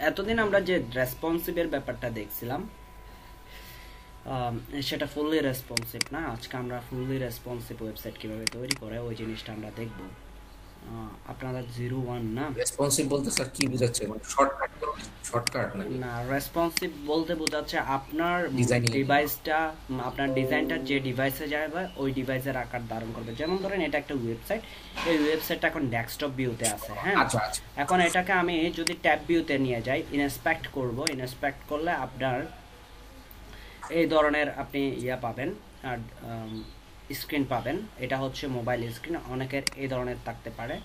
এতদিন আমরা যে রেসপন্সিভের ব্যাপারটা দেখছিলাম সেটা ফুললি রেসপন্সিভ না। আজকে আমরা ফুললি রেসপন্সিভ ওয়েবসাইট কিভাবে তৈরি করে ওই জিনিসটা আমরা দেখব। আপনারা 01 না রেসপন্সিভ বলতে স্যার কি বোঝাচ্ছে, মানে শর্টকাট শর্টকাট নাকি না রেসপন্সিভ বলতে বোঝাচ্ছে আপনার ডিজাইনিং এর জন্য? ডিভাইসটা, আপনার ডিজাইনটা যে ডিভাইসে যাবে ওই ডিভাইসের আকার ধারণ করবে। যেমন ধরেন এটা একটা ওয়েবসাইট, এই ওয়েবসাইটটা এখন ডেস্কটপ ভিউতে আছে। হ্যাঁ, আচ্ছা আচ্ছা এখন এটাকে আমি যদি ট্যাব ভিউতে নিয়ে যাই, ইনস্পেক্ট করব, ইনস্পেক্ট করলে আপনার এই ধরনের আপনি পাবেন আর স্ক্রিন পাবেন। এটা হচ্ছে মোবাইল স্ক্রিন, অনেকের এই ধরনের থাকতে পারে।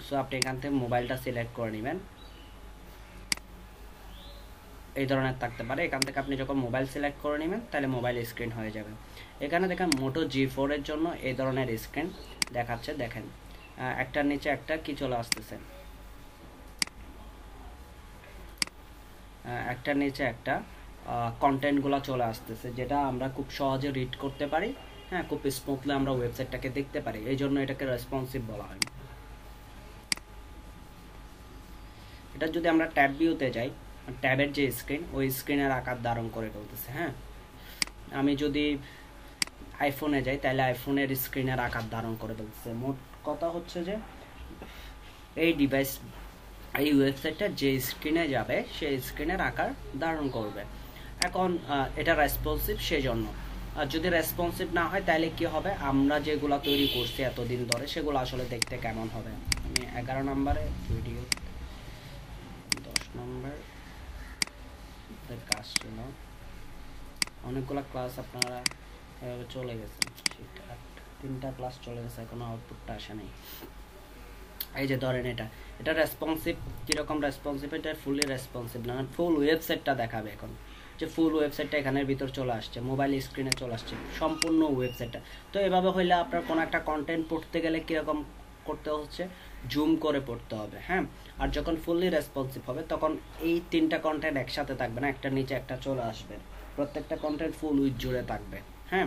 সো আপনি এখান থেকে মোবাইলটা সিলেক্ট করে নেবেন, এই ধরনের থাকতে পারে। এখান থেকে আপনি যখন মোবাইল সিলেক্ট করে নেবেন তাহলে মোবাইল স্ক্রিন হয়ে যাবে। এখানে দেখেন মোটো G4 এর জন্য এই ধরনের স্ক্রিন দেখাচ্ছে। দেখেন একটার নিচে একটা কি চলে আসতেছে, একটার নিচে একটা কন্টেন্টগুলো চলে আসতেছে, যেটা আমরা খুব সহজে রিড করতে পারি। হ্যাঁ, খুব স্মুথলি আমরা ওয়েবসাইটটাকে দেখতে পারি, এই জন্য এটাকে রেসপন্সিভ বলা হয়। এটা যদি আমরা ট্যাব ভিউতে যাই, ট্যাবের যে স্ক্রিন ওই স্ক্রিনের আকার ধারণ করে ফেলতেছে। হ্যাঁ, আমি যদি আইফোনে যাই তাহলে আইফোনের স্ক্রিনের আকার ধারণ করে ফেলতেছে। মোট কথা হচ্ছে যে এই ডিভাইস, এই ওয়েবসাইটটা যে স্ক্রিনে যাবে সেই স্ক্রিনের আকার ধারণ করবে। এখন এটা রেসপন্সিভ সেই জন্য। আর যদি রেসপন্সিভ না হয় তাহলে কি হবে, আমরা যেগুলো তৈরি করছি এতদিন ধরে সেগুলো আসলে দেখতে কেমন হবে। আমি 11 নম্বরে ভিডিও 10 নম্বর কাজ ছিল, অনেকগুলো ক্লাস আপনারা চলে গেছেন, 3টা ক্লাস চলে গেছে, এখনো আউটপুটটা আসে নাই। এই যে ধরেন এটা এটা রেসপন্সিভ, কীরকম রেসপন্সিভ, এটা ফুলি রেসপন্সিভ না, ফুল ওয়েবসাইটটা দেখাবে এখন, যে ফুল ওয়েবসাইটটা এখানের ভিতর চলে আসছে, মোবাইল স্ক্রিনে চলে আসছে সম্পূর্ণ ওয়েবসাইটটা। তো এভাবে হইলে আপনার কোনো একটা কন্টেন্ট পড়তে গেলে কীরকম করতে হচ্ছে, জুম করে পড়তে হবে। হ্যাঁ, আর যখন ফুললি রেসপন্সিভ হবে তখন এই 3টা কন্টেন্ট একসাথে থাকবে না, একটা নিচে একটা চলে আসবে, প্রত্যেকটা কন্টেন্ট ফুল উইথ জুড়ে থাকবে। হ্যাঁ,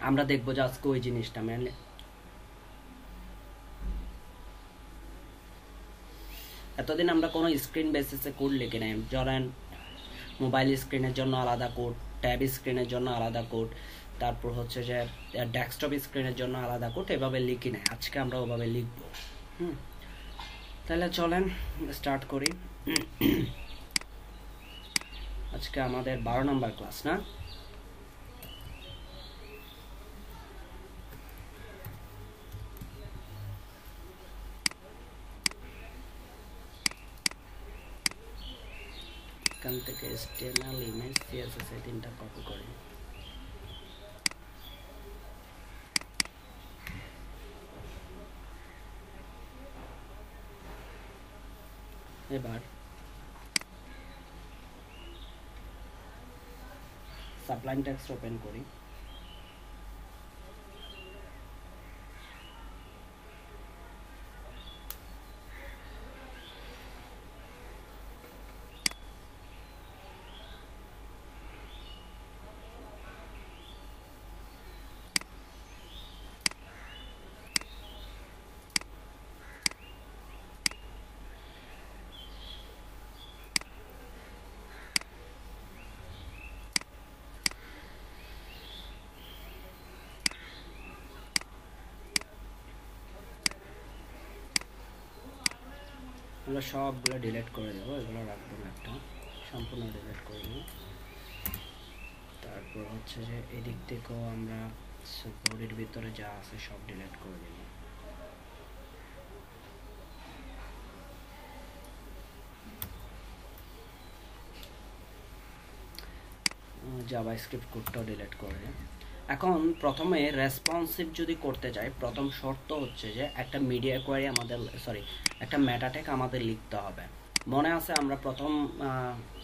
আমরা দেখবো যে আজকে ওই জিনিসটা মেনলি। এতদিন আমরা কোনো স্ক্রিন বেসিসে কোড লিখি নাই, ধরেন মোবাইল স্ক্রিনের জন্য আলাদা কোড, ট্যাব স্ক্রিনের জন্য আলাদা কোড, তারপর হচ্ছে যে ডেস্কটপ স্ক্রিনের জন্য আলাদা কোড, এভাবে লিখি নাই। আজকে আমরা ওভাবে লিখবো। তাহলে চলেন স্টার্ট করি। আজকে আমাদের 12 নম্বর ক্লাস না? এখান থেকে HTML, ইমেজ, CSS এই 3টা কপি করি। এবার সাবলাইম টেক্সট ওপেন করি। এগুলো সবগুলো ডিলিট করে দেবো, এগুলো রাখবো না, একটা সম্পূর্ণ ডিলিট করে দেবো। তারপর হচ্ছে যে এদিক থেকেও আমরা বডির ভিতরে যা আছে সব ডিলিট করে দেবো। জাভাস্ক্রিপ্ট কোডটাও ডিলিট করে। এখন প্রথমে রেসপন্সিভ যদি করতে চাই, প্রথম শর্ত হচ্ছে যে একটা মিডিয়া কোয়ারি আমাদের, সরি, একটা মেটাটেক আমাদের লিখতে হবে। মনে আছে আমরা প্রথম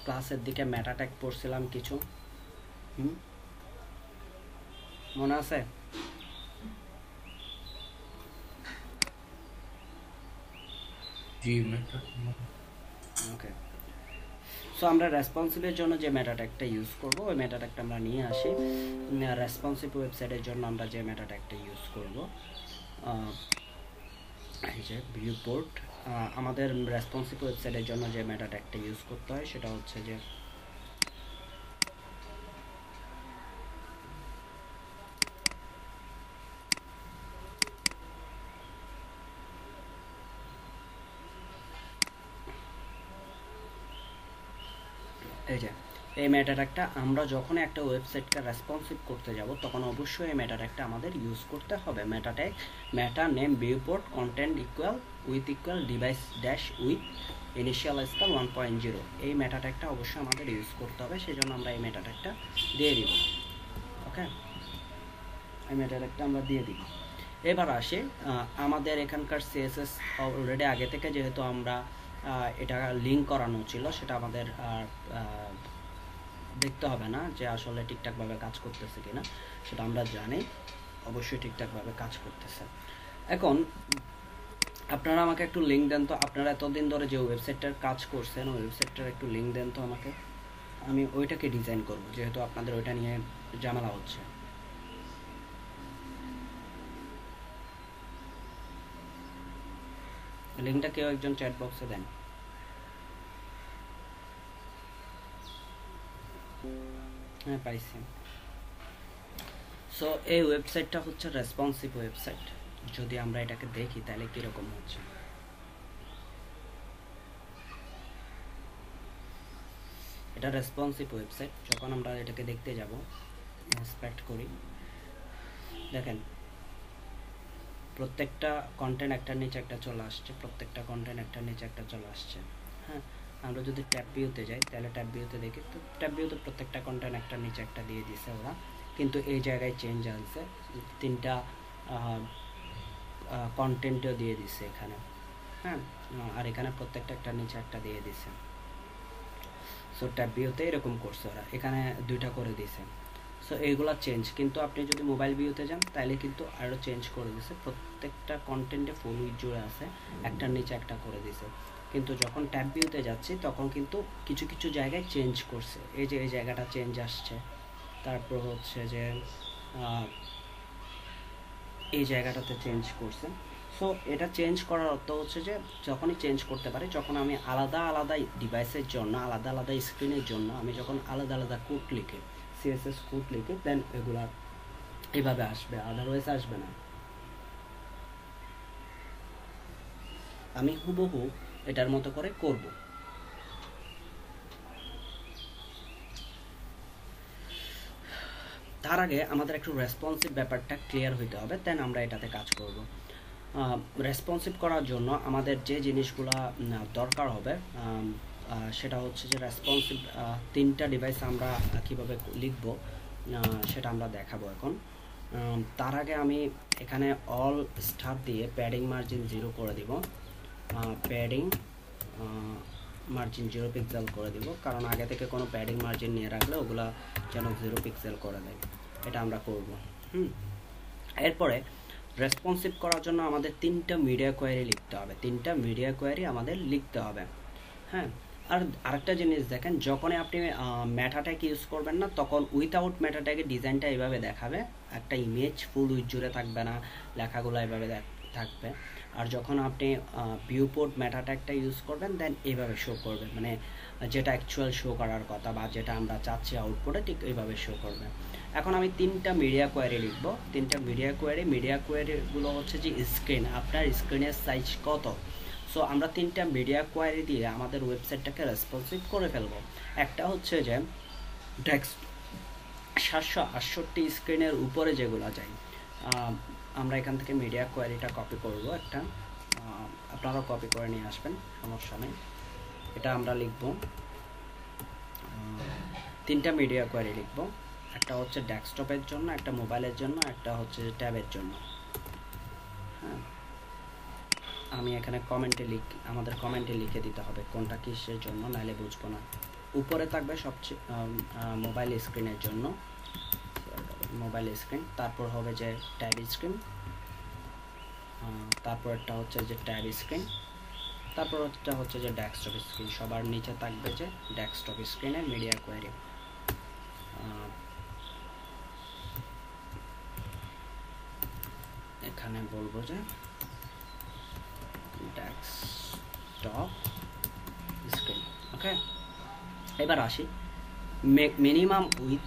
ক্লাসের দিকে মেটাটেক পড়ছিলাম কিছু, মনে আছে? জি ওকে, সো আমরা রেসপন্সিভের জন্য যে মেটা ট্যাগটা ইউজ করব ওই মেটা ট্যাগটা আমরা নিয়ে আসি। রেসপন্সিভ ওয়েবসাইটের জন্য আমরা যে মেটা ট্যাগটা ইউজ করব এই যে ভিউপোর্ট, আমাদের রেসপন্সিভ ওয়েবসাইটের জন্য যে মেটা ট্যাগটা ইউজ করতে হয় সেটা হচ্ছে যে এই যে এই মেটা ট্যাগটা আমরা যখন একটা ওয়েবসাইটকে রেসপন্সিভ করতে যাব তখন অবশ্যই এই মেটা ট্যাগটা আমাদের ইউজ করতে হবে। মেটা tag meta name viewport content equal device dash with initial scale 1.0 এই মেটা ট্যাগটা অবশ্যই আমাদের ইউজ করতে হবে, সেই জন্য আমরা এই মেটা ট্যাগটা দিয়ে দিব। ওকে, এই মেটা ট্যাগটা আমরা দিয়ে দিব। এবার আসে আমাদের এখানকার সিএসএস অলরেডি আগে থেকে যেহেতু আমরা এটা লিঙ্ক করানো ছিল, সেটা আমাদের দেখতে হবে না যে আসলে ঠিকঠাকভাবে কাজ করতেছে কিনা, সেটা আমরা জানি অবশ্যই ঠিকঠাকভাবে কাজ করতেছে। এখন আপনারা আমাকে একটু লিঙ্ক দেন তো, আপনারা এতদিন ধরে যে ওয়েবসাইটটার কাজ করছেন ওই ওয়েবসাইটটার একটু লিঙ্ক দেন তো আমাকে, আমি ওইটাকে ডিজাইন করব, যেহেতু আপনাদের ওইটা নিয়ে ঝামেলা হচ্ছে। লিঙ্কটা কেউ একজন চ্যাট বক্সে দেন। হ্যাঁ, পাইছি। সো এই ওয়েবসাইটটা হচ্ছে রেসপন্সিভ ওয়েবসাইট। যদি আমরা এটাকে দেখি তাহলে কিরকম হচ্ছে, এটা রেসপন্সিভ ওয়েবসাইট। যখন আমরা এটাকে দেখতে যাব, ইন্সপেক্ট করি, দেখেন প্রত্যেকটা কন্টেন্ট একটার নিচে একটা চলে আসছে, প্রত্যেকটা কন্টেন্ট একটার নিচে একটা চলে আসছে। হ্যাঁ, আমরা যদি ট্যাব ভিউতে যাই তাহলে ট্যাব ভিউতে দেখি, তো ট্যাব ভিউতে প্রত্যেকটা কন্টেন্ট একটার নিচে একটা দিয়ে দিছে ওরা, কিন্তু এই জায়গায় চেঞ্জ আনছে, তিনটা কন্টেন্টও দিয়ে দিছে এখানে। হ্যাঁ, আর এখানে প্রত্যেকটা একটার নিচে একটা দিয়ে দিছে। সো ট্যাব ভিউতে এরকম করছে ওরা, এখানে দুইটা করে দিছে। সো এইগুলা চেঞ্জ, কিন্তু আপনি যদি মোবাইল ভিউতে যান তাহলে কিন্তু আরও চেঞ্জ করে দিছে, প্রত্যেকটা কন্টেন্টে ফুল উইথ জুড়ে আছে, একটার নিচে একটা করে দিছে। কিন্তু যখন ট্যাব ভিউতে যাচ্ছি তখন কিন্তু কিছু কিছু জায়গায় চেঞ্জ করছে, এই যে এই জায়গাটা চেঞ্জ আসছে, তারপর হচ্ছে যে এই জায়গাটাতে চেঞ্জ করছে। সো এটা চেঞ্জ করার অর্থ হচ্ছে যে যখনই চেঞ্জ করতে পারি, যখন আমি আলাদা আলাদা ডিভাইসের জন্য, আলাদা আলাদা স্ক্রিনের জন্য আমি যখন আলাদা আলাদা কোড লিখে, সিএসএস কোড লিখে, দেন এগুলা এভাবে আসবে, আদারওয়াইজ আসবে না। আমি হুবহু এটার মতো করে করব। তার আগে আমাদের একটু রেসপন্সিভ ব্যাপারটা ক্লিয়ার হইতে হবে, দেন আমরা এটাতে কাজ করব। রেসপন্সিভ করার জন্য আমাদের যে জিনিসগুলো দরকার হবে সেটা হচ্ছে যে রেসপন্সিভ তিনটা ডিভাইস আমরা কিভাবে লিখব সেটা আমরা দেখাবো এখন। তার আগে আমি এখানে অল স্টাফ দিয়ে প্যাডিং মার্জিন 0 করে দিব, প্যাডিং মার্জিন 0 পিক্সেল করে দিব, কারণ আগে থেকে কোনো প্যাডিং মার্জিন নিয়ে রাখলে ওগুলা যেন 0 পিক্সেল করে দেয়, এটা আমরা করব। এরপরে রেসপন্সিভ করার জন্য আমাদের তিনটা মিডিয়া কোয়ারি লিখতে হবে, তিনটা মিডিয়া কোয়ারি আমাদের লিখতে হবে। হ্যাঁ, আর আরেকটা জিনিস দেখেন, যখনই আপনি মেটা ট্যাগ ইউজ করবেন না তখন উইথাউট মেটা ট্যাগের ডিজাইনটা এইভাবে দেখাবে, একটা ইমেজ ফুল উইথ জুড়ে থাকবে না, লেখাগুলো এইভাবে থাকবে। আর যখন আপনি ভিউপোর্ট মেটা ট্যাগটা ইউজ করবেন দেন এইভাবে শো করবে, মানে যেটা অ্যাকচুয়াল শো করার কথা বা যেটা আমরা চাচ্ছি আউটপুটে ঠিক এইভাবে শো করবে। এখন আমি তিনটা মিডিয়া কোয়ারি লিখব, তিনটা মিডিয়া কোয়ারিগুলো হচ্ছে যে স্ক্রিন, আপনার স্ক্রিনের সাইজ কত। সো আমরা তিনটা মিডিয়া কোয়ারি দিয়ে আমাদের ওয়েবসাইটটাকে রেসপন্সিভ করে ফেলবো। একটা হচ্ছে যে টেক্সট 768 স্ক্রিনের উপরে যেগুলো যায়, আমরা এখান থেকে মিডিয়া কোয়ারিটা কপি করব একটা, আপনারাও কপি করে নিয়ে আসবেন, সমস্যা নেই। এটা আমরা লিখব, তিনটা মিডিয়া কোয়ারি লিখব, একটা হচ্ছে ডেস্কটপের জন্য, একটা মোবাইলের জন্য, একটা হচ্ছে ট্যাবের জন্য। হ্যাঁ, আমি এখানে আমাদের কমেন্টে লিখে দিতে হবে কোনটা কিসের জন্য, নাহলে বুঝবো না। উপরে থাকবে সবচেয়ে মোবাইল স্ক্রিনের জন্য, মোবাইল স্ক্রিন, তারপর হবে যে ট্যাব স্ক্রিন, তারপর একটা হচ্ছে যে ট্যাব স্ক্রিন, তারপরটা হচ্ছে যে ডেস্কটপ স্ক্রিন, সবার নিচে থাকবে যে ডেস্কটপ স্ক্রিনের মিডিয়া কোয়ারি। এখানে বলবো যে ডেস্কটপ স্ক্রিন। ওকে, এবার আসি মিনিমাম উইথ।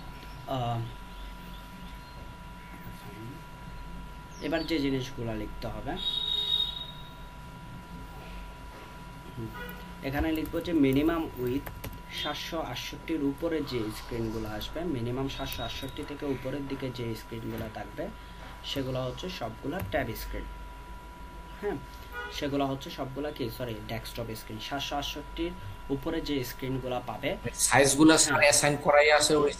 এবার যে জিনিসগুলো লিখতে হবে, এখানে লিখবো যে মিনিমাম উইথ 768-র উপরে যে স্ক্রিনগুলো আসবে, মিনিমাম 768 থেকে উপরের দিকে যে স্ক্রিনগুলো থাকবে সেগুলো হচ্ছে সবগুলো ট্যাব স্ক্রিন। হ্যাঁ, সেগুলো হচ্ছে সবগুলো কি, সরি, ডেস্কটপ স্ক্রিন। 768-র উপরে যে স্ক্রিনগুলো পাবে, সাইজগুলো স্যার অ্যাসাইন করাই আছে, ওই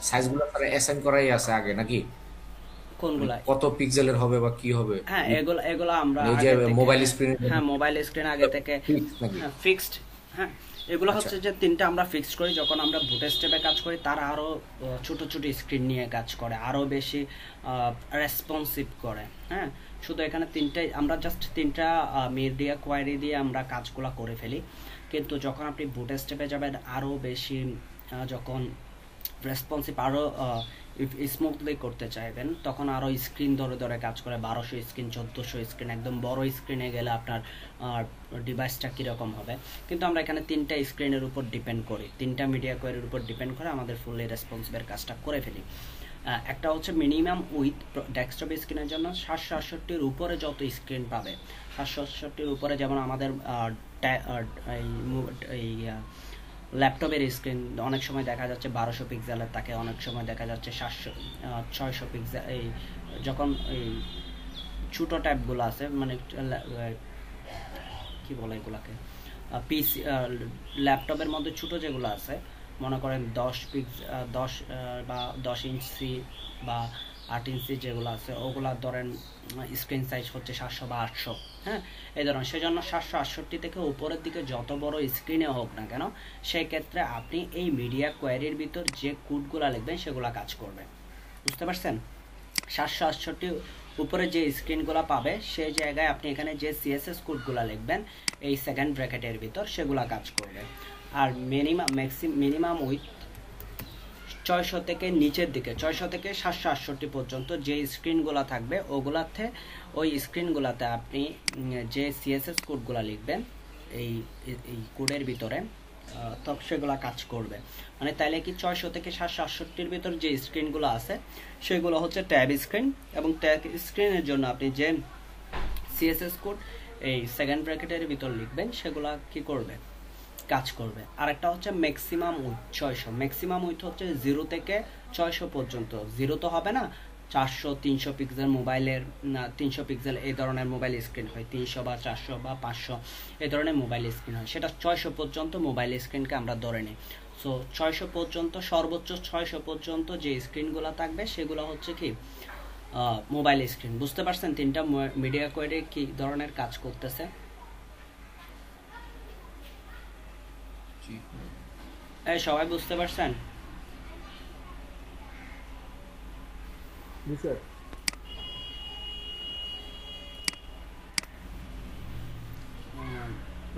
সাইজগুলো স্যার অ্যাসাইন করাই আছে আগে নাকি? কোনগুলা কত পিক্সেলের হবে বা কি হবে? হ্যাঁ, এগুলো আমরা এই যে মোবাইল স্ক্রিন, হ্যাঁ মোবাইল স্ক্রিন আগে থেকে ফিক্সড। হ্যাঁ, এগুলো হচ্ছে যে তিনটা আমরা ফিক্সড করি। যখন আমরা বুটস্ট্র্যাপে কাজ করি তারা আরো ছোট ছোট স্ক্রিন নিয়ে কাজ করে, আরো বেশি রেসপন্সিভ করে। হ্যাঁ, শুধু এখানে তিনটাই, আমরা জাস্ট তিনটা মিডিয়া কোয়ারি দিয়ে আমরা কাজগুলো করে ফেলি। কিন্তু যখন আপনি বুটস্ট্র্যাপে যাবেন আরো বেশি, যখন রেসপন্সিভ আরো স্মুথলি করতে চাইবেন, তখন আরো স্ক্রিন ধরে ধরে কাজ করে। 1200 স্ক্রিন, 1400 স্ক্রিন, একদম বড় স্ক্রিনে গেলে আপনার ডিভাইসটা কীরকম হবে। কিন্তু আমরা এখানে তিনটা স্ক্রিনের উপর ডিপেন্ড করি, তিনটা মিডিয়া কোয়ারির উপর ডিপেন্ড করে আমাদের ফুললি রেসপন্সিভের কাজটা করে ফেলি। একটা হচ্ছে মিনিমাম উইথ ডেস্কটপ স্ক্রিনের জন্য 768-র উপরে যত স্ক্রিন পাবে, 768-র উপরে, যেমন আমাদের এই ল্যাপটপের স্ক্রিন অনেক সময় দেখা যাচ্ছে 1200 পিক্সেলের থাকে, অনেক সময় দেখা যাচ্ছে 600 পিক্সেল। এই যখন এই ছোটো ট্যাবগুলো আছে, মানে কি বলে এগুলাকে, পিসি ল্যাপটপের মধ্যে ছোটো যেগুলো আছে, মনে করেন 10 বা 10 ইঞ্চি বা 8 ইঞ্চি যেগুলো আছে, ওগুলা ধরেন স্ক্রিন সাইজ হচ্ছে 700 বা 800। হ্যাঁ, এই ধরনের, সেজন্য 768 থেকে উপরের দিকে যত বড় স্ক্রিনে হোক না কেন, সেই ক্ষেত্রে আপনি এই মিডিয়া কোয়ারির ভিতর যে কোডগুলো লিখবেন সেগুলো কাজ করবে। বুঝতে পারছেন? 768 উপরে যে স্ক্রিনগুলো পাবে সেই জায়গায় আপনি এখানে যে সিএসএস কোডগুলো লিখবেন এই সেকেন্ড ব্র্যাকেটের ভিতর, সেগুলো কাজ করবে। আর মিনিমাম উইথ 600 থেকে নিচের দিকে, 600 থেকে 768 পর্যন্ত যে স্ক্রিনগুলো থাকবে ওগুলাতে, ওই স্ক্রিনগুলোতে আপনি যে সিএসএস কোডগুলো লিখবেন এই কোডের ভিতরে, তখন সেগুলো কাজ করবে। মানে তাইলে কি 600 থেকে 768-র ভিতর যে স্ক্রিনগুলো আছে সেগুলো হচ্ছে ট্যাব স্ক্রিন, এবং ট্যাব স্ক্রিনের জন্য আপনি যে সিএসএস কোড এই সেকেন্ড ব্র্যাকেটের ভিতর লিখবেন সেগুলো কি করবে, কাজ করবে। আর একটা হচ্ছে ম্যাক্সিমাম উইথ 600, ম্যাক্সিমাম উইথ হচ্ছে 0 থেকে 600 পর্যন্ত। 0 তো হবে না, 400 300 পিক্সেল মোবাইলের, 300 পিক্সেল এই ধরনের মোবাইল স্ক্রিন হয়, 300 বা 400 বা 500 এই ধরনের মোবাইল স্ক্রিন হয়, সেটা 600 পর্যন্ত মোবাইল স্ক্রিনকে আমরা ধরে নিই। সো 600 পর্যন্ত, সর্বোচ্চ 600 পর্যন্ত যে স্ক্রিনগুলো থাকবে সেগুলো হচ্ছে কি মোবাইল স্ক্রিন। বুঝতে পারছেন তিনটা মিডিয়া কোয়ারি কি ধরনের কাজ করতেছে? এই সবাই বুঝতে পারছেন?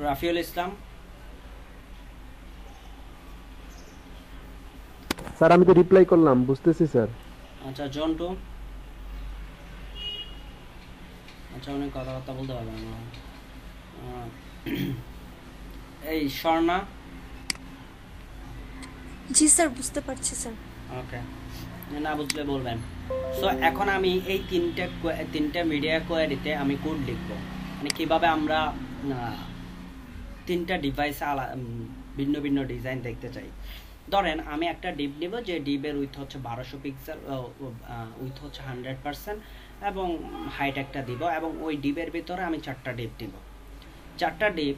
রাফিউল ইসলাম স্যার, আমি তো রিপ্লাই করলাম, বুঝতেছি স্যার। আচ্ছা, জন্টু, আচ্ছা উনি কথাবার্তা বলতে পারবেন না। এই স্বর্ণা, জি স্যার, বুঝতে পারছি স্যার। ওকে, না বুঝলে বলবেন। সো এখন আমি এই তিনটা মিডিয়া কোয়ারিতে আমি কোড লিখবো, মানে কিভাবে আমরা তিনটা ডিভাইস ভিন্ন ভিন্ন ডিজাইন দেখতে চাই। ধরেন আমি একটা ডিপ নিব, যে ডিপের উইথ হচ্ছে 1200 পিক্সেল, উইথ হচ্ছে 100% এবং হাইট একটা দিব, এবং ওই ডিপের ভিতরে আমি 4টা ডিপ দিব। 4টা ডিপ,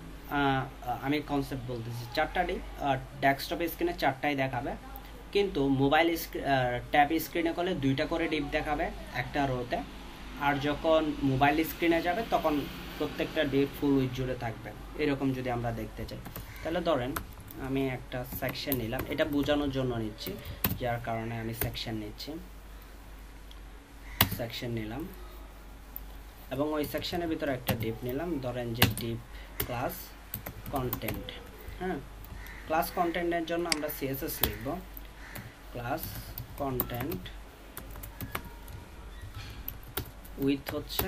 আমি কনসেপ্ট বলতেছি, 4টা ডিপ ডেস্কটপ স্ক্রিনে 4টাই দেখাবে, কিন্তু মোবাইল ট্যাব স্ক্রিনে করলে 2টা করে ডিপ দেখাবে একটা রোতে। আর যখন মোবাইল স্ক্রিনে যাবে তখন প্রত্যেকটা ডিপ ফুল উইথ জুড়ে থাকবে। এরকম যদি আমরা দেখতে চাই, তাহলে ধরেন আমি একটা সেকশন নিলাম, এটা বোঝানোর জন্য নিচ্ছি, যার কারণে আমি সেকশন নিচ্ছি। সেকশন নিলাম, এবং ওই সেকশনের ভিতরে একটা ডিপ নিলাম, ধরেন যে ডিপ ক্লাস কন্টেন্ট। হ্যাঁ, ক্লাস কন্টেন্টের জন্য আমরা সিএসএস লিখব, ক্লাস কন্টেন্ট উইথ হচ্ছে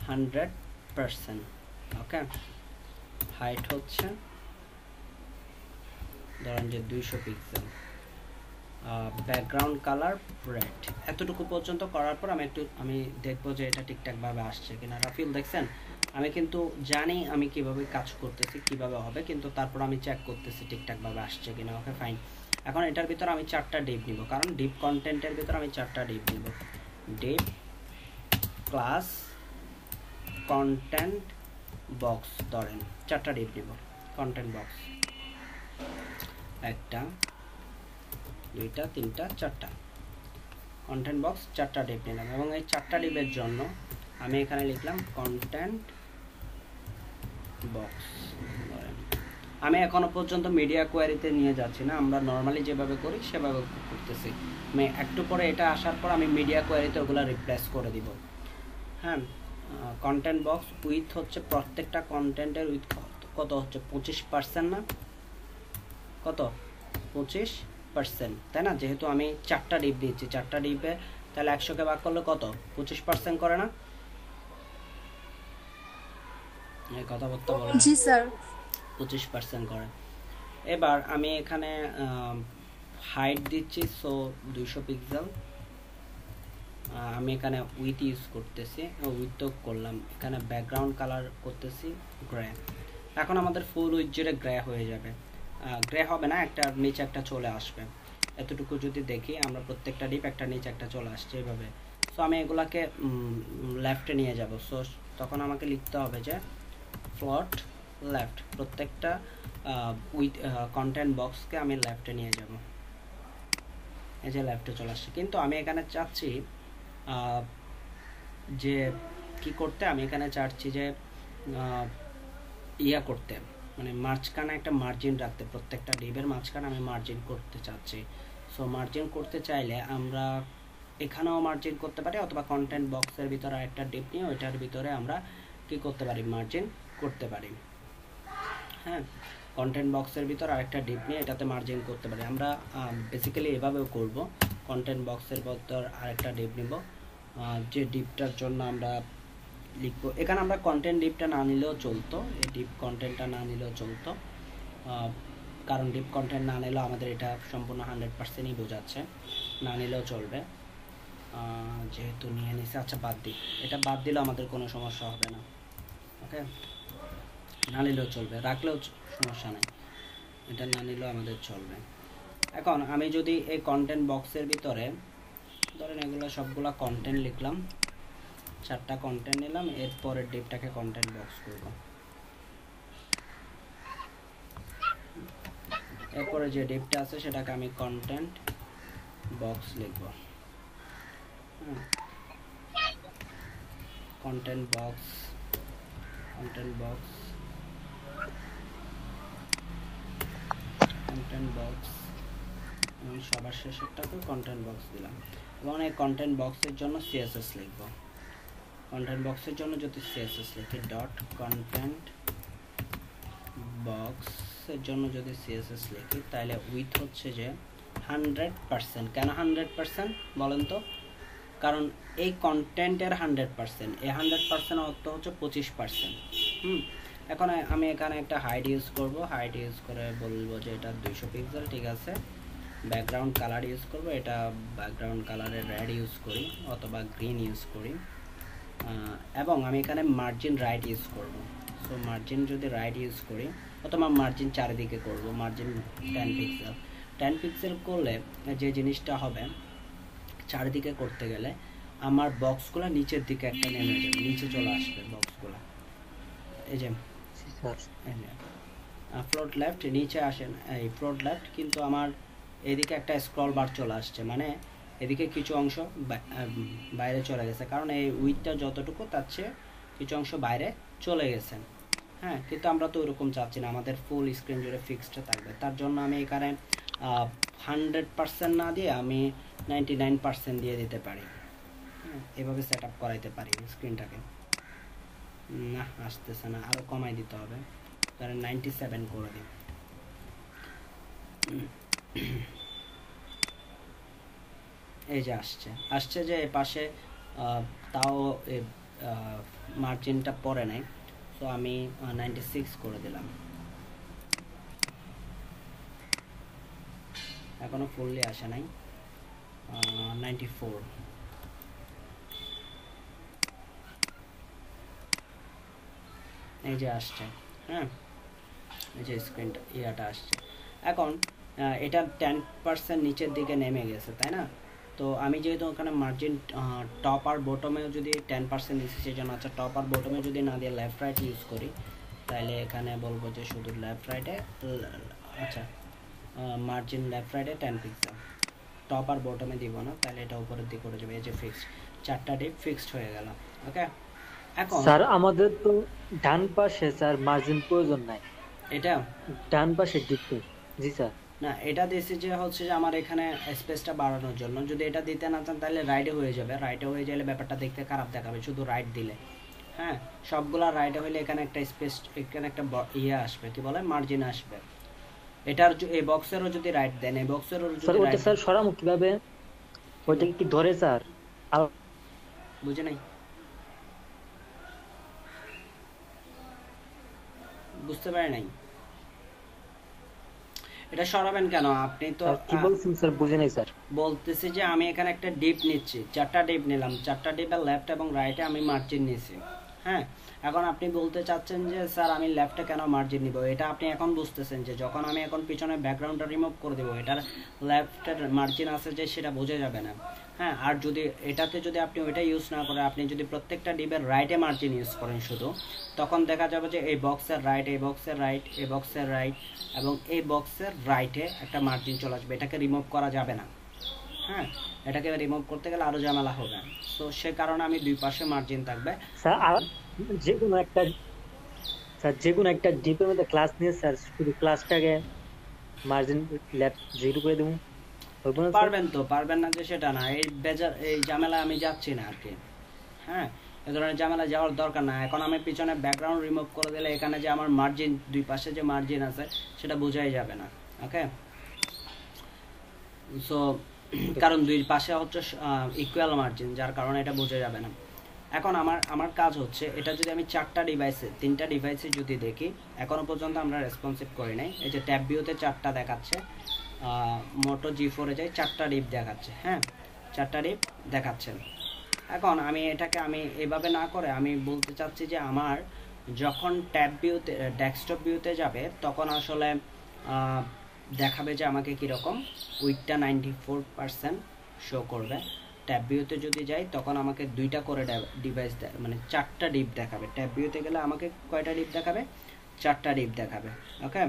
100%, ওকে। হাইট হচ্ছে ধরেন যে 200 পিক্সেল, ব্যাকগ্রাউন্ড কালার রেড। এতটুকু পর্যন্ত করার পর আমি দেখবো যে এটা ঠিকঠাকভাবে আসছে কিনা। রাফিল দেখছেন, আমি কিন্তু জানি আমি কিভাবে কাজ করতেছি, কিভাবে হবে, কিন্তু তারপর আমি চেক করতেছি ঠিকঠাকভাবে আসছে কিনা। Okay fine. এখন এটার ভিতর আমি 4টা ডিপ নিব, কারণ ডিপ কন্টেন্টের ভিতর আমি 4টা ডিপ নিব। ডিপ ক্লাস কন্টেন্ট বক্স, ধরেন 4টা ডিপ নিব। কন্টেন্ট বক্স 1টা 2টা 3টা 4টা, কন্টেন্ট বক্স 4টা ডিপ নিলাম। এবং এই 4টা ডিপের জন্য আমি এখানে লিখলাম কন্টেন্ট বক্স। আমি এখনো পর্যন্ত মিডিয়া কোয়ারিতে নিয়ে যাচ্ছি না, আমরা নর্মালি যেভাবে করি সেভাবে করতেছি। আমি একটু পরে এটা আসার পর আমি মিডিয়া কোয়ারিতে ওগুলো রিপ্লেস করে দিব। হ্যাঁ, কন্টেন্ট বক্স উইথ হচ্ছে প্রত্যেকটা কন্টেন্টের উইথ কত হচ্ছে 25%, না কত 25%, তাই না? যেহেতু আমি 4টা ডিপ দিচ্ছি, 4টা ডিপে তাহলে 100কে ভাগ করলে কত 25% করে না? এই কথাবার্তা বলেন। জি স্যার। 25% করে। এবার আমি এখানে হাইট দিচ্ছি, সো 200 পিক্সেল। আমি এখানে উইথ ইউজ করতেছি, উইথ তো করলাম। এখানে ব্যাকগ্রাউন্ড কালার করতেছি গ্রে। এখন আমাদের ফুল উইথ জুড়ে গ্রে হয়ে যাবে, গ্রে হবে না, একটা নিচে একটা চলে আসবে। এতটুকু যদি দেখি আমরা প্রত্যেকটা ডিপ একটা নিচে একটা চলে আসছে এইভাবে। সো আমি এগুলাকে লেফটে নিয়ে যাব। সো তখন আমাকে লিখতে হবে যে ফ্লোট লেফট, প্রত্যেকটা উইথ কন্টেন্ট বক্সকে আমি লেফটে নিয়ে যাব। এই যে লেফটে চলে আসছে, কিন্তু আমি এখানে চাচ্ছি যে কি করতে, আমি এখানে চাচ্ছি যে ইয়া করতে, মানে মাঝখানে একটা মার্জিন রাখতে, প্রত্যেকটা ডিপের মাঝখানে আমি মার্জিন করতে চাচ্ছি। সো মার্জিন করতে চাইলে আমরা এখানেও মার্জিন করতে পারি, অথবা কন্টেন্ট বক্সের ভিতরে একটা ডিপ নিয়ে ওইটার ভিতরে আমরা কি করতে পারি, মার্জিন করতে পারি। হ্যাঁ, কন্টেন্ট বক্সের ভিতর আরেকটা ডিপ নিয়ে এটাতে মার্জিন করতে পারি। আমরা বেসিক্যালি এভাবেও করব, কন্টেন্ট বক্সের ভিতর আরেকটা ডিপ নিব, যে ডিপটার জন্য আমরা লিখবো। এখানে আমরা কন্টেন্ট ডিপটা না নিলেও চলতো, এই ডিপ কন্টেন্টটা না নিলেও চলতো, কারণ ডিপ কন্টেন্ট না নিলেও আমাদের এটা সম্পূর্ণ 100%ই বোঝাচ্ছে, না নিলেও চলবে। যেহেতু নিয়ে নিছে, আচ্ছা বাদ দিই, এটা বাদ দিলেও আমাদের কোনো সমস্যা হবে না। ওকে, না নিলেও চলবে, রাখলেও সমস্যা নাই, এটা না নিলেও আমাদের চলবে। এখন আমি যদি এই কন্টেন্ট বক্সের ভিতরে ধরেন এগুলো সবগুলা কন্টেন্ট লিখলাম, 4টা কন্টেন্ট নিলাম, এরপরের ডিপটাকে কন্টেন্ট বক্স করব। এরপরে যে ডিপটা আছে সেটাকে আমি কন্টেন্ট বক্স লিখব। Content box, content box, content box, আমি সবার শেষেরটাকে কন্টেন্ট বক্স দিলাম। এবং এই কন্টেন্ট বক্সের জন্য সিএসএস লিখব। কন্টেন্ট বক্সের জন্য যদি সিএসএস লিখি ডট কন্টেন্ট বক্সের জন্য যদি সিএসএস লিখি, তাহলে উইথ হচ্ছে যে 100%। কেন 100% বলেন তো? কারণ এই কন্টেন্টের 100%, এই 100% অর্থ হচ্ছে 25%। এখন আমি এখানে একটা হাইট ইউজ করব, হাইট ইউজ করে বলবো যে এটা 200 পিক্সেল, ঠিক আছে। ব্যাকগ্রাউন্ড কালার ইউজ করব, এটা ব্যাকগ্রাউন্ড কালারের রেড ইউজ করি অথবা গ্রিন ইউজ করি। এবং আমি এখানে মার্জিন রাইট ইউজ করব। সো মার্জিন যদি রাইট ইউজ করি অথবা মার্জিন চারিদিকে করব, মার্জিন 10 পিক্সেল। 10 পিক্সেল করলে যে জিনিসটা হবে, চারিদিকে করতে গেলে আমার বক্সগুলো নিচের দিকে একটা নেমে যাবে, নিচে চলে আসবে বক্সগুলো। এই যে ফ্লোট লেফট নিচে আসেন, এই ফ্লোট লেফট, কিন্তু আমার এদিকে একটা স্ক্রল বার চলে আসছে, মানে এদিকে কিছু অংশ বাইরে চলে গেছে, কারণ এই উইথটা যতটুকু তার চেয়ে কিছু অংশ বাইরে চলে গেছে। হ্যাঁ, কিন্তু আমরা তো ওরকম চাচ্ছি না, আমাদের ফুল স্ক্রিন জুড়ে ফিক্সড থাকবে। তার জন্য আমি এখানে 100% না দিয়ে আমি 99% দিয়ে দিতে পারি। এভাবে সেট আপ করাইতে পারি স্ক্রিনটাকে। না আসতেছে না, আরও কমাই দিতে হবে, ধরেন 97 করে দিই। এই যে আসছে যে এ পাশে তাও মার্জিনটা পরে নাই, তো আমি 96 করে দিলাম। এখনো ফুললি আসে নাই, 94। এই যে আসছে, হ্যাঁ এই যে স্ক্রিনটা ইয়াটা আসছে। এখন এটা 10% নিচের দিকে নেমে গেছে, তাই না? তো আমি যেহেতু ওখানে মার্জিন টপ আর বটমেও যদি 10% নিচ্ছি, সেই জন্য আচ্ছা টপ আর বটমে যদি না দিয়ে লেফট রাইট ইউজ করি, তাহলে এখানে বলবো যে শুধু লেফট রাইটে, আচ্ছা মার্জিন লেফট রাইটে 10 পিক্সেল, টপ আর বটমে দিব না, তাহলে এটা উপরের দিকে করে যাবে। এই যে ফিক্সড, 4টা ডিপ ফিক্সড হয়ে গেল। ওকে, এখন স্যার আমাদের তো ডান পাশে স্যার মার্জিন প্রয়োজন নাই, এটা ডান পাশে ডিপে। জি স্যার। না, এটা দিয়েছি যে হচ্ছে যে আমার এখানে স্পেসটা বাড়ানোর জন্য। যদি এটা দিতে না চান তাহলে রাইটে হয়ে যাবে, রাইটে হয়ে গেলে ব্যাপারটা দেখতে খারাপ দেখাবে শুধু রাইট দিলে। হ্যাঁ, সবগুলা রাইটে হইলে এখানে একটা স্পেস, এখানে একটা ইয়ে আসবে, কি বলে, মার্জিন আসবে। এটার এই বক্সেরও যদি রাইট দেন, এই বক্সেরও যদি স্যার ওটা রাইট, স্যার সরামু কিভাবে? ওইটা কি ধরে স্যার? বুঝে নাই, বুঝতে পারে নাই। এটা সরাবেন কেন আপনি? তো কি বলছেন স্যার? বুঝে নাই স্যার। বলতেছি যে আমি এখানে একটা ডিপ নিচ্ছি, 4টা ডিপ নিলাম, 4টা ডিপের লেফট এবং রাইটে আমি মার্জিন নিয়েছি। হ্যাঁ, এখন আপনি বলতে চাচ্ছেন যে স্যার আমি লেফটে কেন মার্জিন নিব? এটা আপনি এখন বুঝতেছেন যে যখন আমি এখন পিছনে ব্যাকগ্রাউন্ডটা রিমুভ করে দেবো, এটার লেফটের মার্জিন আছে যে সেটা বোঝা যাবে না। হ্যাঁ, আর যদি এটাতে যদি আপনি ওইটা ইউজ না করে আপনি যদি প্রত্যেকটা ডিপের রাইটে মার্জিন ইউজ করেন শুধু, তখন দেখা যাবে যে এই বক্সের রাইট, এই বক্সের রাইট, এই বক্সের রাইট এবং এই বক্সের রাইটে একটা মার্জিন চলে আসবে। এটাকে রিমুভ করা যাবে না। হ্যাঁ, এটাকে রিমুভ করতে গেলে আরো ঝামেলা হবে। তো সে কারণে আমি দুই পাশে মার্জিন থাকবে। স্যার আর যে কোনো একটা ডিপের মধ্যে ক্লাস নিয়ে স্যার শুধু ক্লাসটাকে মার্জিন লেফট 0 করে দেবো, হবে না? পারবেন তো, পারবেন না যে সেটা না, এই ঝামেলা আমি যাচ্ছি না আর কি। হ্যাঁ, এ ধরনের ঝামেলা যাওয়ার দরকার না। এখন আমি পিছনে ব্যাকগ্রাউন্ড রিমুভ করে দিলে এখানে যে আমার মার্জিন, দুই পাশে যে মার্জিন আছে সেটা বোঝাই যাবে না। ওকে, সো কারণ দুই পাশে হচ্ছে ইকুয়াল মার্জিন, যার কারণে এটা বোঝা যাবে না। এখন আমার কাজ হচ্ছে, এটা যদি আমি 4টা ডিভাইসে, 3টা ডিভাইসে যদি দেখি, এখনো পর্যন্ত আমরা রেসপন্সিভ করি নাই। এই যে ট্যাব ভিউতে 4টা দেখাচ্ছে, মোটো G4-এ যাই 4টা ডিপ দেখাচ্ছে। হ্যাঁ, 4টা ডিপ দেখাচ্ছে। এখন আমি এটাকে আমি এভাবে না করে আমি বলতে চাচ্ছি যে আমার যখন ট্যাব ভিউতে, ডেস্কটপ ভিউতে যাবে, তখন আসলে দেখাবে যে আমাকে কীরকম, উইথটা 94% শো করবে। ট্যাব ভিউতে যদি যাই তখন আমাকে 2টা করে ডিভাইস, মানে 4টা ডিপ দেখাবে। ট্যাব ভিউতে গেলে আমাকে কয়টা ডিপ দেখাবে? 4টা ডিপ দেখাবে। ওকে,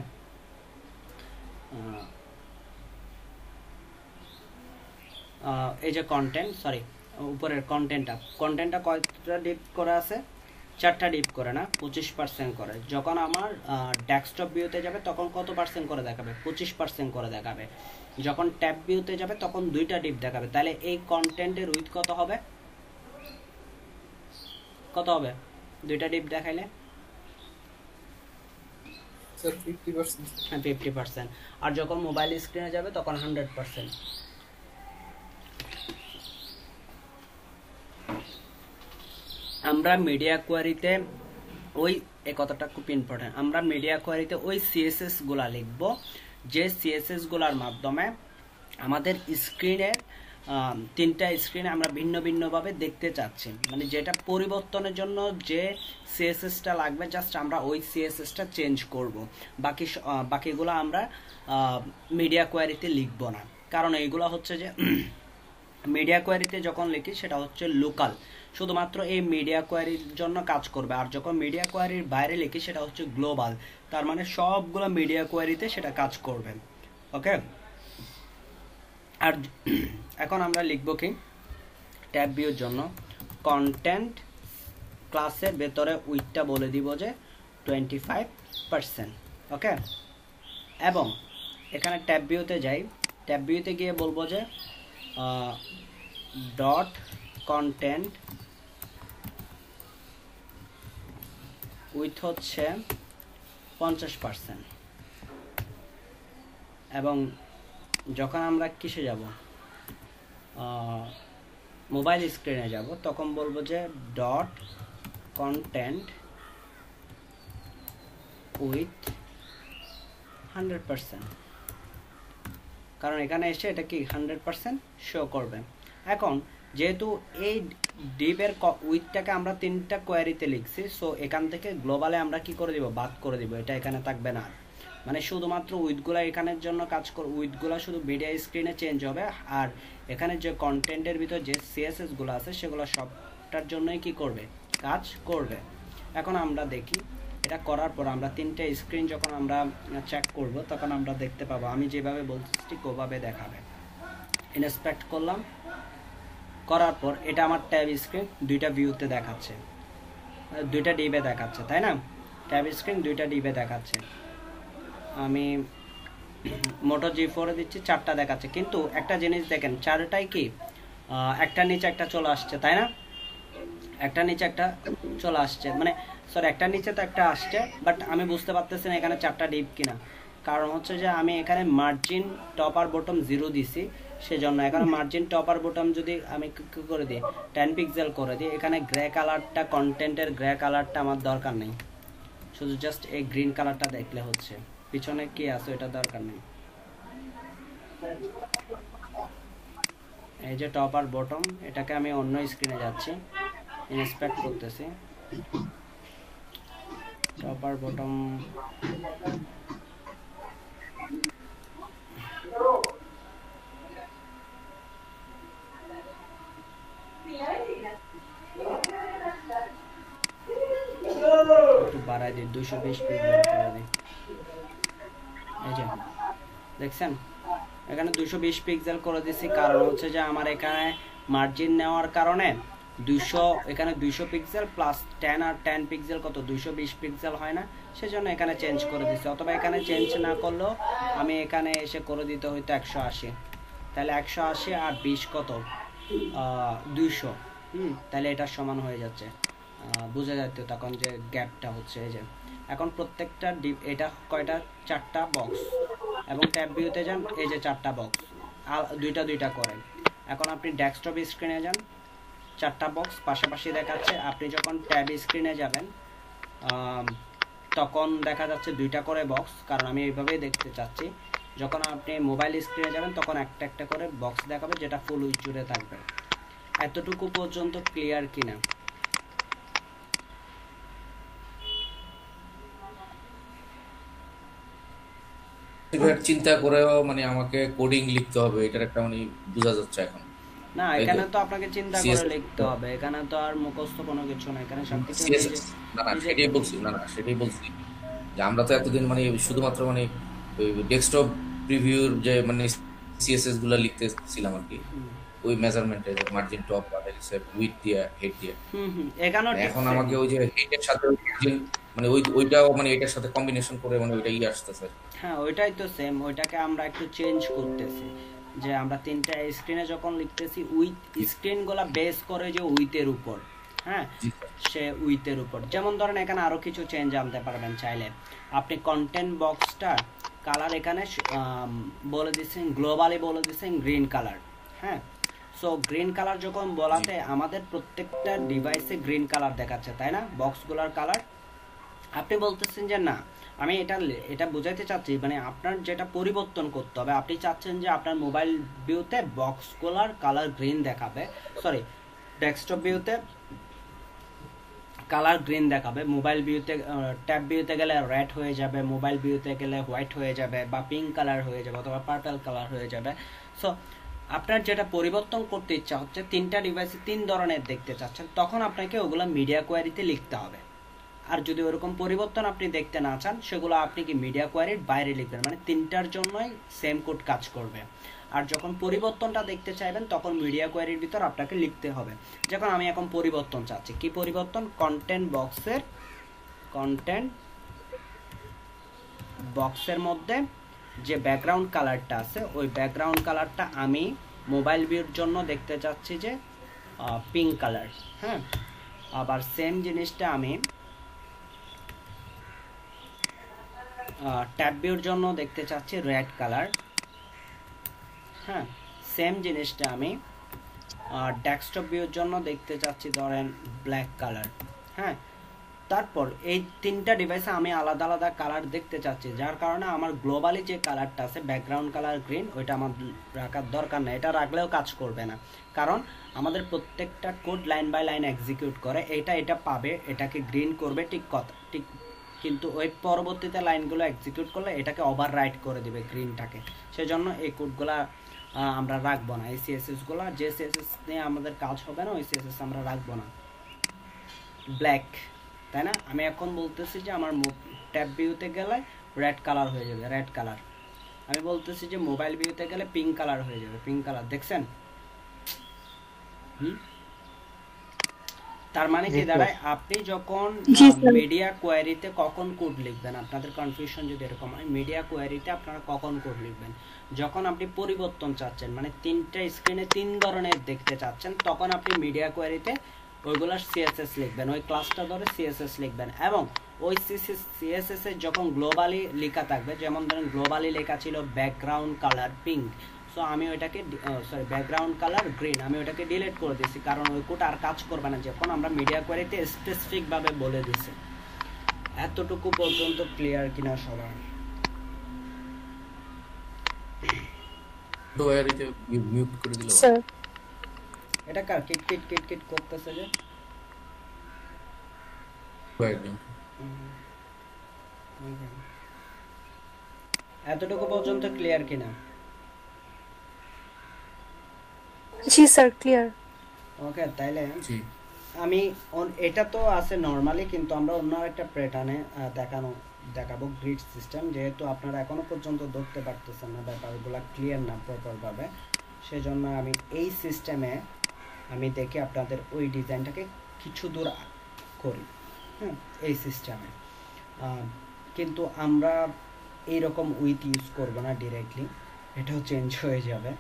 এই যে কন্টেন্ট, সরি উপরের কন্টেন্টটা কয়টা ডিপ করে আছে? 4টা ডিপ করে না, 25% করে। যখন আমার ডেস্কটপ ভিউতে যাবে তখন কত পার্সেন্ট করে দেখাবে? 25% করে দেখাবে। যখন ট্যাব ভিউতে যাবে তখন 2টা ডিপ দেখাবে। তাহলে এই কন্টেন্টের উইথ কত হবে? কত হবে 2টা ডিপ দেখাইলে? স্যার 50%। হ্যাঁ, 50%। আর যখন মোবাইল স্ক্রিনে যাবে তখন 100%। আমরা মিডিয়া কোয়ারিতে ওই কথাটা খুব ইম্পর্টেন্ট, আমরা মিডিয়া কোয়ারিতে ওই সিএসএস গুলা লিখব যে সিএসএস গুলার মাধ্যমে আমাদের স্ক্রিনের 3টা স্ক্রিনে আমরা ভিন্ন ভিন্নভাবে দেখতে চাচ্ছি, মানে যেটা পরিবর্তনের জন্য যে সিএসএসটা লাগবে, জাস্ট আমরা ওই সিএসএসটা চেঞ্জ করব। বাকিগুলো আমরা মিডিয়া কোয়ারিতে লিখব না, কারণ এইগুলো হচ্ছে যে মিডিয়া কোয়ারিতে যখন লিখি সেটা হচ্ছে লোকাল, শুধুমাত্র এই মিডিয়া কোয়ারির জন্য কাজ করবে। আর যখন মিডিয়া কোয়ারির বাইরে লিখি সেটা হচ্ছে গ্লোবাল, তার মানে সবগুলো মিডিয়া কোয়ারিতে সেটা কাজ করবে। ওকে, আর এখন আমরা লিখব কি, ট্যাব ভিউর জন্য কন্টেন্ট ক্লাসের ভেতরে উইথটা বলে দিব যে 25%। ওকে, এবং এখানে ট্যাব ভিউতে যাই, ট্যাব ভিউতে গিয়ে বলবো যে ডট কন্টেন্ট উইথ হচ্ছে 50%। এবং যখন আমরা কিসে যাব, মোবাইল স্ক্রিনে যাব, তখন বলবো যে ডট কন্টেন্ট উইথ 100%, কারণ এখানে এসে এটা কি 100% শো করবে। এখন যেহেতু এই ডিপের উইথটাকে আমরা 3টা কোয়ারিতে লিখছি, সো এখান থেকে গ্লোবালে আমরা কি করে দিব, বাদ করে দিব, এটা এখানে থাকবে না। মানে শুধুমাত্র উইথগুলা এখানের জন্য কাজ করে, উইথগুলা শুধু মিডিয়া স্ক্রিনে চেঞ্জ হবে, আর এখানে যে কন্টেন্টের ভিতর যে সিএসএস গুলো আছে সেগুলো সবটার জন্যই কি করবে, কাজ করবে। এখন আমরা দেখি এটা করার পর আমরা 3টে স্ক্রিন যখন আমরা চেক করব তখন আমরা দেখতে পাবো আমি যেভাবে বলছি ঠিক ওভাবে দেখাবে। ইনস্পেক্ট করলাম, করার পর এটা আমার ট্যাব স্ক্রিন 2টা ভিউতে দেখাচ্ছে, 2টা ডিবে দেখাচ্ছে, তাই না? ট্যাব স্ক্রিন 2টা ডিবে দেখাচ্ছে। আমি মোটো G4 এ দিচ্ছি 4টা দেখাচ্ছে, কিন্তু একটা জিনিস দেখেন 4টাই কি একটা নিচে একটা চলে আসছে, তাই না? একটা নিচে একটা চলে আসছে, মানে সরি একটা নিচে তো একটা আসছে, বাট আমি বুঝতে পারতেছি না এখানে 4টা ডিপ কিনা। কারণ হচ্ছে যে আমি এখানে মার্জিন টপ আর বটম 0 দিছি, সেজন্য এখানে মার্জিন টপ আর বটম যদি আমি কি করে দিই 10 পিক্সেল করে দিই, এখানে গ্রে কালারটা, কন্টেন্টের গ্রে কালারটা আমার দরকার নেই, শুধু জাস্ট এই গ্রিন কালারটা দেখলে হচ্ছে, পিছনে কি আছে এটা দরকার নেই। এই যে টপ আর বটম, এটাকে আমি অন্য স্ক্রিনে যাচ্ছি, ইনস্পেক্ট করতেছি, টপ আর বটম একটু বাড়াই দিই, 220 পিক্সেল করে দিই। এই যে দেখছেন এখানে 220 পিক্সেল করে দিছি, কারণ হচ্ছে যে আমার এখানে মার্জিন নেওয়ার কারণে 200, এখানে 200 পিক্সেল প্লাস 10 আর 10 পিক্সেল কত 220 পিক্সেল হয় না, সেজন্য এখানে চেঞ্জ করে দিছি। অথবা এখানে চেঞ্জ না করলেও আমি এখানে এসে করে দিতে হইতো 180, তাহলে 180 আর 20 কত 200, তাহলে এটা সমান হয়ে যাচ্ছে, বোঝা যাচ্ছে তখন যে গ্যাপটা হচ্ছে। এই যে এখন প্রত্যেকটা ডিপ, এটা কয়টা 4টা বক্স, এবং ট্যাব ভিউতে যান, এই যে 4টা বক্স, আর 2টা করে। এখন আপনি ডেস্কটপ স্ক্রিনে যান, 4টা বক্স পাশাপাশি দেখাচ্ছে। আপনি যখন ট্যাব স্ক্রিনে যাবেন তখন দেখা যাচ্ছে 2টা করে বক্স, কারণ আমি এইভাবেই দেখতে চাচ্ছি। যখন আপনি মোবাইল স্ক্রিনে যাবেন তখন একটা একটা করে বক্স দেখাবে, যেটা ফুল উইথ জুড়ে থাকবে। এতটুকু পর্যন্ত ক্লিয়ার কিনা? চিন্তা করেও মানে আমাকে কোডিং লিখতে হবে, এটার একটা মানে বোঝা যাচ্ছে এখন। না, এখানে তো আপনাকে চিন্তা করে লিখতে হবে, এখানে তো আর মুখস্থ কোনো কিছু না, এখানে সবকিছু সেটাই বলছি, সেটাই বলছি যে আমরা তো এতদিন মানে শুধুমাত্র মানে ডেস্কটপ প্রিভিউর যে মানে সিএসএস গুলা লিখতেছিলাম আর কি, ওই মেজারমেন্টে মার্জিন টপ আর উইথ দিয়ে হেড দিয়ে। এখন আমাকে ওই যে হেডের সাথে মানে ওইটাও মানে এটার সাথে কম্বিনেশন করে মানে ওইটাই আসতেছে। হ্যাঁ, ওইটাই তো সেম, ওইটাকে আমরা একটু চেঞ্জ করতেছি, যে আমরা 3টা স্ক্রিনে যখন লিখতেছি উইথ স্ক্রিনগুলা বেস করে যে উইথের উপর, হ্যাঁ সে উইথের উপর। যেমন ধরেন এখানে আরো কিছু চেঞ্জ আনতে পারবেন চাইলে। আপনি কন্টেন্ট বক্সটা কালার এখানে বলে দিচ্ছেন, গ্লোবালি বলে দিচ্ছেন গ্রিন কালার, হ্যাঁ। সো গ্রিন কালার যখন বলাতে আমাদের প্রত্যেকটা ডিভাইসে গ্রিন কালার দেখাচ্ছে, তাই না, বক্সগুলোর কালার। আপনি বলতেছেন যে না, আমি এটা বোঝাইতে চাচ্ছি, মানে আপনার যেটা পরিবর্তন করতে হবে, আপনি চাচ্ছেন যে আপনার মোবাইল ভিউতে বক্সগুলোর কালার গ্রিন দেখাবে, সরি ডেস্কটপ ভিউতে কালার গ্রিন দেখাবে, মোবাইল ভিউতে ট্যাব ভিউতে গেলে রেড হয়ে যাবে, মোবাইল ভিউতে গেলে হোয়াইট হয়ে যাবে, বা পিঙ্ক কালার হয়ে যাবে, অথবা পার্পল কালার হয়ে যাবে। সো আপনার যেটা পরিবর্তন করতে ইচ্ছা হচ্ছে, 3টা ডিভাইসে 3 ধরনের দেখতে চাচ্ছেন, তখন আপনাকে ওগুলো মিডিয়া কোয়ারিতে লিখতে হবে। আর যদি ওরকম পরিবর্তন আপনি দেখতে না চান, সেগুলো আপনি কি মিডিয়া কোয়ারির বাইরে লিখবেন, মানে 3টার জন্যই সেম কোড কাজ করবে। আর যখন পরিবর্তনটা দেখতে চাইবেন তখন মিডিয়া কোয়ারির ভিতর আপনাকে লিখতে হবে। যখন আমি এখন পরিবর্তন চাচ্ছি, কি পরিবর্তন, কন্টেন্ট বক্সের মধ্যে যে ব্যাকগ্রাউন্ড কালারটা আছে, ওই ব্যাকগ্রাউন্ড কালারটা আমি মোবাইল ভিউর জন্য দেখতে চাচ্ছি যে পিঙ্ক কালার। হ্যাঁ, আবার সেম জিনিসটা আমি ট্যাব ভিউর জন্য দেখতে চাচ্ছি রেড কালার। হ্যাঁ, সেম জিনিসটা আমি ডেস্কটপ ভিউর জন্য দেখতে চাচ্ছি ধরেন ব্ল্যাক কালার। হ্যাঁ, তারপর এই তিনটা ডিভাইসে আমি আলাদা আলাদা কালার দেখতে চাচ্ছি, যার কারণে আমার গ্লোবালি যে কালারটা আছে ব্যাকগ্রাউন্ড কালার গ্রিন, ওইটা আমার রাখার দরকার নেই। এটা রাখলেও কাজ করবে না, কারণ আমাদের প্রত্যেকটা code line by line execute করে। এটা পাবে, এটাকে গ্রিন করবে, ঠিক কথা ঠিক, কিন্তু ওই পরবর্তীতে লাইনগুলো এক্সিকিউট করলে এটাকে ওভাররাইট করে দিবে গ্রিনটাকে। সেজন্য এই কোডগুলা আমরা রাখবো না। এই সিএসএসগুলো, যে সিএসএস নিয়ে আমাদের কাজ হবে না, ওই সিএসএস আমরা রাখবো না। ব্ল্যাক, তাই না? আমি এখন বলতেছি যে আমার ট্যাব ভিউতে গেলে রেড কালার হয়ে যাবে, রেড কালার। আমি বলতেছি যে মোবাইল ভিউতে গেলে পিঙ্ক কালার হয়ে যাবে, পিঙ্ক কালার। দেখছেন? তার মানে কি দাঁড়ায়, আপনি যখন মিডিয়া কোয়ারিতে কখন কোড লিখবেন, আপনাদের কনফিউশন যদি এরকম হয়, মিডিয়া কোয়ারিতে আপনারা কখন কোড লিখবেন? যখন আপনি পরিবর্তন চাচ্ছেন, মানে তিনটা স্ক্রিনে তিন ধরনের দেখতে চাচ্ছেন, তখন আপনি মিডিয়া কোয়ারিতে ওইগুলোর সিএসএস লিখবেন, ওই ক্লাসটা ধরে সিএসএস লিখবেন। এবং ওই সিএসএস এর যখন গ্লোবালি লেখা থাকবে, যেমন ধরেন গ্লোবালি লেখা ছিল ব্যাকগ্রাউন্ড কালার পিঙ্ক, সো আমি ওইটাকে ব্যাকগ্রাউন্ড কালার গ্রিন, আমি ওইটাকে ডিলিট করে দিয়েছি, কারণ ওই কোড আর কাজ করবে না, যখন আমরা মিডিয়া কোয়ারিতে স্পেসিফিক ভাবে বলে দিছি। এতটুকু পর্যন্ত ক্লিয়ার কিনা সবার? ডোয়ারিতে মিউট করে দিল স্যার এটা কার কিট কিট কিট কিট করতেছে যে? এতটুকু পর্যন্ত ক্লিয়ার কিনা? জি স্যার ক্লিয়ার। ওকে, তাইলে জি আমি এটা তো আছে নরমালি, কিন্তু আমরা অন্য একটা প্যাটার্নে দেখাবো গ্রিড সিস্টেম, যেহেতু আপনারা এখনো পর্যন্ত ধরতে পারতেছেন না, ব্যাপারগুলো ক্লিয়ার না প্রপার ভাবে, সেজন্য আমি এই সিস্টেমে আমি দেখে আপনাদের ওই ডিজাইনটাকে কিছু দূর করি। হ্যাঁ, এই সিস্টেমে কিন্তু আমরা এইরকম উইথ ইউজ করব না ডিরেক্টলি, এটাও চেঞ্জ হয়ে যাবে।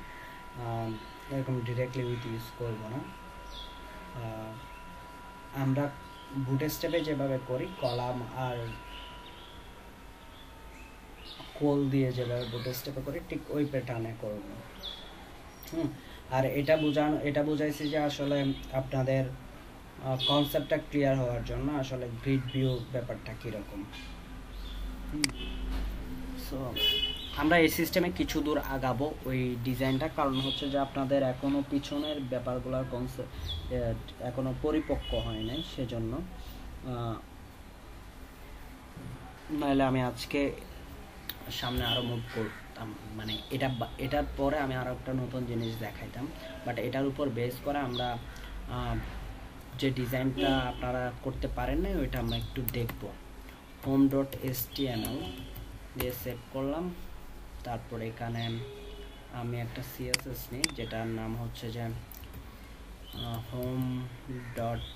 এরকম ডিরেক্টলি উইথ ইউজ করব না। আমরা বুটস্ট্র্যাপে যেভাবে করি কলাম আর কোল দিয়ে যেভাবে বুটস্ট্র্যাপে করি, ঠিক ওই প্যাটার্নে করব। আর এটা বুঝাইছি যে আসলে আপনাদের কনসেপ্টটা ক্লিয়ার হওয়ার জন্য, আসলে গ্রিড ভিউ ব্যাপারটা কীরকম। সো আমরা এই সিস্টেমে কিছু দূর আগাবো ওই ডিজাইনটা, কারণ হচ্ছে যে আপনাদের এখনও পিছনের ব্যাপারগুলোর কনসেপ্ট এখনও পরিপক্ক হয় নাই, সেজন্য। নাহলে আমি আজকে সামনে আরও মুভ করতাম, মানে এটার পরে আমি আরও একটা নতুন জিনিস দেখাইতাম, বাট এটার উপর বেস করে আমরা যে ডিজাইনটা আপনারা করতে পারেন না, ওইটা আমরা একটু দেখব। home.html দিয়ে সেভ করলাম। তারপর এখানে আমি একটা সিএসএস নিই, যেটার নাম হচ্ছে যে home.css।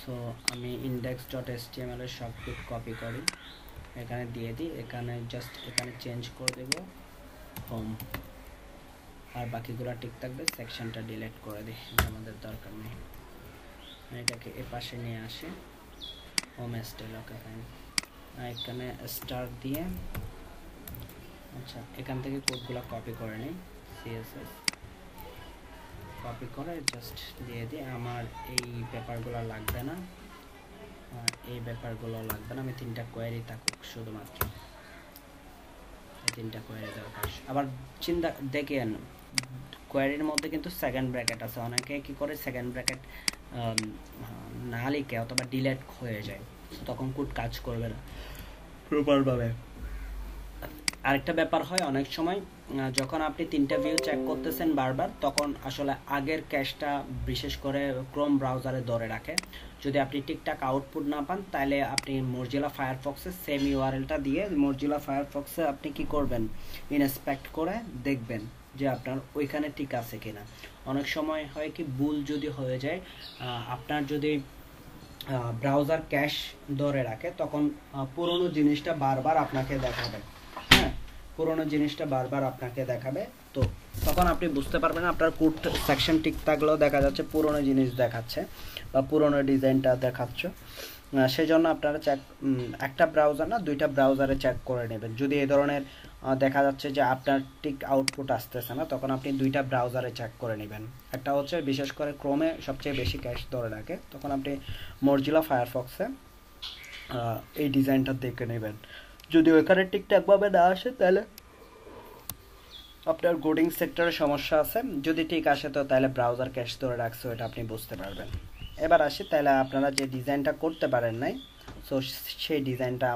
সো আমি index.html এর সব কোড কপি করি, এখানে দিয়ে দিই, এখানে জাস্ট এখানে চেঞ্জ করে দেব হোম, আর বাকিগুলো ঠিক থাকবে। সেকশনটা ডিলিট করে দিই, আমাদের দরকার নেই। এটাকে এ পাশে নিয়ে আসি, হোম স্টাইল। ওকে ফাইন, এখানে স্টার দিয়ে, আচ্ছা এখান থেকে কোডগুলো কপি করে নিই, সিএসএস কপি করে জাস্ট দিয়ে দিই। আমার এই পেপারগুলো লাগবে না, এই ব্যাপারগুলো লাগবে না, আমি তিনটা কোয়েরি থাকুক শুধুমাত্র, এই তিনটা কোয়েরি দরকার। আবার চিন্তা দেখেন, কোয়েরির মধ্যে কিন্তু সেকেন্ড ব্র্যাকেট আছে, অনেকে কি করে সেকেন্ড ব্র্যাকেট না লিখে অথবা ডিলেট হয়ে যায়, তখন কোড কাজ করবে না প্রপারভাবে। আরেকটা ব্যাপার হয় অনেক সময়, যখন আপনি তিনটা ভিউ চেক করতেছেন বারবার, তখন আসলে আগের ক্যাশটা বিশেষ করে ক্রোম ব্রাউজারে ধরে রাখে। যদি আপনি ঠিকঠাক আউটপুট না পান, তাহলে আপনি মজিলা ফায়ারফক্সে সেম ইউআরএলটা দিয়ে মজিলা ফায়ারফক্সে আপনি কি করবেন, ইনস্পেক্ট করে দেখবেন যে আপনার ওইখানে ঠিক আছে কিনা। অনেক সময় হয় কি, ভুল যদি হয়ে যায়, আপনার যদি ব্রাউজার ক্যাশ ধরে রাখে, তখন পুরনো জিনিসটা বারবার আপনাকে দেখাবে। হ্যাঁ, পুরনো জিনিসটা বারবার আপনাকে দেখাবে। তো তখন আপনি বুঝতে পারবেন আপনার কোড সেকশন ঠিক থাকলেও দেখা যাচ্ছে পুরনো জিনিস দেখাচ্ছে বা পুরনো ডিজাইনটা দেখাচ্ছে। সেই জন্য আপনারা একটা ব্রাউজার না দুইটা ব্রাউজারে চেক করে নেবেন। যদি এই ধরনের দেখা যাচ্ছে যে আপনার ঠিক আউটপুট আসতেছে না, তখন আপনি দুইটা ব্রাউজারে চেক করে নেবেন। একটা হচ্ছে বিশেষ করে ক্রোমে সবচেয়ে বেশি ক্যাশ ধরে রাখে, তখন আপনি মজিলা ফায়ারফক্সে এই ডিজাইনটা দেখে নেবেন। যদি ওইখানে ঠিকঠাকভাবে না আসে তাহলে আপনার কোডিং সেক্টরে সমস্যা আছে, যদি ঠিক আসে তো তাহলে ব্রাউজার ক্যাশ ধরে রাখছে, এটা আপনি বুঝতে পারবেন। এবার আসি তাহলে আপনারা যে ডিজাইনটা করতে পারেন নাই, সো সেই ডিজাইনটা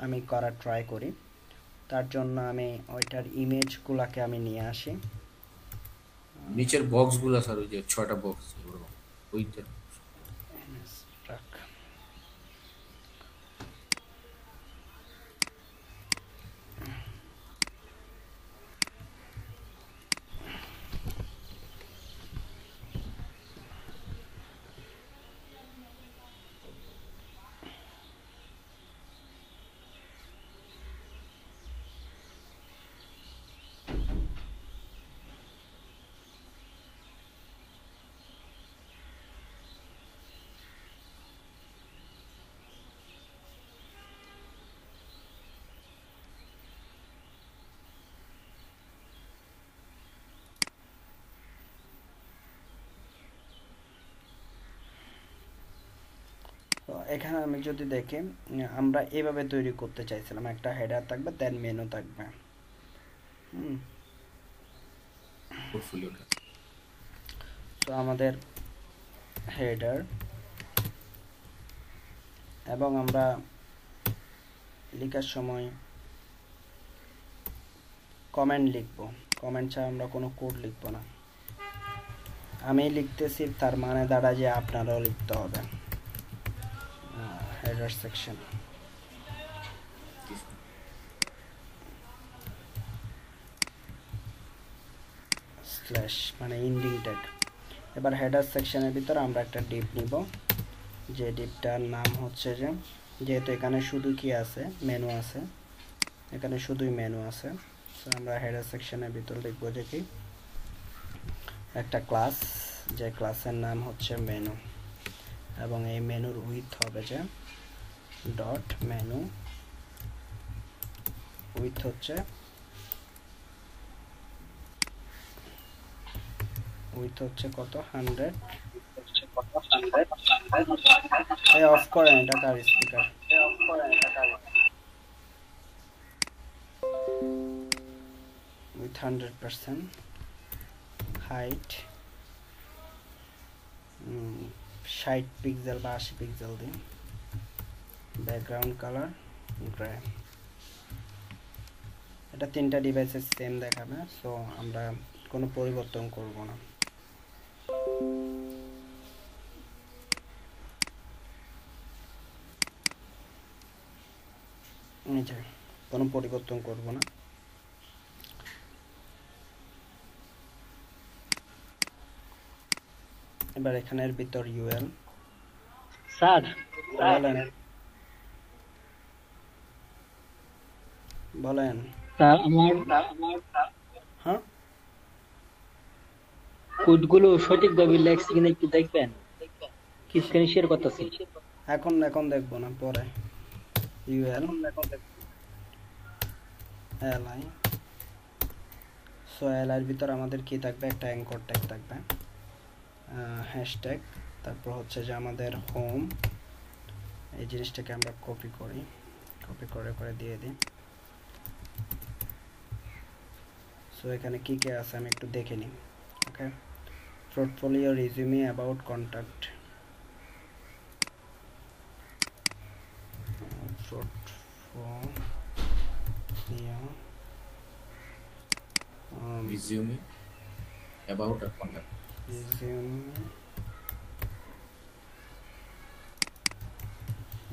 আমি করার ট্রাই করি। তার জন্য আমি ওইটার ইমেজগুলোকে আমি নিয়ে আসি। নিচের বক্সগুলো স্যার ওই যে 6টা বক্স ওইটা তো এখানে আমি যদি দেখি আমরা এভাবে তৈরি করতে চাইছিলাম, একটা হেডার থাকবে দেন মেনু থাকবে। পোর্টফোলিওটা তো আমাদের হেডার এবং আমরা লেখার সময় কমেন্ট লিখব, কমেন্ট ছাড়া আমরা কোনো কোড লিখব না। আমি লিখতেছি তার মানে দ্বারা যে আপনারাও লিখতে হবে। হেডার সেকশন স্ল্যাশ মানে ইন্ডিং ট্যাগ। এবার হেডার সেকশনের ভিতরে আমরা একটা ডিপ নিব, যে ডিপটার নাম হচ্ছে যে, যেহেতু এখানে শুধু কি আছে মেনু আছে, এখানে শুধুই মেনু আছে, তো আমরা হেডার সেকশনের ভিতর লিখব যে কি একটা ক্লাস, যে ক্লাসের নাম হচ্ছে মেনু, এবং এই মেনুর উইথ হবে যে ডট মেনু উইথ হচ্ছে কত 100। এই অফ করেন এটা কার স্পিকার, উইথ 100% হাইট 60 পিক্সেল বা 80 পিক্সেল দিন, ব্যাকগ্রাউন্ড কালার গ্রে। এটা তিনটা ডিভাইসের সেম দেখাবে, সো আমরা কোনো পরিবর্তন করব না। নিচে কোনো পরিবর্তন করব না। এবার এখানের ভিতর ইউএল স্যার বলেন স্যার আমার হ্যাঁ কোডগুলো সঠিকভাবে লেখছি কিনা একটু দেখবেন, কি স্ক্রিন শেয়ার করতেছি। এখন দেখবো না, পরে ইউএল এলআই। সো এলআইয়ের ভিতর আমাদের কি থাকবে, একটা অ্যাঙ্কর ট্যাগ থাকবে, হ্যাশট্যাগ, তারপর হচ্ছে যে আমাদের হোম। এই জিনিসটাকে আমরা কপি করে দিয়ে দিই। সো এখানে কি কি আছে আমি একটু দেখে নিই। Okay, portfolio, resume, about, contact, resume about a contact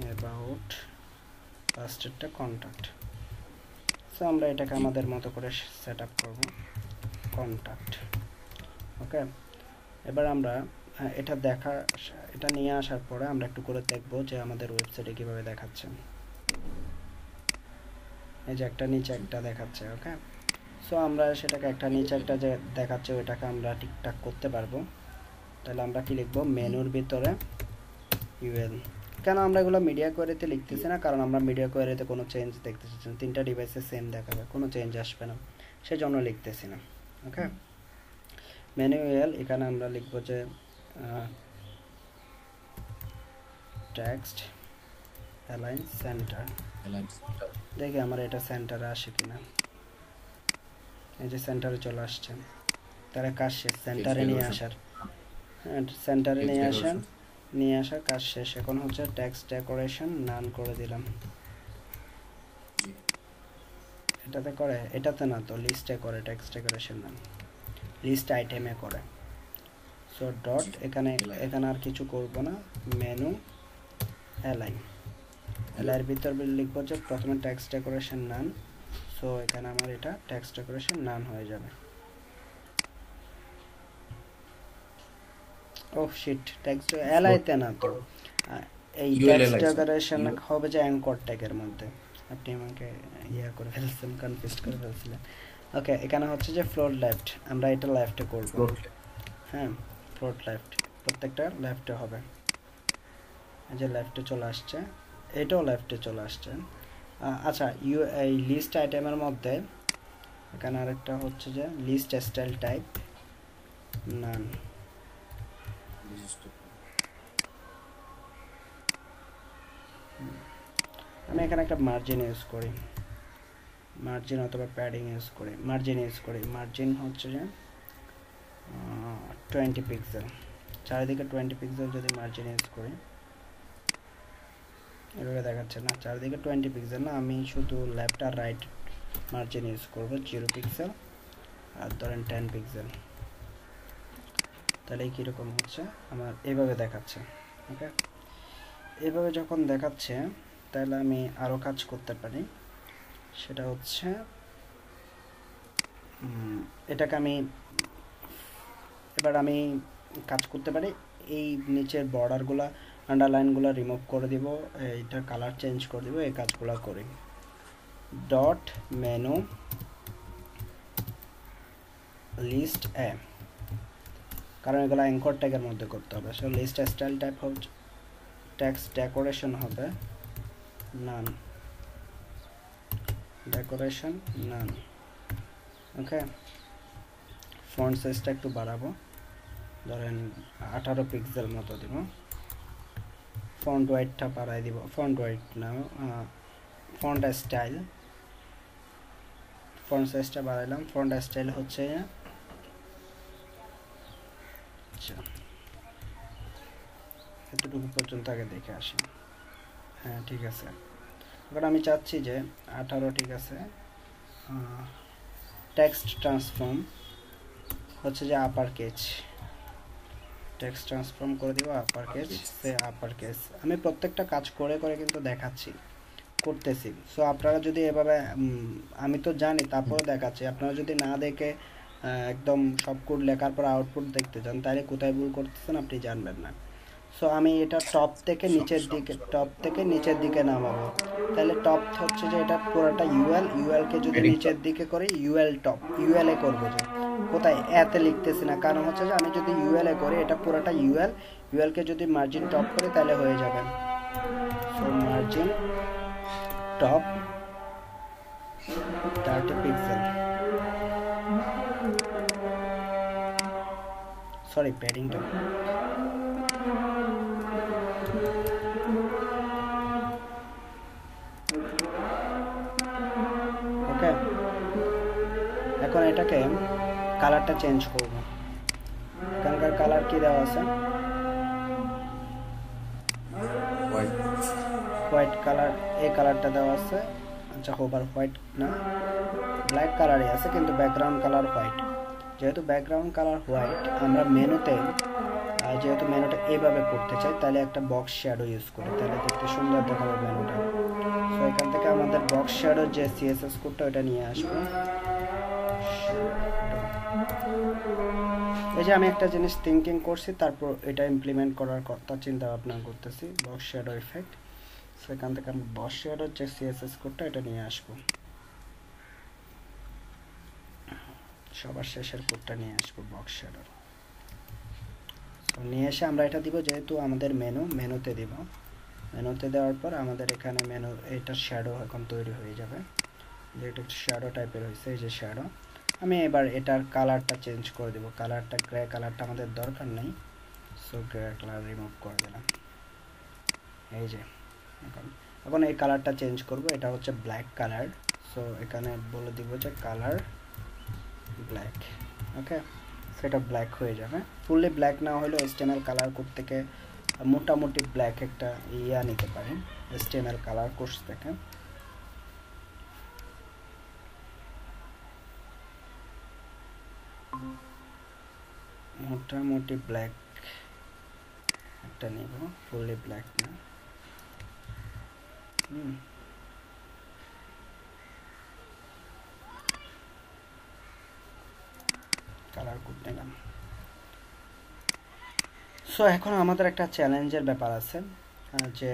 about লাস্টেরটা কন্ট্যাক্ট। সো আমরা এটাকে আমাদের মতো করে সেট আপ করবো, কন্ট্যাক্ট। ওকে, এবার আমরা এটা নিয়ে আসার পরে আমরা একটু করে দেখবো যে আমাদের ওয়েবসাইটে কিভাবে দেখাচ্ছে। এই যে একটা নিচে একটা দেখাচ্ছে। ওকে, সো আমরা সেটাকে একটা নিচে একটা যে দেখাচ্ছে ওইটাকে আমরা ঠিকঠাক করতে পারবো। তাহলে আমরা কি লিখবো, মেনুর ভিতরে ইউএল। কেন আমরা এগুলো মিডিয়া কোয়েরিতে লিখতেছি না, কারণ আমরা মিডিয়া কোয়েরিতে কোনো চেঞ্জ দেখতে চাচ্ছি না, তিনটা ডিভাইসে সেম দেখাবে, কোনো চেঞ্জ আসবে না, সেজন্য লিখতেছি না। ওকে, মেনু ইউএল এখানে আমরা লিখবো যে টেক্সট অ্যালাইন সেন্টার। দেখি আমার এটা সেন্টারে আসে কিনা। এই যে সেন্টারে চলে আসছে, তাহলে কাজ শেষ, সেন্টারে নিয়ে আসার, সেন্টারে নিয়ে আসার কাজ শেষ। এখন হচ্ছে টেক্সট ডেকোরেশন নান করে দিলাম। এটাতে করে, এটাতে না তো, লিস্টে করে টেক্সট ডেকোরেশন নান, লিস্ট আইটেমে করে। সো ডট এখানে আর কিছু করব না, মেনু অ্যালাইন, এর ভিতর লিখবো যে প্রথমে টেক্সট ডেকোরেশন নান। সো এখানে আমার এটা টেক্সট ডেকোরেশন নান হয়ে যাবে। ওহ শিট, টেক্সট অ্যালাইতে না তো, এই টেক্সট ডেকোরেশন হবে যে অ্যাঙ্কর ট্যাগের মধ্যে। আপনি আমাকে ইয়া করে ফেলছেন, কনফিউজ করে ফেলছিলেন। ওকে, এখানে হচ্ছে যে ফ্লোর লেফট, আমরা এটা লেফটে করব। হ্যাঁ, ফ্লোর লেফট, প্রত্যেকটা লেফটে হবে। এই যে লেফটে চলে আসছে, এটাও লেফটে চলে আসছে। আচ্ছা, এই লিস্ট আইটেমের মধ্যে এখানে আরেকটা হচ্ছে যে লিস্ট স্টাইল টাইপ নান। আমি এখানে একটা মার্জিন ইউজ করি, মার্জিন অথবা প্যাডিং ইউজ করি, মার্জিন হচ্ছে যে 20 পিক্সেল, চারিদিকে 20 পিক্সেল যদি মার্জিন ইউজ করি, এভাবে দেখাচ্ছে না, চারিদিকে 20 পিক্সেল না, আমি শুধু লেফট আর রাইট মার্জিন ইউজ করব 0 পিক্সেল আর ধরেন 10 পিক্সেল। তাহলে কীরকম হচ্ছে আমার এভাবে দেখাচ্ছে। ওকে, এভাবে যখন দেখাচ্ছে তাহলে আমি আরও কাজ করতে পারি, সেটা হচ্ছে এটাকে আমি কাজ করতে পারি, এই নিচের বর্ডারগুলো আন্ডারলাইনগুলো রিমুভ করে দিব, এইটা কালার চেঞ্জ করে দিব, এই কাজগুলো করি। ডট মেনু লিস্ট এ, কারণ এগুলো অ্যাঙ্কর ট্যাগের মধ্যে করতে হবে। সো লিস্ট স্টাইল টাইপ হচ্ছে টেক্সট ডেকোরেশন হবে নান, ডেকোরেশন নান। ওকে, ফন্ট সাইজটা একটু বাড়াবো, ধরেন 18 পিক্সেল মতো দিব। ফন্ট ওয়াইটটা বাড়াই দিব, ফন্ট ওয়াইট না, ফন্ট স্টাইল, ফন্ট সাইজটা বাড়াইলাম। ফন্ট স্টাইল হচ্ছে আচ্ছা এতটুকু পর্যন্ত আগে দেখে আসি। হ্যাঁ ঠিক আছে, এবার আমি চাচ্ছি যে 18, ঠিক আছে। টেক্সট ট্রান্সফর্ম হচ্ছে যে আপার কেস, টেক্সট ট্রান্সফর্ম করে দিব আপার কেস, সে আপার কেস। আমি প্রত্যেকটা কাজ করে করে কিন্তু দেখাচ্ছি, করতেছি। সো আপনারা যদি এভাবে, আমি তো জানি তারপরে দেখাচ্ছি, আপনারা যদি না দেখে একদম সব কোড লেখার পর আউটপুট দেখতে চান, তাহলে কোথায় ভুল করতেছেন আপনি জানবেন না। সো আমি এটা টপ থেকে নিচের দিকে নামাবো, তাহলে টপ হচ্ছে যে এটা পুরোটা ইউএল কে যদি নিচের দিকে করি ইউএল টপ, ইউএল এ করবো যে কোথায় এতে লিখতেছি না, কারণ হচ্ছে যে আমি যদি ইউএল এ করি এটা পুরোটা ইউএল কে যদি মার্জিন টপ করি তাহলে হয়ে যাবে। So margin top 30 pixel, sorry প্যাডিংটা ওকে। এখন এটাকে কালারটা চেঞ্জ করব, এখানকার কালার কি দেওয়া আছে, হোয়াইট কালার, এই কালারটা দেওয়া আছে। আচ্ছা হোভার হোয়াইট না, ব্ল্যাক কালারই আছে কিন্তু ব্যাকগ্রাউন্ড কালার হোয়াইট। যেহেতু ব্যাকগ্রাউন্ড কালার হোয়াইট, আমরা মেনুতে যেহেতু মেনুটা এইভাবে করতে চাই, তাহলে একটা বক্স শ্যাডো ইউজ করি, তাহলে দেখতে সুন্দর দেখাবে মেনুটা। সো এখান থেকে আমাদের বক্স শ্যাডো যে সিএসএস কোডটা ওটা নিয়ে আসবো। এই যে আমি একটা জিনিস থিঙ্কিং করছি, তারপর এটা ইমপ্লিমেন্ট করার কথা চিন্তা ভাবনা করতেছি, বক্স শ্যাডো ইফেক্ট। সো এখান থেকে আমি বক্স শ্যাডোর যে সিএসএস কোডটা এটা নিয়ে আসবো। সবার শেষের কোডটা নিয়ে আসবো বক্স শ্যাডো। তো নিয়ে এসে আমরা এটা দিব, যেহেতু আমাদের মেনুতে দিব। মেনুতে দেওয়ার পর আমাদের এখানে মেনু এটা শ্যাডো এখন তৈরি হয়ে যাবে, যেটা একটু শ্যাডো টাইপের হয়েছে, এই যে শ্যাডো। আমি এবার এটার কালারটা চেঞ্জ করে দেব, কালারটা গ্রে কালারটা আমাদের দরকার নেই, সো গ্রে কালার রিমুভ করে দিলাম। এই যে এখন এই কালারটা চেঞ্জ করব, এটা হচ্ছে ব্ল্যাক কালার, সো এখানে বলে দিব যে কালার ব্ল্যাক। ওকে, সেটা ব্ল্যাক হয়ে যাবে। ফুললি ব্ল্যাক না হলেও HTML কালার কোড থেকে মোটামুটি ব্ল্যাক একটা ইয়া নিতে পারেন HTML কালার কোর্স থেকে। মোটামুটি ব্ল্যাক একটা নেব, ফুললি ব্ল্যাক না। কালার কোড নিলাম। সো এখন আমাদের একটা চ্যালেঞ্জের ব্যাপার আছে, যে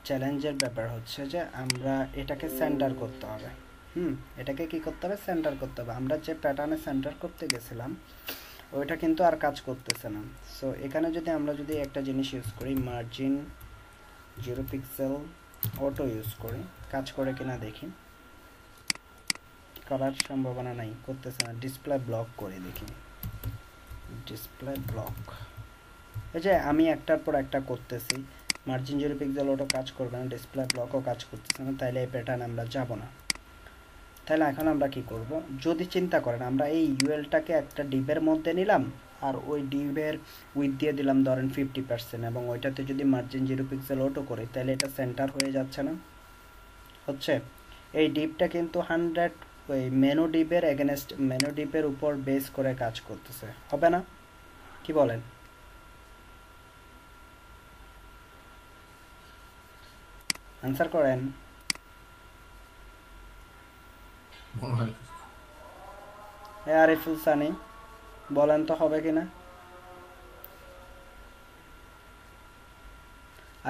চ্যালেঞ্জের ব্যাপার হচ্ছে যে আমরা এটাকে সেন্টার করতে হবে। এটাকে কি করতে হবে? সেন্টার করতে হবে। আমরা যে প্যাটার্নে সেন্টার করতে গেছিলাম ওইটা কিন্তু আর কাজ করতেছে না। সো এখানে আমরা যদি একটা জিনিস ইউজ করি, মার্জিন 0 পিক্সেল অটো ইউজ করি, কাজ করে কিনা দেখি। করার সম্ভাবনা নাই, করতেছে না। ডিসপ্লে ব্লক করে দেখি, ডিসপ্লে ব্লক। এই যে আমি একটার পর একটা করতেছি, মার্জিন 0 পিক্সেল অটো কাজ করবে না, ডিসপ্লে ব্লকও কাজ করতেছে না, তাইলে এই প্যাটার্ন আমরা যাব না। তাহলে এখন আমরা কি করব? যদি চিন্তা করেন, আমরা এই ইউএলটাকে একটা ডিবের মধ্যে নিলাম, আর ওই ডিবের উইথ দিয়ে দিলাম ধরেন 50%, এবং ওইটাতে যদি মার্জিন 0 পিক্সেল অটো করি, তাহলে এটা সেন্টার হয়ে যাচ্ছে না? হচ্ছে। এই ডিপটা কিন্তু 100 ওই মেনু ডিপের এগেনস্ট, মেনু ডিপের উপর বেস করে কাজ করতেছে, হবে না? কি বলেন? আনসার করেন। আরিফুল সানি বলেন তো হবে কিনা?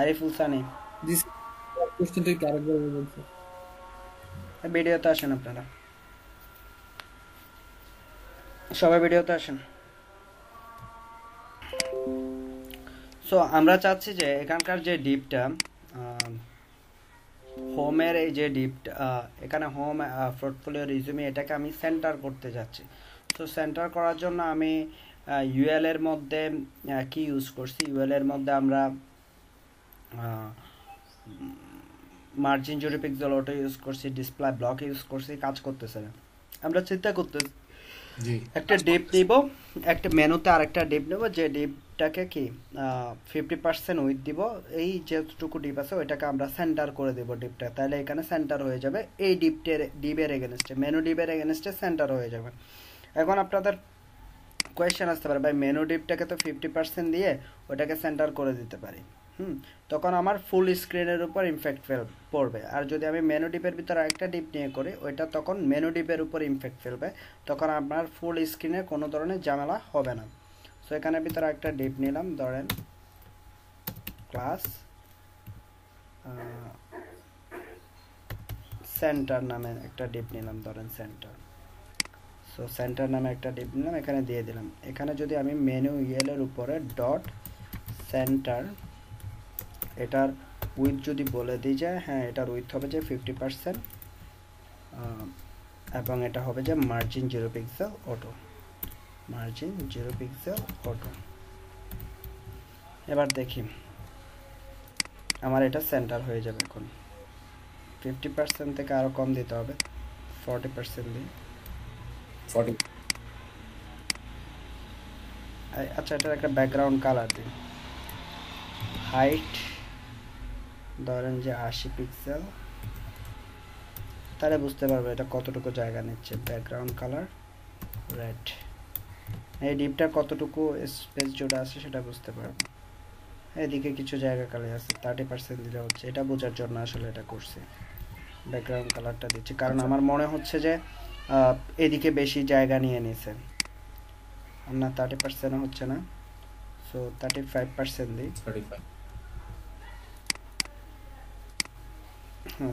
আরিফুল সানি দিস কোশ্চেনটা কি আরেকবার বলুন স্যার? ভিডিওতে আসেন, আপনারা সবাই ভিডিওতে আসেন। সো আমরা চাচ্ছি যে এখানকার যে ডিপটা, হোমের এই যে ডিপটা, এখানে হোম পোর্টফোলিও রিজিউমে, এটাকে আমি সেন্টার করতে যাচ্ছি। তো সেন্টার করার জন্য আমি ইউএল এর মধ্যে কি ইউজ করছি? ইউএল এর মধ্যে আমরা মার্জিন 0 পিক্সেল অটো ইউজ করছি, ডিসপ্লে ব্লক ইউজ করছি, কাজ করতেছে না। আমরা চিন্তা করতেছি একটা ডিপ নিব, একটা মেনুতে আরেকটা ডিপ নেব, যে ডিপটাকে কি 50% উইথ দিব, এই যেটুকু ডিপ আছে ওইটাকে আমরা সেন্টার করে দেব ডিপটা, তাহলে এখানে সেন্টার হয়ে যাবে। এই ডিপের এগেনস্টে, মেনু ডিপের এগেনস্টে সেন্টার হয়ে যাবে। এখন আপনাদের কোয়েশ্চেন আসতে পারে, ভাই মেনু ডিপটাকে তো 50% দিয়ে ওটাকে সেন্টার করে দিতে পারি, তখন আমার ফুল স্ক্রিনের উপর ইমপ্যাক্ট পড়বে। আর যদি আমি মেনু ডিপের ভিতরে আরেকটা ডিপ নিয়ে করি, ওইটা তখন মেনু ডিপের উপর ইমপ্যাক্ট ফেলবে, তখন আপনার ফুল স্ক্রিনে কোনো ধরনের ঝামেলা হবে না। সো এখানে ভিতরে একটা ডিপ নিলাম, ধরেন ক্লাস সেন্টার নামে একটা ডিপ নিলাম, ধরেন সেন্টার। সো সেন্টার নামে একটা ডিপ নিলাম, এখানে দিয়ে দিলাম। এখানে যদি আমি মেনু ইএলের উপরে ডট সেন্টার, এটার উইথ যদি বলে দিই যে হ্যাঁ, এটার উইথ হবে যে 50%, এবং এটা হবে যে margin 0 pixel auto, margin 0 pixel auto. এবার দেখি আমার এটা সেন্টার হয়ে যাবে। এখন 50% থেকে আরো কম দিতে হবে, 40% দিই। 40। আচ্ছা, এটার একটা ব্যাকগ্রাউন্ড কালার দিই, হাইট ধরেন যে 80 পিক্সেল, তাহলে বুঝতে পারবে এটা কতটুকু জায়গা নিচ্ছে। ব্যাকগ্রাউন্ড কালার রেড, এই ডিপটার কতটুকু স্পেস জুড়ে আছে সেটা বুঝতে পারবো। এদিকে কিছু জায়গা খালি আছে, 30% দিলে হচ্ছে। এটা বোঝার জন্য আসলে এটা করছি, ব্যাকগ্রাউন্ড কালারটা দিচ্ছি, কারণ আমার মনে হচ্ছে যে এদিকে বেশি জায়গা নিয়ে নিছে। না, 30% হচ্ছে না, সো 35% দিই।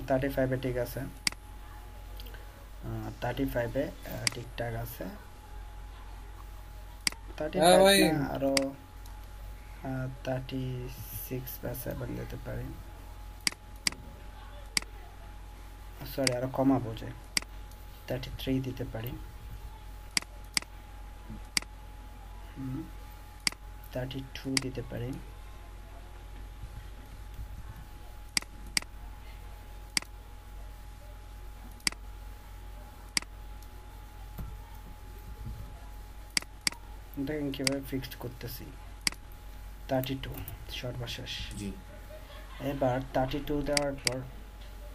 35-এ ঠিক আছে, 35-এ ঠিকঠাক আছে। 35 ভাই। না আরো 36 বা 7 দিতে পারি, সরি আরো কমাবো, যে 33 দিতে পারি, 32 দিতে পারি, দেখেন কিভাবে ফিক্সড করতেছি। 32 সর্বশেষ। জি এবার 32 দেওয়ার পর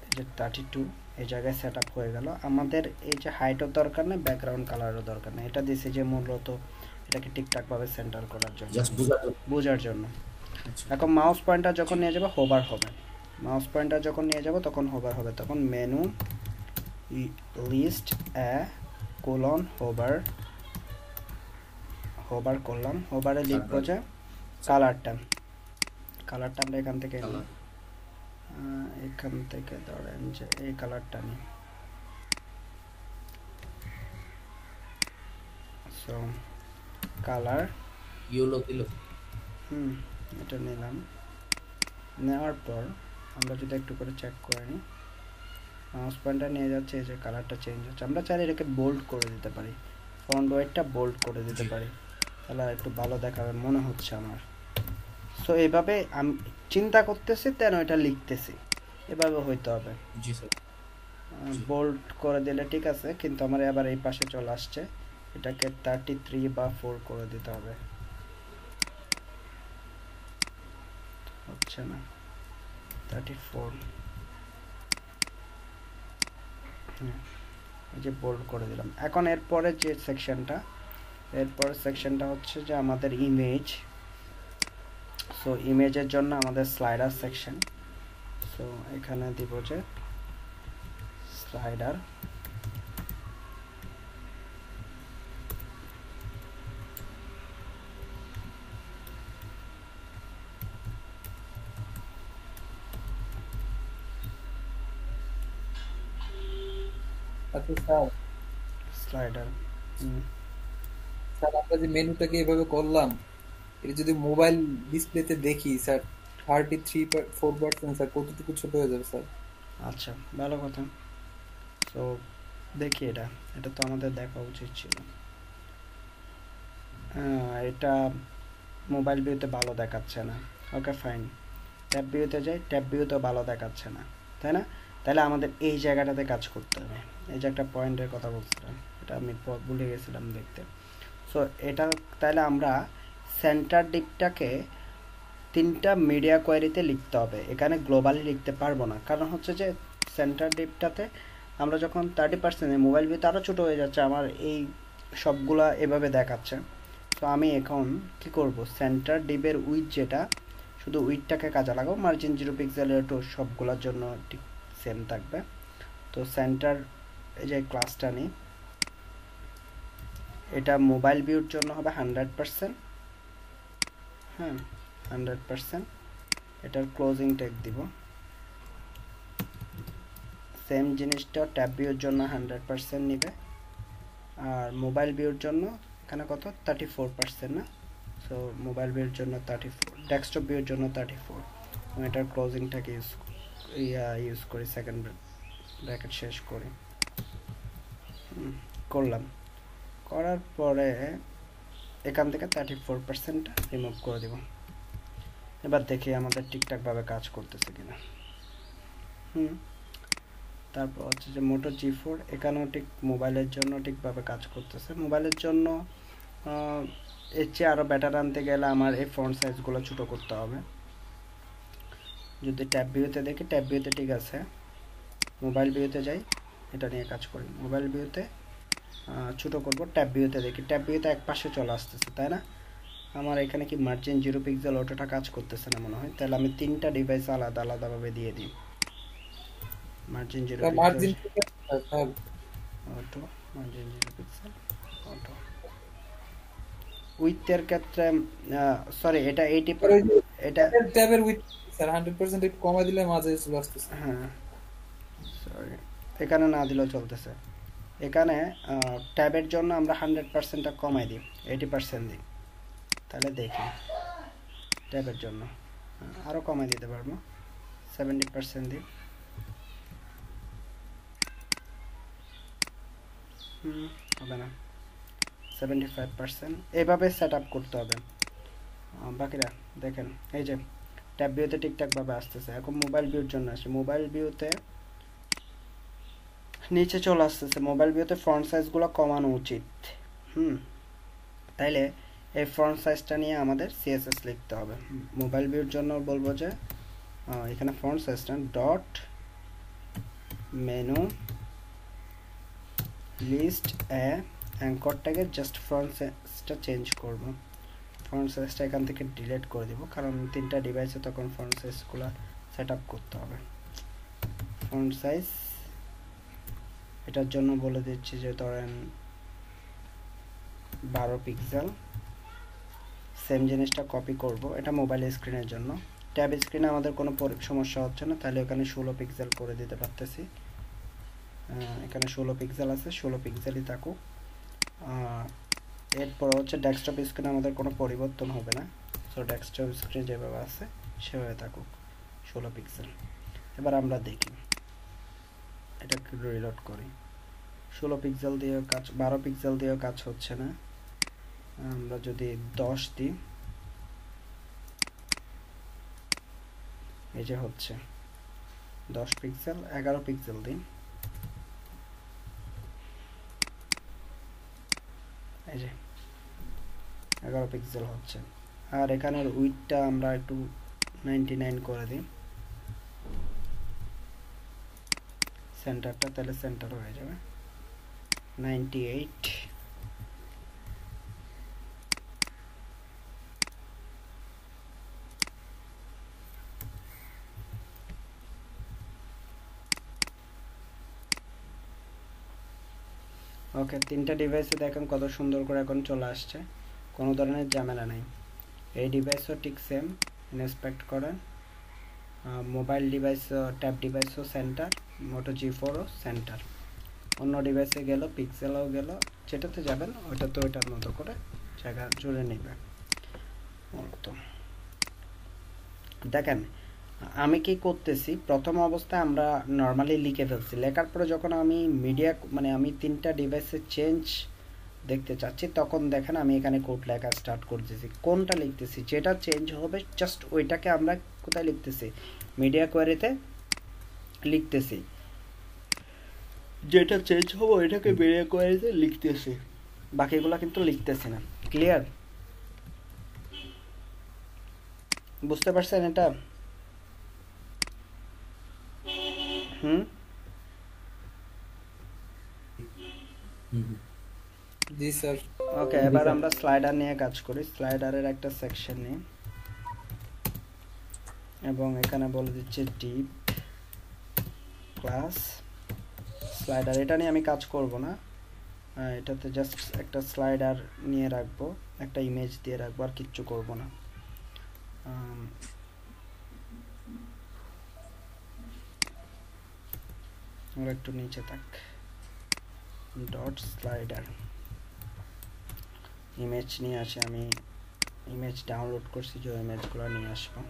এই যে 32 এই জায়গায় সেট আপ হয়ে গেল। আমাদের এই যে হাইটও দরকার নেই, ব্যাকগ্রাউন্ড কালারও দরকার নেই, এটা দিয়েছে যে মূলত এটাকে ঠিকঠাক ভাবে সেন্টার করার জন্য, জাস্ট বোঝার জন্য। আচ্ছা এখন মাউস পয়েন্টার যখন নিয়ে যাব হোভার হবে, মাউস পয়েন্টার যখন নিয়ে যাব তখন হোভার হবে, তখন menu list colon hover, hover করলাম, হোভারে লিখবো যে কালারটা, কালারটা আমরা এখান থেকে নিই, কালার এখান থেকে ধরেন যে এই কালারটা নিই, সো কালার ইয়েলো দিল এটা নিলাম। নেওয়ার পর আমরা যদি একটু করে চেক করে নিই, মাউস পয়েন্টার নিয়ে যাচ্ছে, এই যে কালারটা চেঞ্জ হচ্ছে। আমরা চাইলে এটাকে বোল্ড করে দিতে পারি, ফন্ট ওয়েটটা বোল্ড করে দিতে পারি, তাহলে একটু ভালো দেখাবে মনে হচ্ছে আমার। সো এইভাবে আমি চিন্তা করতেছি তেন এটা লিখতেছি, এভাবে হইতে হবে। জি স্যার বোল্ড করে দিলে ঠিক আছে, কিন্তু আমার আবার এই পাশে চলে আসছে, এটাকে 33 বা 4 করে দিতে হবে, হচ্ছে না 34, এই যে বোল্ড করে দিলাম। এখন এরপরে যে সেকশনটা, এরপরের সেকশনটা হচ্ছে যে আমাদের ইমেজ। সো ইমেজের জন্য আমাদের স্লাইডার সেকশন, সো এখানে দিব যে স্লাইডার, আচ্ছা স্যার, স্লাইডার স্যার আমরা যে মেনুটাকে এভাবে করলাম, এটা যদি মোবাইল ডিসপ্লেতে দেখি স্যার 33-4% স্যার কতটুকু ছোট হয়ে যাবে স্যার? আচ্ছা ভালো কথা। সো দেখি এটা, এটা তো আমাদের দেখা উচিত ছিল। এটা মোবাইল ভিউতে ভালো দেখাচ্ছে না, ওকে ফাইন। ট্যাব ভিউতে যাই, ট্যাব ভিউতেও ভালো দেখাচ্ছে না, তাই না? তাহলে আমাদের এই জায়গাটাতে কাজ করতে হবে। এই যে একটা পয়েন্টের কথা বলছিলাম, এটা আমি ভুলে গেছিলাম দেখতে। সো এটা তাহলে আমরা সেন্টার ডিপটাকে 3টা মিডিয়া কোয়ারিতে লিখতে হবে, এখানে গ্লোবালি লিখতে পারবো না, কারণ হচ্ছে যে সেন্টার ডিপটাতে আমরা যখন 30% মোবাইল ভিউতে আরও ছোটো হয়ে যাচ্ছে, আমার এই সবগুলা এভাবে দেখাচ্ছে। তো আমি এখন কি করব, সেন্টার ডিপের উইথ যেটা, শুধু উইথটাকে কাজে লাগাবো, মার্জিন 0 পিক্সেলের একটু সবগুলোর জন্য ঠিক সেম থাকবে। তো সেন্টার এই যে ক্লাসটা নিই, এটা মোবাইল ভিউর জন্য হবে 100%, হ্যাঁ 100%। এটার ক্লোজিং ট্যাগ দিব, সেম জিনিসটা ট্যাব ভিউর জন্য 100% নিবে, আর মোবাইল ভিউর জন্য এখানে কত 34% না, সো মোবাইল ভিউর জন্য 34, ডেস্কটপ ভিউর জন্য 34। আমি এটার ক্লোজিংটাকে ইউজ করি, সেকেন্ড ব্র্যাকেট শেষ করি, করলাম। করার পরে এখান থেকে 34%টা রিমুভ করে দেব। এবার দেখি আমাদের ঠিকঠাকভাবে কাজ করতেছে কিনা। তারপর হচ্ছে যে মোটো G4, এখানেও ঠিক মোবাইলের জন্য ঠিকভাবে কাজ করতেছে। মোবাইলের জন্য এর চেয়ে আরও বেটার আনতে গেলে আমার এই ফন্ট সাইজগুলো ছোটো করতে হবে। যদি ট্যাব ভিউতে দেখি, ট্যাব ভিউতে ঠিক আছে, মোবাইল ভিউতে যাই, এটা নিয়ে কাজ করি। মোবাইল ভিউতে ছোটো করবো, ট্যাব ভিউতে দেখি, ট্যাব ভিউতে এক পাশে চলে আসতেছে, তাই না? আমার এখানে কি মার্জিন 0 পিক্সেল অটোটা কাজ করতেছে না মনে হয়, তাহলে আমি 3টা ডিভাইস আলাদা আলাদাভাবে দিয়ে দিই। Margin 0 margin pixel auto, margin 0 pixel auto. উইথের ক্ষেত্রে সরি এটা 80, এটা ট্যাবের উইথ স্যার 100% একটু কমাই দিলে মাঝে চলে আসতেছে। হ্যাঁ সরি, এখানে না দিলেও চলতেছে। এখানে ট্যাবের জন্য আমরা 100%টা কমাই দিই, 80% দিই, তাহলে দেখি ট্যাবের জন্য আরও কমাই দিতে পারবো 70% দিই। হবে না 75%। এইভাবে সেট আপ করতে হবে। বাকিরা দেখেন এই যে ট্যাব ভিউতে ঠিকঠাকভাবে আসতেছে। এখন মোবাইল ভিউর জন্য আসে, মোবাইল ভিউতে নিচে চলে আসতেছে। মোবাইল ভিউতে ফন্ট সাইজগুলো কমানো উচিত। তাইলে এই ফন্ট সাইজটা নিয়ে আমাদের সিএসএস লিখতে হবে। মোবাইল ভিউর জন্য বলবো যে এখানে ফন্ট সাইজটা ডট মেনু লিস্ট অ্যাঙ্করটাকে জাস্ট ফন্ট সাইজটা চেঞ্জ করব। ফন্ট সাইজটা এখান থেকে ডিলিট করে দিব, কারণ 3টা ডিভাইসে তখন ফন্ট সাইজগুলো সেট আপ করতে হবে। ফন্ট সাইজ এটার জন্য বলে দিচ্ছি যে ধরেন 12 পিক্সেল। সেম জিনিসটা কপি করব, এটা মোবাইল স্ক্রিনের জন্য। ট্যাব স্ক্রিনে আমাদের কোনো সমস্যা হচ্ছে না, তাহলে এখানে 16 পিক্সেল করে দিতে পারতেছি। এখানে 16 পিক্সেল আছে, 16 পিক্সেলই থাকুক। এরপর হচ্ছে ডেস্কটপ স্ক্রিনে আমাদের কোনো পরিবর্তন হবে না, সো ডেস্কটপ স্ক্রিন যেভাবে আছে সেভাবে থাকুক 16 পিক্সেল। এবার আমরা দেখি এটা রিলোড করি। 16 পিক্সেল দিয়ে কাজ, 12 পিক্সেল দিয়েও কাজ হচ্ছে না। আমরা যদি 10 দিই, এই যে হচ্ছে 10 পিক্সেল। 11 পিক্সেল দিই, এই যে 11 পিক্সেল হচ্ছে। আর এখানের উইডথটা আমরা একটু 99 করে দিই সেন্টারটা, তাহলে সেন্টার হয়ে যাবে 98। ওকে, 3টা ডিভাইসে দেখেন কত সুন্দর করে এখন চলে আসছে, কোনো ধরনের ঝামেলা নেই। এই ডিভাইসও ঠিক সেম, ইন্সপেক্ট করেন। মোবাইল ডিভাইসও, ট্যাব ডিভাইসও সেন্টার, মোটো G4ও সেন্টার। অন্য ডিভাইসে গেল, পিক্সেলও গেল, যেটাতে যাবেন ওটা তো ওইটার মতো করে জায়গা জুড়ে নেবে। তো দেখেন আমি কি করতেছি, প্রথম অবস্থায় আমরা নর্মালি লিখে ফেলছি, লেখার পরে যখন আমি মিডিয়া মানে আমি 3টা ডিভাইসে চেঞ্জ দেখতে চাচ্ছি, তখন দেখেন আমি এখানে কোড লেখা স্টার্ট করতেছি। কোনটা লিখতেছি, যেটা চেঞ্জ হবে জাস্ট ওইটাকে আমরা কোথায় লিখতেছি, মিডিয়া কোয়ারিতে লিখতেছি। যেটা চেঞ্জ হবে ওইটাকে মিডিয়া কোয়ারিতে লিখতেছি, বাকিগুলো কিন্তু লিখতেছি না। ক্লিয়ার? বুঝতে পারছেন এটা? জি স্যার। ওকে, এবার আমরা স্লাইডার নিয়ে কাজ করি। স্লাইডারের একটা সেকশন নিই এবং এখানে বলে দিচ্ছি ডিপ ক্লাস স্লাইডার। এটা নিয়ে আমি কাজ করব না, এটাতে জাস্ট একটা স্লাইডার নিয়ে রাখবো, একটা ইমেজ দিয়ে রাখবো, আর কিচ্ছু করব না। আমরা একটু নিচে থাক, ডট স্লাইডার ইমেজ নিয়ে আসি। আমি ইমেজ ডাউনলোড করছি, যে ইমেজগুলো নিয়ে আসবো।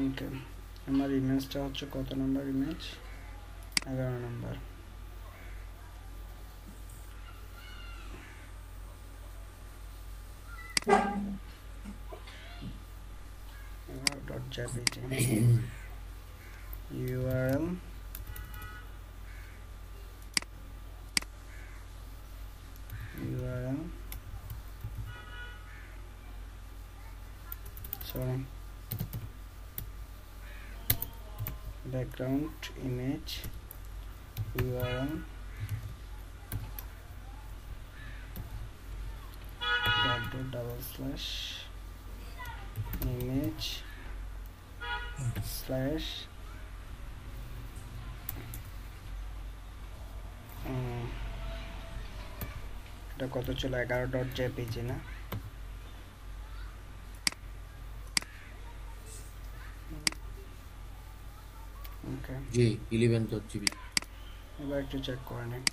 ওকে, আমার ইমেজটা হচ্ছে কত number image? 11 number. .jpg URL sorry, background image URL double slash image slash এটা কত ছিল? 11.jpg না? ওকে, জি 11.gb। এবার একটু চেক করে নিই।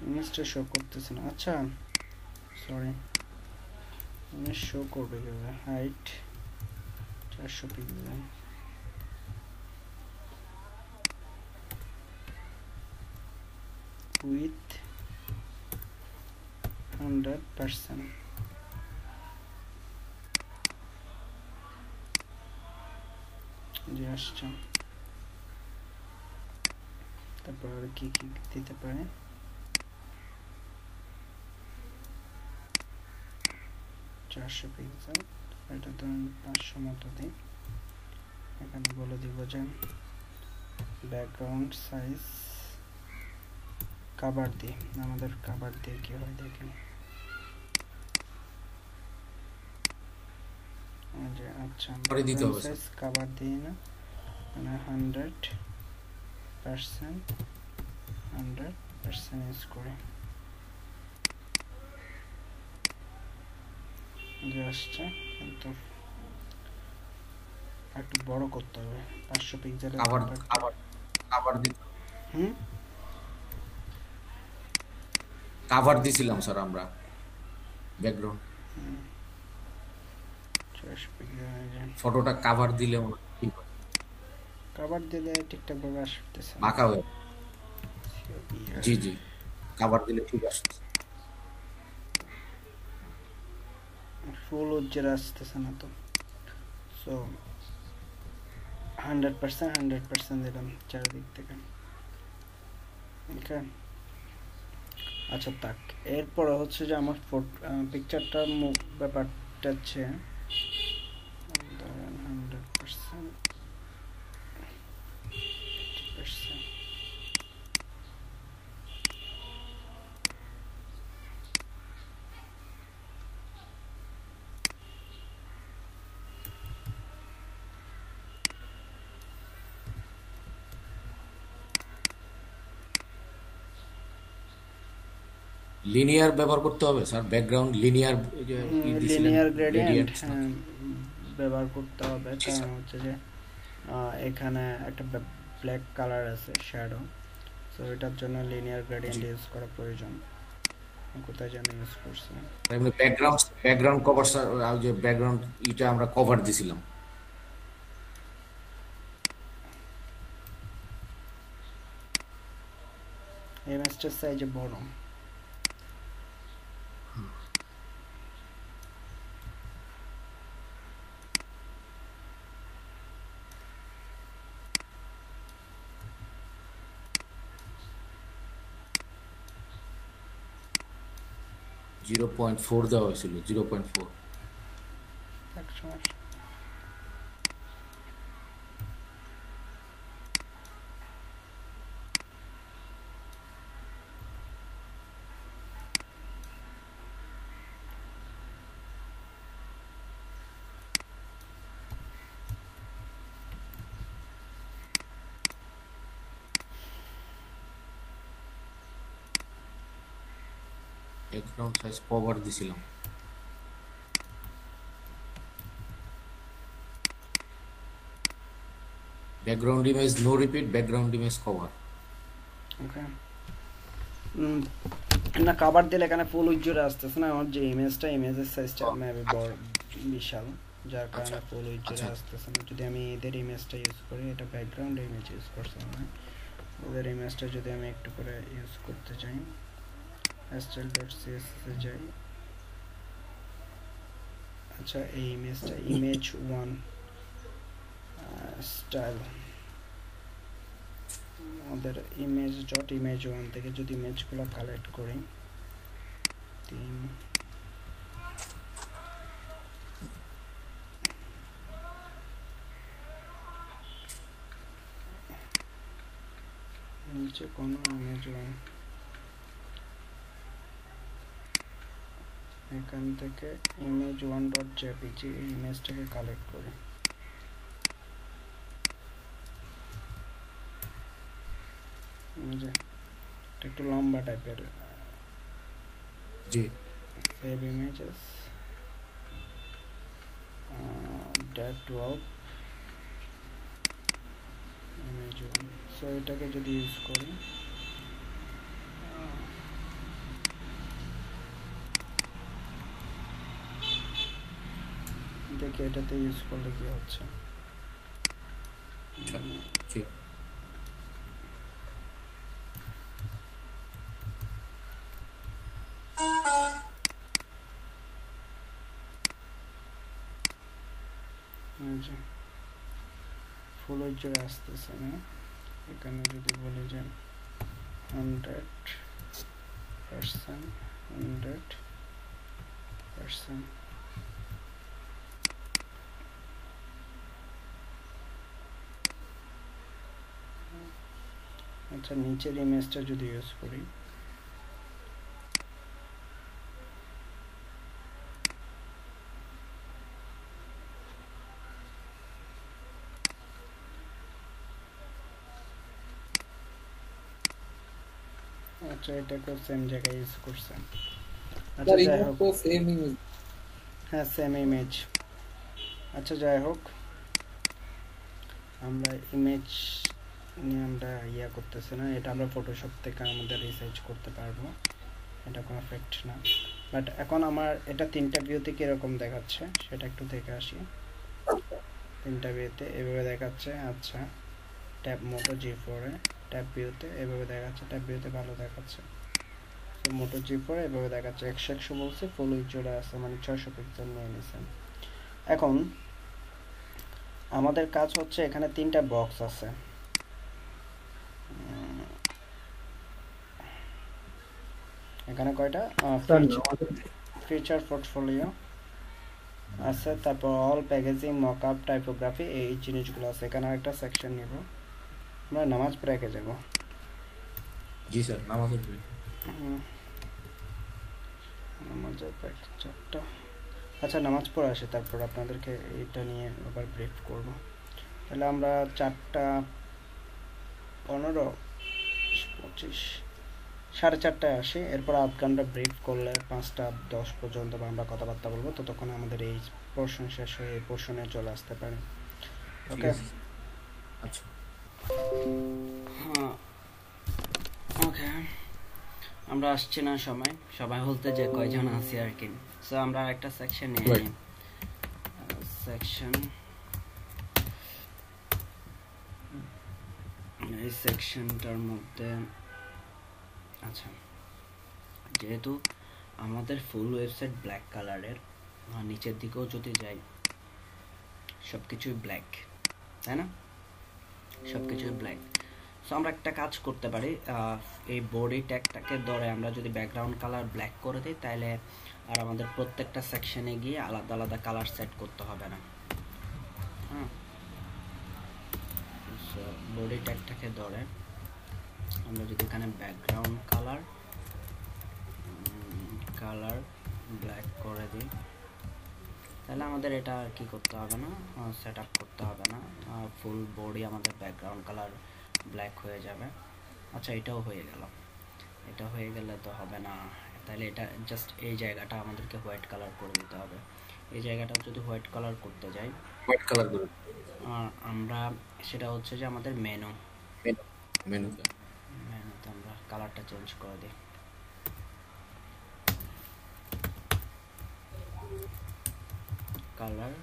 ইমেজটা শো করতেছে না। আচ্ছা সরি, ইমেজ শো করবে কিভাবে? Height 400 pixel, with 100%। যে আসছে, তারপর আর কি কি দিতে পারে? চারশো পিক্সেল, এটা তো 500 মতো দিই। এখানে বলে দিব যে ব্যাকগ্রাউন্ড সাইজ কাভার দিই, আমাদের কাভার দিয়ে কি হয় দেখেন। যে আচ্ছা, ব্যাকগ্রাউন্ড সাইজ কাভার দিই না, মানে 100% ইউজ করি। যে আসছে, কিন্তু একটু বড় করতে হবে, 500 পিক্সেলের কাভার দিতে। হুম, কাভার দিছিলাম স্যার আমরা ব্যাকগ্রাউন্ড, 400 পিক্সেল ফটোটা কাভার দিলে ঠিক হয়, কাভার দিলে ঠিকঠাক ভাবে আসতেছে না। বাঁকা হয়ে। জি জি, কাভার দিলে ঠিক আসছে। ফুল উজ্জ্বল আসতেছে না তো। সো 100% দিলাম চারিদিক থেকে। ওকে, আচ্ছা তাক। এরপরে হচ্ছে যে আমার পিকচারটার ব্যাপারটা হচ্ছে 100%। লিনিয়ার ব্যবহার করতে হবে স্যার, ব্যাকগ্রাউন্ড লিনিয়ার যে লিনিয়ার গ্রেডিয়েন্ট গ্রেডিয়েন্ট। ব্যবহার করতে হবে, জি কারণ স্যার। হচ্ছে যে এখানে একটা ব্ল্যাক কালার আছে শ্যাডো, সো এটার জন্য লিনিয়ার গ্রেডিয়েন্ট ইউজ করা প্রয়োজন। কোথায় যেন ইউজ করছে, এমনি ব্যাকগ্রাউন্ড কভার স্যার, যে ব্যাকগ্রাউন্ড এটা আমরা কভার দিছিলাম। ইমেজটার সাইজে বড়। 0.4 দেওয়া হয়েছিল, 0.4। এক সমস্যা। ব্যাকগ্রাউন্ড সাইজ কভার দিছিলাম। Background image no repeat, background image cover. Okay, না কভার দিলে এখানে ফুল উজ্জ্বলে আসতেছে না, আমার যে ইমেজটা, ইমেজের সাইজটা মেবি বড়, বিশাল, যার কারণে ফুল উজ্জ্বলে আসতেছে না। যদি আমি এদের ইমেজটা ইউজ করি, এটা ব্যাকগ্রাউন্ড ইমেজ ইউজ করছে না, ওদের ইমেজটা যদি আমি একটু করে ইউজ করতে চাই, style.css এ যাই। আচ্ছা, এই ইমেজটা ইমেজ 1 স্টাইল, আমাদের image.image1 থেকে যদি ইমেজগুলো কালেক্ট করি, 3 নিচে কোনো image1, এখান থেকে image1.jpg এই ইমেজটাকে কালেক্ট করি। এটা একটু লম্বা টাইপের, জি সেভ ইমেজেস, .12 image1। সো এটাকে যদি ইউজ করি, দেখি এটাতে ইউজ করলে কি হচ্ছে। জি ফুল উজ্জ্বলে আসতেছে না। এখানে যদি বলি যে 100%, আচ্ছা নিচের ইমেজটা যদি ইউজ করি, আচ্ছা এটাকেও সেম জায়গায় ইউজ করছেন। আচ্ছা যাই হোক, সেম ইমেজ, হ্যাঁ সেম ইমেজ। আচ্ছা যাই হোক, আমরা ইমেজ নিয়ে আমরা ইয়া করতেছি না, এটা আমরা ফটোশপ থেকে আমাদের রিসার্চ করতে পারবো, এটা কোনো ফ্যাক্ট না। বাট এখন আমার এটা 3টা ভিউতে কীরকম দেখাচ্ছে সেটা একটু দেখে আসি। 3টা ভিউতে এভাবে দেখাচ্ছে। আচ্ছা, ট্যাব মোটো G4 এ ট্যাব ভিউতে এভাবে দেখাচ্ছে, ট্যাব ভিউতে ভালো দেখাচ্ছে। তো মোটো G4 এভাবে দেখাচ্ছে, 100 বলছে, ফুল উজ্জ্বলে আছে, মানে 600 পিক্সেল নিয়ে নিয়েছেন। এখন আমাদের কাজ হচ্ছে, এখানে 3টা বক্স আছে, এখানে কয়টা ফিচার পোর্টফোলিও আছে, তারপর অল প্যাকেজিং, মকআপ, টাইপোগ্রাফি, এই জিনিসগুলো আছে। এখানে একটা সেকশন নিব, আমরা নামাজ ব্রেকে যাব। জি স্যার, নামাজের ব্রেক। নামাজের ব্রেক 4টা। আচ্ছা নামাজ পড়ে আসে, তারপর আপনাদেরকে এটা নিয়ে আবার ব্রিফ করব। তাহলে আমরা 4টা 15, 25, 4:30টায় আসি, এরপর আধ ঘন্টা ব্রিফ করলে 5টা 10 পর্যন্ত আমরা কথাবার্তা বলবো, ততক্ষণে আমাদের এই পোর্শন শেষ হয়ে এই পোর্শনে চলে আসতে পারে। ওকে, আচ্ছা হ্যাঁ ওকে, আমরা আসছি না সবাই বলতে যে কয়জন আছি আর কি। সো আমরা একটা সেকশন নিয়ে নিই, সেকশন, এই সেকশনটার মধ্যে আচ্ছা, যেহেতু আমাদের ফুল ওয়েবসাইট ব্ল্যাক কালারের, নিচের দিকেও যদি যাই সবকিছুই ব্ল্যাক, তাই না? সবকিছুই ব্ল্যাক। সো আমরা একটা কাজ করতে পারি, এই বডি ট্যাগটাকে ধরে আমরা যদি ব্যাকগ্রাউন্ড কালার ব্ল্যাক করে দিই, তাহলে আর আমাদের প্রত্যেকটা সেকশনে গিয়ে আলাদা আলাদা কালার সেট করতে হবে না। হ্যাঁ, সো বডি ট্যাগটাকে ধরে আমরা যদি এখানে ব্যাকগ্রাউন্ড কালার ব্ল্যাক করে দিই, তাহলে আমাদের এটা আর কি করতে হবে না, সেট আপ করতে হবে না, ফুল বডি আমাদের ব্যাকগ্রাউন্ড কালার ব্ল্যাক হয়ে যাবে। আচ্ছা, এটাও হয়ে গেল, এটা হয়ে গেলে তো হবে না, তাহলে এটা জাস্ট এই জায়গাটা আমাদেরকে হোয়াইট কালার করে দিতে হবে। এই জায়গাটা যদি হোয়াইট কালার করতে যাই, হোয়াইট কালার করে আমরা সেটা হচ্ছে যে আমাদের মেনুতে আমরা কালারটা চেঞ্জ করে দিই, কালার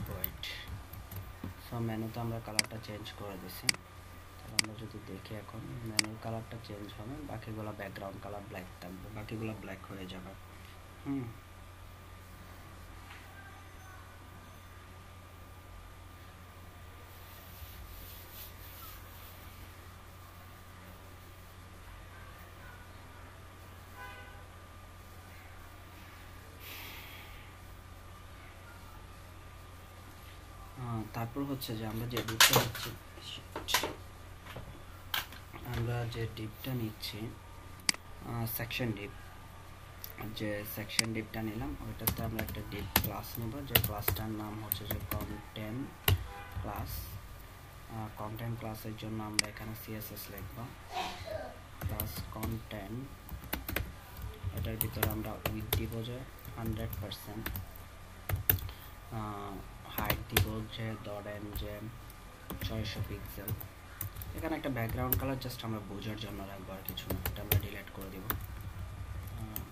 হোয়াইট। সো মেনুতে আমরা কালারটা চেঞ্জ করে দিছি। তাহলে আমরা যদি দেখি এখন মেনুর কালারটা চেঞ্জ হবে, বাকিগুলো ব্যাকগ্রাউন্ড কালার ব্ল্যাক থাকবে, বাকিগুলো ব্ল্যাক হয়ে যাবে। তারপর হচ্ছে যে আমরা যে ডিপটা নিচ্ছি সেকশন ডিপ, যে সেকশন ডিপটা নিলাম ওইটাতে আমরা একটা ডিপ ক্লাস নেব, যে ক্লাসটার নাম হচ্ছে যে কন্টেন্ট ক্লাস। কন্টেন্ট ক্লাসের জন্য আমরা এখানে সিএসএস লিখব, ক্লাস কন্টেন্ট। এটার ভিতরে আমরা উইথ দিব যে 100%, হাইট দিব যে ধরেন যে 600 পিক্সেল। এখানে একটা ব্যাকগ্রাউন্ড কালার জাস্ট আমরা বোঝার জন্য রাখবো, আর কিছু না, এটা আমরা ডিলিট করে দিব।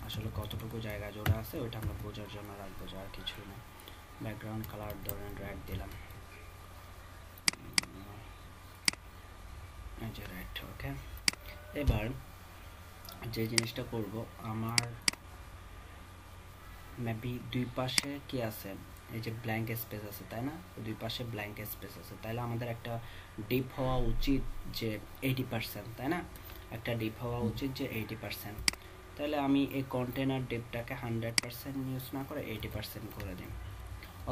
আসলে কতটুকু জায়গা জোড়া আছে ওইটা আমরা বোঝার জন্য রাখবো, যে আর কিছুই না। ব্যাকগ্রাউন্ড কালার ধরেন রেড দিলাম, এই যে রেড। ওকে, এবার যে জিনিসটা করব, আমার মেবি দুই পাশে কি আছে, এই যে ব্ল্যাঙ্ক স্পেস আছে, তাই না? দুই পাশে ব্ল্যাঙ্ক স্পেস আছে, তাহলে আমাদের একটা ডিপ হওয়া উচিত যে 80%, তাই না? একটা ডিপ হওয়া উচিত যে 80%। তাহলে আমি এই কন্টেনার ডিপটাকে 100% ইউজ না করে 80% করে দিই।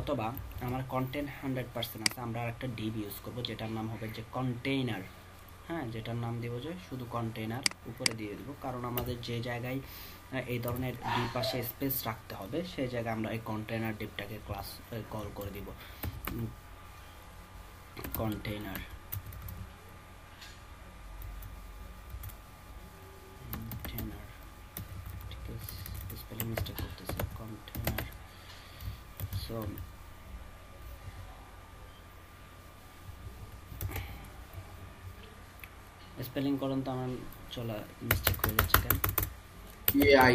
অথবা আমার কন্টেন্ট 100% আছে, আমরা আর একটা ডিপ ইউজ করব যেটার নাম হবে যে কন্টেইনার। হ্যাঁ, যেটার নাম দেবো যে শুধু কন্টেইনার, উপরে দিয়ে দেবো, কারণ আমাদের যে জায়গায় এই ধরনের দুই পাশে স্পেস রাখতে হবে সেই জায়গায় আমরা এই কন্টেইনার ডিপটাকে ক্লাস কল করে দিব কন্টেইনার। ঠিক আছে, স্পেলিং মিস্টেক করতেছি, কন্টেইনার। সো স্পেলিং করুন তো, আমার চলা মিস্টেক হয়ে যাচ্ছে কেন? এআই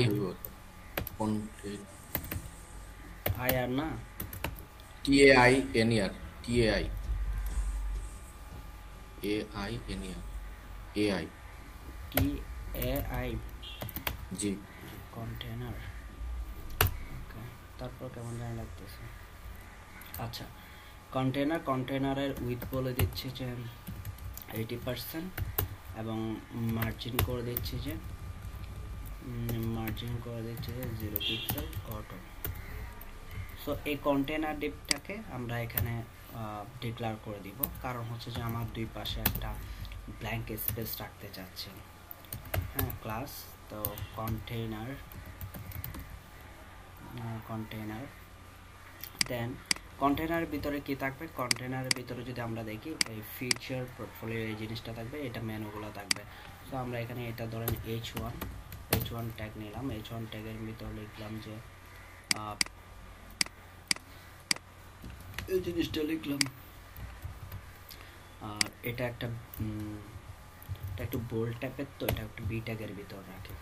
আই আর না, TAI NER, TAI AI NER, AI T A I, জি কন্টেইনার। ওকে, তারপর কেমন জানি লাগতেছে। আচ্ছা, কন্টেইনারের উইথ বলে দিচ্ছি যে 80% এবং মার্জিন করে দিচ্ছি যে 0 পিক্সেল অটো। সো এই কন্টেইনার ডিপটাকে আমরা এখানে ডিক্লেয়ার করে দিব, কারণ হচ্ছে যে আমার দুই পাশে একটা ব্ল্যাঙ্ক স্পেস রাখতে চাচ্ছি। হ্যাঁ, ক্লাস তো কন্টেইনার দেন কন্টেইনারের ভিতরে কি থাকবে, কন্টেইনারের ভিতরে যদি আমরা দেখি এই ফিচার পোর্টফোলিও এই জিনিসটা থাকবে, এটা মেনুগুলো থাকবে। সো আমরা এখানে এটা ধরেন H1 ট্যাগ নিলাম। H1 ট্যাগের ভিতর লিখলাম যে এই জিনিসটা লিখলাম। আর এটা একটা একটু বোল্ড টাইপের, তো এটা একটু বি ট্যাগের ভিতর রাখি,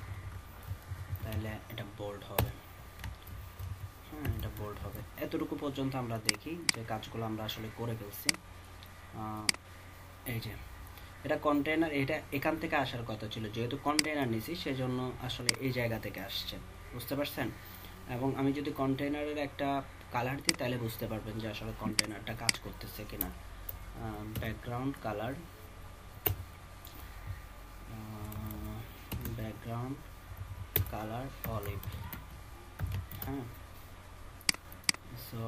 তাহলে এটা বোল্ড হবে। হ্যাঁ, এটা বোল্ড হবে। এতটুকু পর্যন্ত আমরা দেখি যে কাজগুলো আমরা আসলে করে ফেলছি। এই যে এটা কন্টেনার, এটা এখান থেকে আসার কথা ছিল, যেহেতু কন্টেনার নিছি সেজন্য আসলে এই জায়গা থেকে আসছে, বুঝতে পারছেন? এবং আমি যদি কন্টেনারের একটা কালার দিই তাহলে বুঝতে পারবেন যে আসলে কন্টেনারটা কাজ করতেছে কিনা। Background colour, olive. হ্যাঁ, সো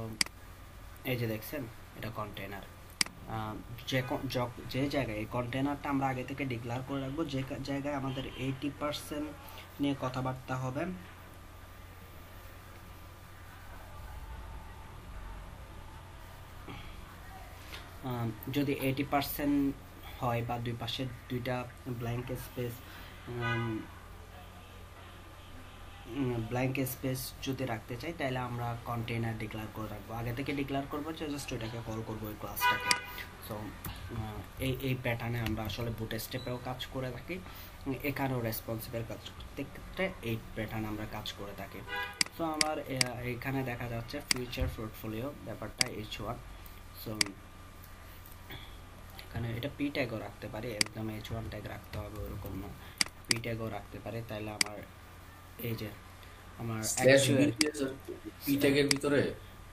এই যে দেখছেন এটা কন্টেনার। যে জায়গায় এই কন্টেনারটা আমরা আগে থেকে ডিক্লেয়ার করে রাখবো, যে জায়গায় আমাদের 80% নিয়ে কথাবার্তা হবে, যদি 80% হয় বা দুই পাশে দুইটা ব্ল্যাঙ্ক স্পেস যদি রাখতে চাই তাহলে আমরা কন্টেনার ডিক্লেয়ার করে রাখবো। আগে থেকে ডিক্লেয়ার করবো যে জাস্ট ওইটাকে কল করবো ওই ক্লাসটাকে। সো এই প্যাটার্নে আমরা আসলে বুট স্টেপেও কাজ করে থাকি, এখানেও রেসপন্সিবল কাজ করতে ক্ষেত্রে এই প্যাটার্ন আমরা কাজ করে থাকি। সো আমার এখানে দেখা যাচ্ছে ফিউচার পোর্টফোলিও ব্যাপারটা H1। সো এখানে এটা পি ট্যাগও রাখতে পারি, একদম H1 ট্যাগ রাখতে হবে ওরকম না, পি ট্যাগও রাখতে পারি। তাহলে আমার এই যে আমার অ্যাকচুয়াল পি ট্যাগের ভিতরে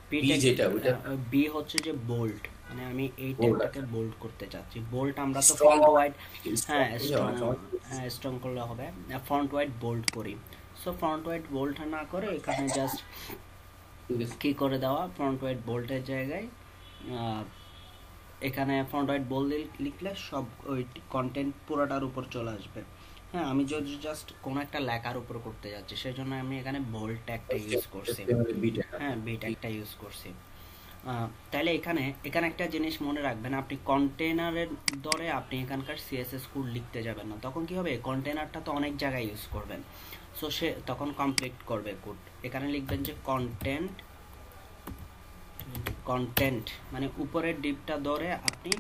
পি ট্যাগ যেটা ওটা বি হচ্ছে যে বোল্ড, মানে আমি এই ট্যাগটাকে বোল্ড করতে চাচ্ছি। বোল্ড আমরা তো ফন্ট ওয়াইড, হ্যাঁ স্ট্রং করলে হবে, ফন্ট ওয়াইড বোল্ড করি। সো ফন্ট ওয়াইড বোল্ড না করে এখানে জাস্ট কি করে দেওয়া, ফন্ট ওয়াইড বোল্ডের জায়গায় এখানে ফন্ট ওয়াইড বোল্ড লিখলে সব ওই কন্টেন্ট পুরোটার উপর চলে আসবে। হ্যাঁ, আমি যদি জাস্ট কোনো একটা লেখার উপর করতে যাচ্ছি সেজন্য আমি এখানে বোল্ড ট্যাগটা ইউজ করছি। হ্যাঁ, বি ট্যাগটা ইউজ করছি। তাহলে এখানে একটা জিনিস মনে রাখবেন, আপনি কন্টেনারের ধরে আপনি এখানকার সিএসএস কোড লিখতে যাবেন না। তখন কি হবে, কন্টেনারটা তো অনেক জায়গায় ইউজ করবেন, সো সে তখন কমপ্লিট করবে কোড। এখানে লিখবেন যে কন্টেন্ট মানে উপরের ডিপটা ধরে আপনি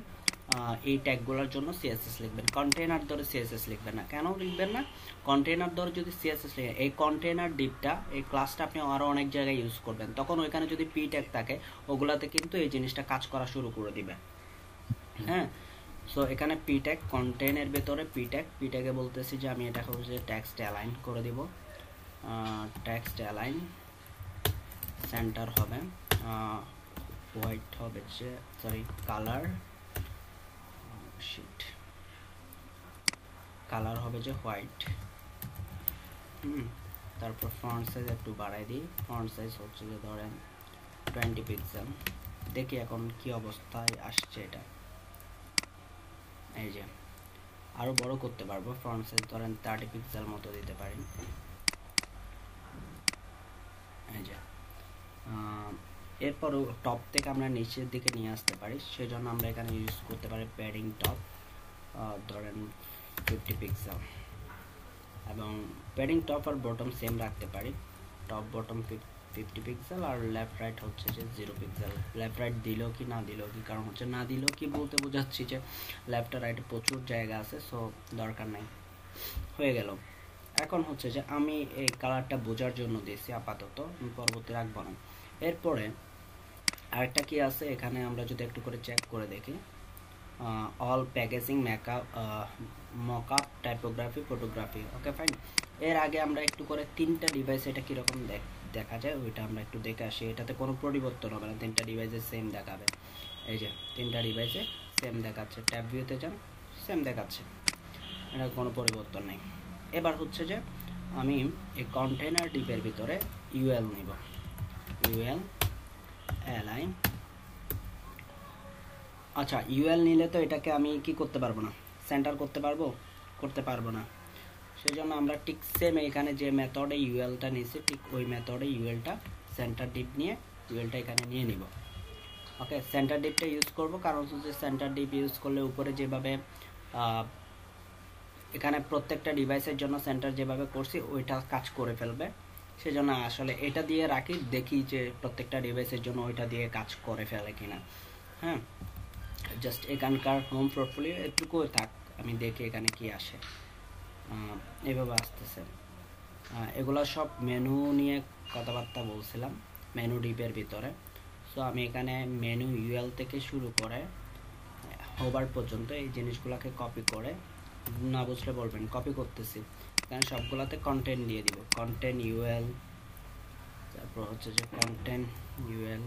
এই ট্যাগগুলোর জন্য সিএসএস লিখবেন, কন্টেনার ধরে সিএসএস লিখবেন না। কেন লিখবেন না? কন্টেনার ধরে যদি সিএসএস লিখেন, এই কন্টেনার ডিপটা, এই ক্লাসটা আপনি আরও অনেক জায়গায় ইউজ করবেন, তখন ওইখানে যদি পি ট্যাগ থাকে ওগুলাতে কিন্তু এই জিনিসটা কাজ করা শুরু করে দিবে। হ্যাঁ, সো এখানে পি ট্যাগ, কন্টেনের ভেতরে পি ট্যাগে বলতেছি যে আমি এটা হচ্ছে টেক্সট অ্যালাইন করে দিব। টেক্সট অ্যালাইন সেন্টার হবে হোয়াইট হবে, যে সরি কালার হবে যে হোয়াইট। তারপর ফন্ট সাইজ একটু বাড়াই দিই, ফন্ট সাইজ হচ্ছে যে ধরেন 20 পিক্সেল। দেখি এখন কি অবস্থায় আসছে এটা। এই যে আরো বড় করতে পারবো, ফন্ট সাইজ ধরেন 30 পিক্সেল মতো দিতে পারি। এই যে এরপর টপ থেকে আমরা নিচের দিকে নিয়ে আসতে পারি, সেজন্য আমরা এখানে ইউজ করতে পারি প্যাডিং টপ, ধরেন 50 পিক্সেল, এবং প্যাডিং টপ আর বটম সেম রাখতে পারি, টপ বটম 50 পিক্সেল, আর লেফট রাইট হচ্ছে যে 0 পিক্সেল। লেফট রাইট দিলেও কি না দিলেও কি, কারণ হচ্ছে না দিলেও কি বলতে বোঝাচ্ছি যে লেফট আর রাইটে প্রচুর জায়গা আছে, সো দরকার নাই, হয়ে গেল। এখন হচ্ছে যে আমি এই কালারটা বোঝার জন্য দিয়েছি আপাতত, আমি পরবর্তী রাখবো না। এরপরে আরেকটা কি আছে এখানে, আমরা যদি একটু করে চেক করে দেখি, all packaging mockup typography photography, okay fine. এর আগে আমরা একটু করে 3টা ডিভাইস এটা কীরকম দেখা যায় ওইটা আমরা একটু দেখে আসি। এটাতে কোনো পরিবর্তন হবে না, 3টা ডিভাইসে সেম দেখাবে। এই যে 3টা ডিভাইসে সেম দেখাচ্ছে, ট্যাব ভিউতে যান সেম দেখাচ্ছে, এটা কোনো পরিবর্তন নেই। এবার হচ্ছে যে আমি এই কন্টেনার ডিপের ভিতরে ইউএল নিব, ইউএল অ্যালাইন। আচ্ছা, ইউএল নিলে তো এটাকে আমি কি করতে পারবো না, সেন্টার করতে পারবো না। সেজন্য আমরা ঠিক সেম এখানে যে মেথডে ইউএলটা নিয়েছি ঠিক ওই মেথডে ইউএলটা সেন্টার ডিপ নিয়ে ইউএলটা এখানে নিয়ে নিব। ওকে, সেন্টার ডিপটা ইউজ করব, কারণ হচ্ছে সেন্টার ডিপ ইউজ করলে উপরে যেভাবে এখানে প্রত্যেকটা ডিভাইসের জন্য সেন্টার যেভাবে করছি ওইটা কাজ করে ফেলবে, সেজন্য আসলে এটা দিয়ে রাখি, দেখি যে প্রত্যেকটা ডিভাইসের জন্য ওইটা দিয়ে কাজ করে ফেলে কিনা। হ্যাঁ, জাস্ট এখানকার হোম পোর্টফোলিও এটুকু থাক, আমি দেখি এখানে কি আসে। এভাবে আসতেছে। এগুলো সব মেনু নিয়ে কথাবার্তা বলছিলাম, মেনু ডিপের ভিতরে। সো আমি এখানে মেনু ইউএল থেকে শুরু করে হোভার পর্যন্ত এই জিনিসগুলোকে কপি করে, না বুঝলে বলবেন, কপি করতেছি। এখানে সবগুলোতে কন্টেন্ট দিয়ে দিব, কন্টেন্ট ইউএল, তারপর হচ্ছে যে কন্টেন্ট ইউএল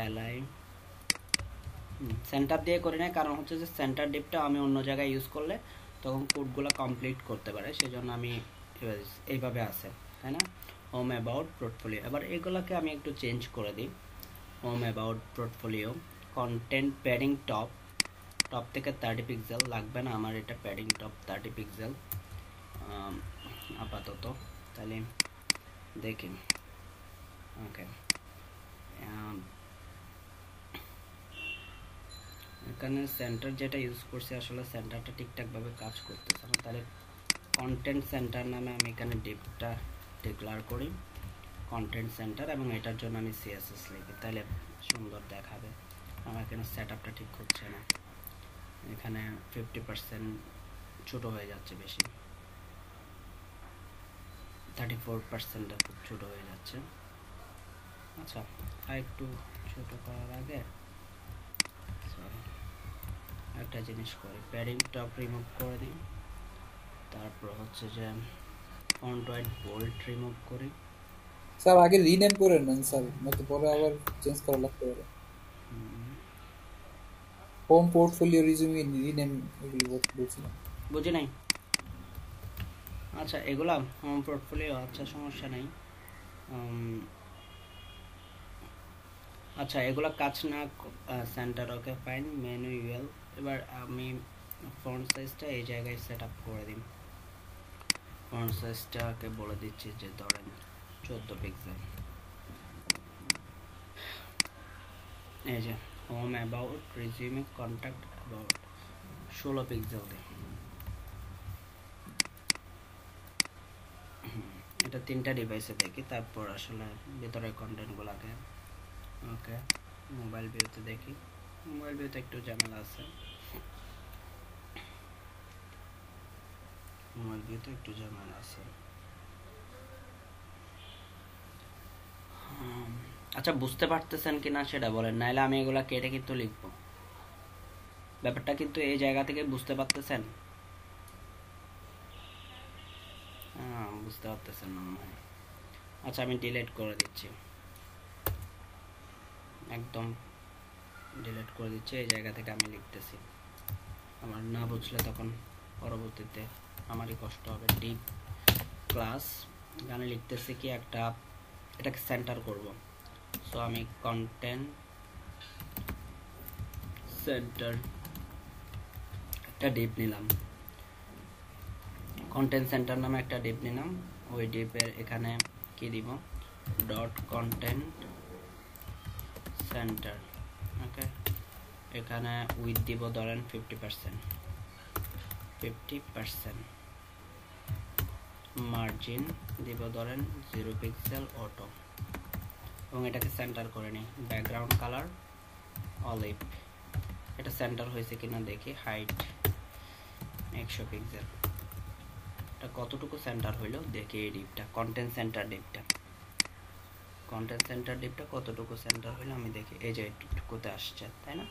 এলআই সেন্টার দিয়ে করি না, কারণ হচ্ছে যে সেন্টার ডিপটা আমি অন্য জায়গায় ইউজ করলে তখন কোডগুলো কমপ্লিট করতে পারে, সেজন্য আমি এইভাবে আছে, তাই না। হোম অ্যাবাউট পোর্টফোলিও, এবার এগুলোকে আমি একটু চেঞ্জ করে দিই। Home about portfolio, content padding top, top থেকে 30 পিক্সেল লাগবে না আমার, এটা প্যাডিং টপ 30 পিক্সেল আপাতত। তাহলে দেখি, ওকে, এখানে সেন্টার যেটা ইউজ করছি আসলে সেন্টারটা ঠিকঠাকভাবে কাজ করতেছে না, তাহলে কন্টেন্ট সেন্টার নামে আমি এখানে ডিপটা ডিক্লেয়ার করি, কন্টেন্ট সেন্টার, এবং এটার জন্য আমি সিএসএস লিখি, তাহলে সুন্দর দেখাবে। আমার এখানে সেট আপটা ঠিক হচ্ছে না, এখানে 50% ছোটো হয়ে যাচ্ছে, বেশি 34% খুব ছোটো হয়ে যাচ্ছে। আচ্ছা, আর একটু ছোটো করার আগে একটা জিনিস করি, প্যাডিং টপ রিমুভ করে দিই, তারপর হচ্ছে যে ফন্ট ওয়াইড বোল্ড রিমুভ করি। স্যার আগে রিনেম করে নেন স্যার, নয়তো পরে আবার চেঞ্জ করা লাগতে পারে। হোম পোর্টফোলিও রিজিউমি রিনেম এগুলো বলছিলাম। বুঝি নাই। আচ্ছা, এগুলা হোম পোর্টফোলিও, আচ্ছা সমস্যা নেই। আচ্ছা, এগুলা কাজ না, centre, okay fine, menu UL. এবার আমি ফন্ট সাইজটা এই জায়গায় সেট আপ করে দিই, ফন্ট সাইজটাকে বলে দিচ্ছি যে ধরেন 14 পিক্সেল। এই যে home about resume contact about 16 pixel দিই। এটা 3টা ডিভাইসে দেখি, তারপর আসলে ভিতরের কন্টেন্টগুলোকে, ওকে, মোবাইল ভিউতে দেখি। মোবাইল ভিউতে একটু ঝামেলা আছে, মোবাইল ভিউতে একটু ঝামেলা আছে। আচ্ছা, বুঝতে পারতেছেন কিনা সেটা বলেন, নাইলে আমি এগুলা কেটে কিন্তু লিখবো। ব্যাপারটা কিন্তু এই জায়গা থেকে বুঝতে পারতেছেন? বুঝতে পারতেছেন না মনে হয়। আচ্ছা, আমি ডিলিট করে দিচ্ছি, একদম ডিলিট করে দিচ্ছি। এই জায়গা থেকে আমি লিখতেছি, আমার না বুঝলে তখন পরবর্তীতে আমারই কষ্ট হবে। ডিপ ক্লাস, এখানে লিখতেছি কি একটা, এটাকে সেন্টার করব। সো আমি কন্টেন্ট সেন্টার একটা ডিপ নিলাম, কন্টেন্ট সেন্টার নামে একটা ডিপ নিলাম। ওই ডিপের এখানে কি দিব, ডট কন্টেন্ট সেন্টার, ওকে। এখানে উইথ দিব ধরেন 50%, মার্জিন দিব ধরেন 0 পিক্সেল অটো, এবং এটাকে সেন্টার করে নিই। ব্যাকগ্রাউন্ড কালার অলিভ, এটা সেন্টার হয়েছে কিনা দেখি। হাইট 100 পিক্সেল, এটা কতটুকু সেন্টার হইলো দেখি। এই ডিপটা কন্টেন্ট সেন্টার ডিপটা, কন্টেন্ট সেন্টার ডিপটা কতটুকু সেন্টার হইলো আমি দেখি। এই যে এইটুকুতে আসছে, তাই না?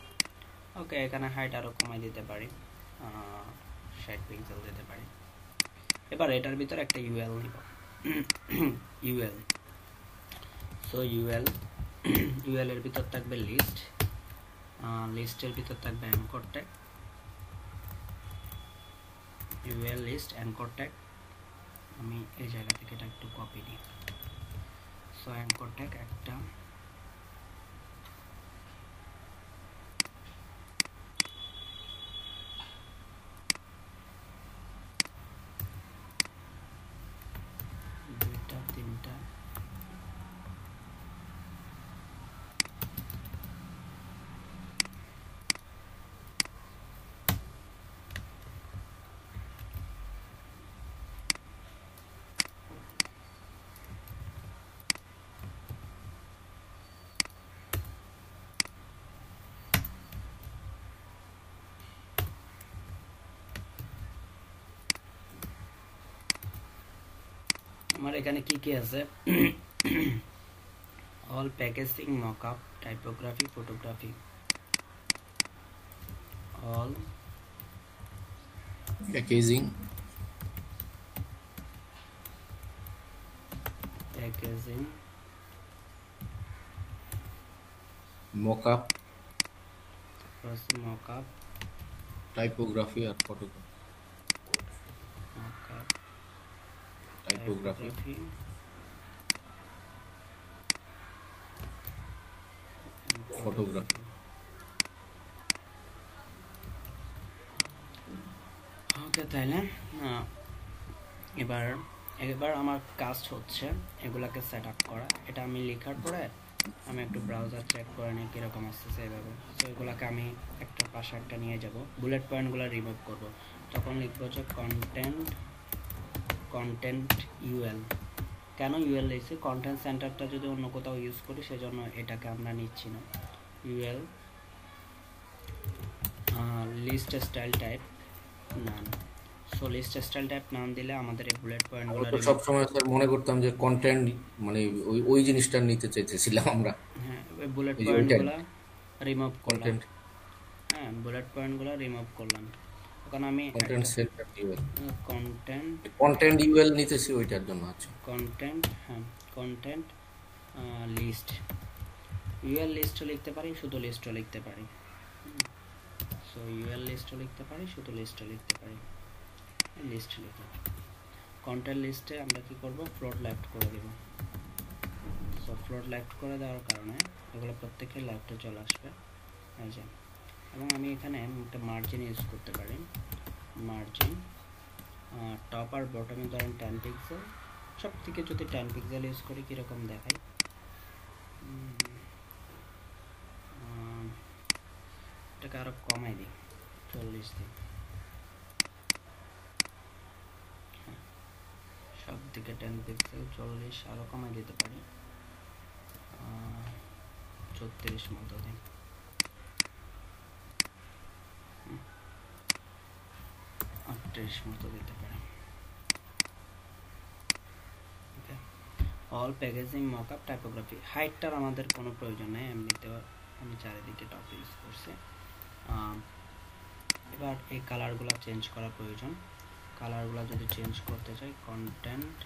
ওকে, এখানে হাইট আরও কমাই দিতে পারি, 60 পিক্সেল দিতে পারি। এবার এটার ভিতরে একটা ইউএল নিব, ইউএল। সো ইউএল এর ভিতর থাকবে লিস্ট, লিস্টের ভিতর থাকবে anchor tag, UL list anchor tag. আমি এই জায়গা থেকে এটা একটু কপি দিই। সো অ্যাঙ্কর ট্যাগ একটা, দুইটা, তিনটা, এখানে কি কি আছে all packaging mockup typography photography all packaging mockup mockup typography আর photography mockup typography photography okay তাহলে এবার আমার কাজ হচ্ছে এগুলাকে সেট আপ করা। এটা আমি লেখার পরে আমি একটু ব্রাউজার চেক করে নিই কীরকম আসতেছে এভাবে। তো এগুলাকে আমি একটা পাশে একটা নিয়ে যাব, বুলেট পয়েন্টগুলো রিমুভ করব। তখন লিখবো যে কন্টেন্ট ইউএল। কেন ইউএল লিখছি? কন্টেন্ট সেন্টারটা যদি অন্য কোথাও ইউজ করি সেজন্য এটাকে আমরা নিচ্ছি না। ইউএল লিস্ট স্টাইল টাইপ নান। সো লিস্ট স্টাইল টাইপ নাম দিলে আমাদের এই বুলেট পয়েন্টগুলো সব সময় স্যার মনে করতাম যে কন্টেন্ট মানে ওই জিনিসটা নিতে চাইতেছিলাম আমরা। হ্যাঁ, ওই বুলেট পয়েন্টগুলো রিমুভ করলাম। হ্যাঁ, বুলেট পয়েন্টগুলো রিমুভ করলাম। এখন আমি content centre UL content UL নিতেছি ওইটার জন্য। আচ্ছা, কন্টেন্ট লিস্ট ইউএল লিস্টও লিখতে পারি, শুধু লিস্টও লিখতে পারি। সো ইউএল লিস্টও লিখতে পারি, শুধু লিস্টও লিখতে পারি। লিস্ট লিখে কন্টেন্ট লিস্টে আমরা কি করব, ফ্লোট লেফট করে দেব। সো ফ্লোট লেফট করে দেওয়ার কারণে এগুলো প্রত্যেকের লেফটে চলে আসবে। এই যে, এবং আমি এখানে একটা মার্জিন ইউজ করতে পারি। মার্জিন টপ আর বটমে ধরেন 10 পিক্সেল, সব থেকে যদি 10 পিক্সেল ইউজ করি কীরকম দেখায়। এটাকে আরও কমাই দিই, 40 দিই। সব দিকে 10 পিক্সেল 40, আরও কমাই দিতে পারি 34 মতো দিই। মতো দিতে পারি। ওকে, অল প্যাকেজিং মকআপ টাইপোগ্রাফি। হাইটটার আমাদের কোনো প্রয়োজন নেই, এমনিতে আমি চারিদিকে টপ ইউজ করছি। এবার এই কালারগুলো চেঞ্জ করা প্রয়োজন। কালারগুলো যদি চেঞ্জ করতে চাই, কন্টেন্ট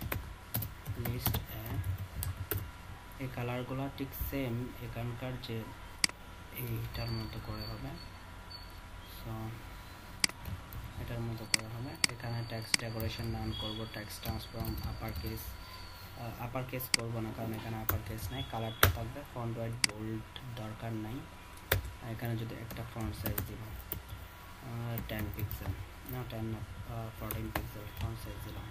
লিস্ট এই কালারগুলো ঠিক সেম এখানকার যে এইটার মতো করে হবে। সো এটার মতো করে হবে। এখানে টেক্সট ডেকোরেশন নাম করব, টেক্সট ট্রান্সফর্ম আপার কেস করব না, কারণ এখানে আপার কেস নাই। কালারটা থাকবে ফন্ট হোয়াইট বোল্ড, দরকার নাই। এখানে যদি একটা ফন্ট সাইজ দিব 10 পিক্সেল, না 10 না 14 পিক্সেল ফন্ট সাইজ দিলাম।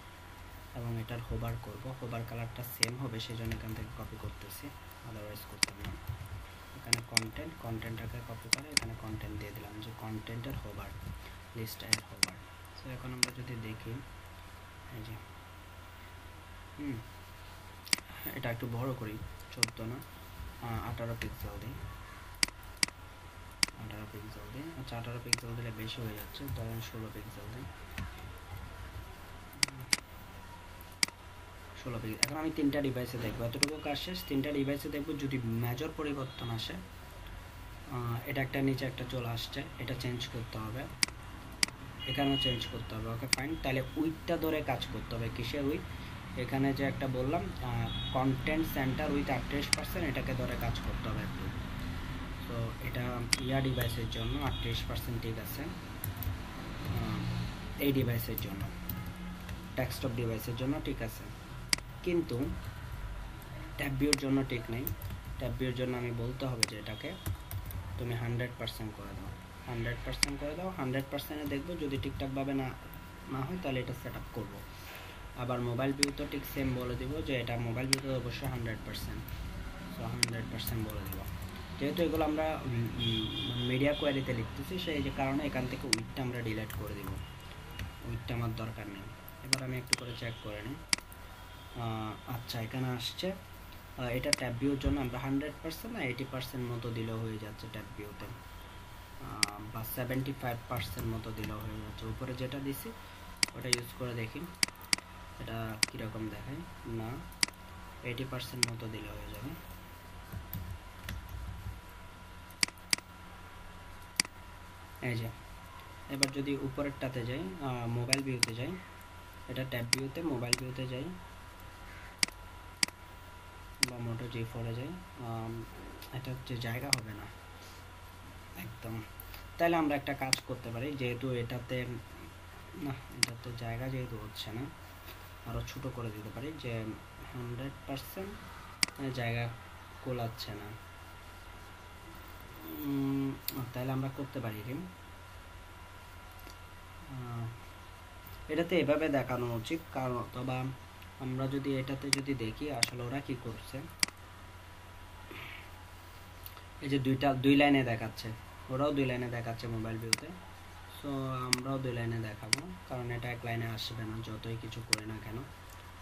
এবং এটার হোভার করব, হোভার কালারটা সেম হবে সেজন্য এখান থেকে কপি করতেছি, আদারওয়াইজ করতাম না। এখানে কন্টেন্টটাকে কপি করে এখানে কন্টেন্ট দিয়ে দিলাম, যে কন্টেন্টের হোভার, লিস্টের হোভার। সো এখন আমরা যদি দেখি, এই যে এটা একটু বড় করি, 14 না 18 পিক্সেল দিই। 18 পিক্সেল দিই। আচ্ছা, 18 পিক্সেল দিলে বেশি হয়ে যাচ্ছে, ধরেন 16 পিক্সেল দিই। 16 পিক্সেল। এখন আমি 3টা ডিভাইসে দেখবো, এতটুকু কাজ শেষ। 3টা ডিভাইসে দেখবো, যদি মেজর পরিবর্তন আসে, এটা একটা নিচে একটা চলে আসছে, এটা চেঞ্জ করতে হবে, এখানেও চেঞ্জ করতে হবে। ওকে ফাইন, তাহলে উইথটা ধরে কাজ করতে হবে। কিসের উইথ? এখানে যে একটা বললাম কন্টেন্ট সেন্টার উইথ 38%, এটাকে ধরে কাজ করতে হবে একটু। তো এটা ডিভাইসের জন্য 38% ঠিক আছে। এই ডিভাইসের জন্য, ডেস্কটপ ডিভাইসের জন্য ঠিক আছে, কিন্তু ট্যাব ভিউর জন্য ঠিক নেই। ট্যাব ভিউর জন্য আমি বলতে হবে যে এটাকে তুমি 100% করে দাও, 100% করে দাও। 100%-এ দেখবো, যদি ঠিকঠাকভাবে না হয় তাহলে এটা সেট আপ করবো। আবার মোবাইল ভিউ তো ঠিক সেম বলে দিব, যে এটা মোবাইল ভিউতে অবশ্যই 100%। সো 100% বলে দেব। যেহেতু এগুলো আমরা মিডিয়া কোয়ারিতে লিখতেছি, সেই যে কারণে এখান থেকে উইথটা আমরা ডিলিট করে দিব, উইথটা আমার দরকার নেই। এবার আমি একটু করে চেক করে নিই। আচ্ছা, এখানে আসছে এটা ট্যাব ভিউর জন্য আমরা 100% না 80% মতো দিলেও হয়ে যাচ্ছে ট্যাব ভিউতে, বা 75% মতো দিলেও হয়ে যাচ্ছে। উপরে যেটা দিছি ওটা ইউজ করে দেখি। এটা কীরকম দেখায় না 80% মতো দিলে হয়ে যাবে। এই যে এবার যদি উপরেরটাতে যাই, মোবাইল ভিউতে যাই, এটা ট্যাব ভিউতে, মোবাইল ভিউতে যাই বা মোটো G4 যাই, এটা হচ্ছে জায়গা হবে না একদম। তাহলে আমরা একটা কাজ করতে পারি, যেহেতু এটাতে না, এটাতে জায়গা যেহেতু হচ্ছে না, আরও ছোটো করে দিতে পারি, যে 100% জায়গা কোলাচ্ছে না। তাহলে আমরা করতে পারি কি, এটাতে এভাবে দেখানো উচিত, কারণ অথবা আমরা যদি এটাতে যদি দেখি আসলে ওরা কি করছে, এই যে দুই লাইনে দেখাচ্ছে, ওরাও 2 লাইনে দেখাচ্ছে মোবাইল ভিউতে, সো আমরাও 2 লাইনে দেখাবো, কারণ এটা 1 লাইনে আসবে না যতই কিছু করি না কেন,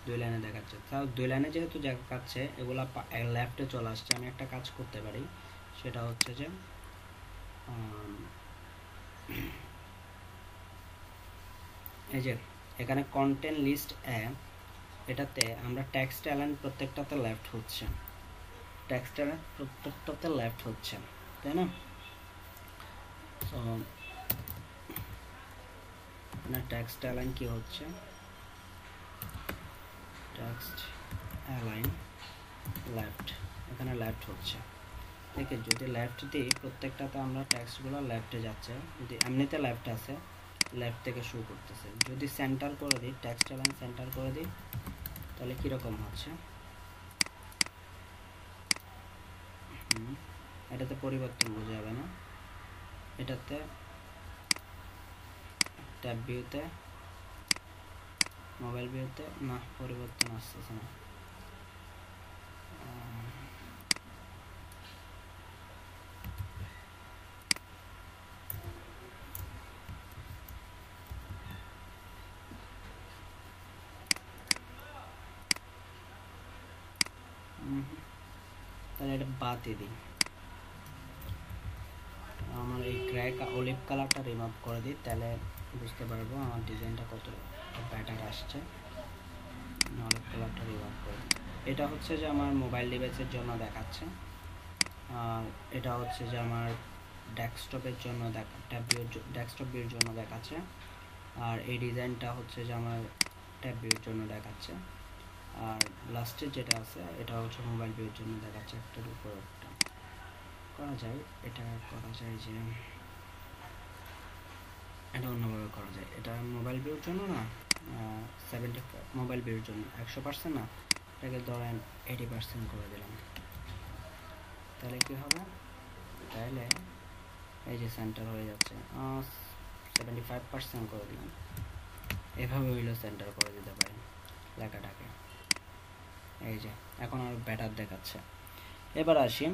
2 লাইনে দেখাচ্ছে। তাও 2 লাইনে যেহেতু দেখাচ্ছে, এগুলা লেফটে চলে আসছে। আমি একটা কাজ করতে পারি, সেটা হচ্ছে যে এই যে এখানে কন্টেন্ট লিস্ট এটাতে আমরা টেক্সট অ্যালাইন প্রত্যেকটাতে লেফট হচ্ছে, টেক্সট অ্যালাইন প্রত্যেকটাতে লেফট হচ্ছে, তাই না? সো না, টেক্সট অ্যালাইন কি হচ্ছে, টেক্সট অ্যালাইন লেফট, এখানে লেফট হচ্ছে। দেখে যদি লেফট দিই, প্রত্যেকটাতে আমরা টেক্সটগুলো লেফটে যাচ্ছে, যদি এমনিতে লেফট আছে, লেফট থেকে শুরু করতেছে। যদি সেন্টার করে দিই, টেক্সট অ্যালাইন সেন্টার করে দিই, তাহলে কীরকম হচ্ছে, এটাতে পরিবর্তন বোঝা যাবে না, এটাতে ট্যাব ভিউতে, মোবাইল ভিউতে না, পরিবর্তন আসতেছে না। তাহলে এটা বাদই দিই, আমার এই গ্রে অলিভ কালারটা রিমুভ করে দিই, তাহলে বুঝতে পারবো আমার ডিজাইনটা কত বেটার আসছে। অলিভ কালারটা রিমুভ করে দিই। এটা হচ্ছে যে আমার মোবাইল ডিভাইসের জন্য দেখাচ্ছে, আর এটা হচ্ছে যে আমার ডেস্কটপের জন্য ডেস্কটপ ভিউর জন্য দেখাচ্ছে, আর এই ডিজাইনটা হচ্ছে যে আমার ট্যাব ভিউর জন্য দেখাচ্ছে, আর লাস্টে যেটা আছে এটা হচ্ছে মোবাইল ভিউর জন্য দেখাচ্ছে। একটার উপর একটা করা যায়, এটা করা যায় যে এটা অন্যভাবে করা যায়। এটা মোবাইল ভিউর জন্য না, 75 মোবাইল ভিউর জন্য 100% না, এটাকে ধরেন 80% করে দিলাম, তাহলে কি হবে, তাহলে এই যে সেন্টার হয়ে যাচ্ছে, 75% করে দিলাম, এভাবে হইলেও সেন্টার করে দিতে পারি লেখাটাকে। এই যে এখন আর বেটার দেখাচ্ছে। এবার আসি,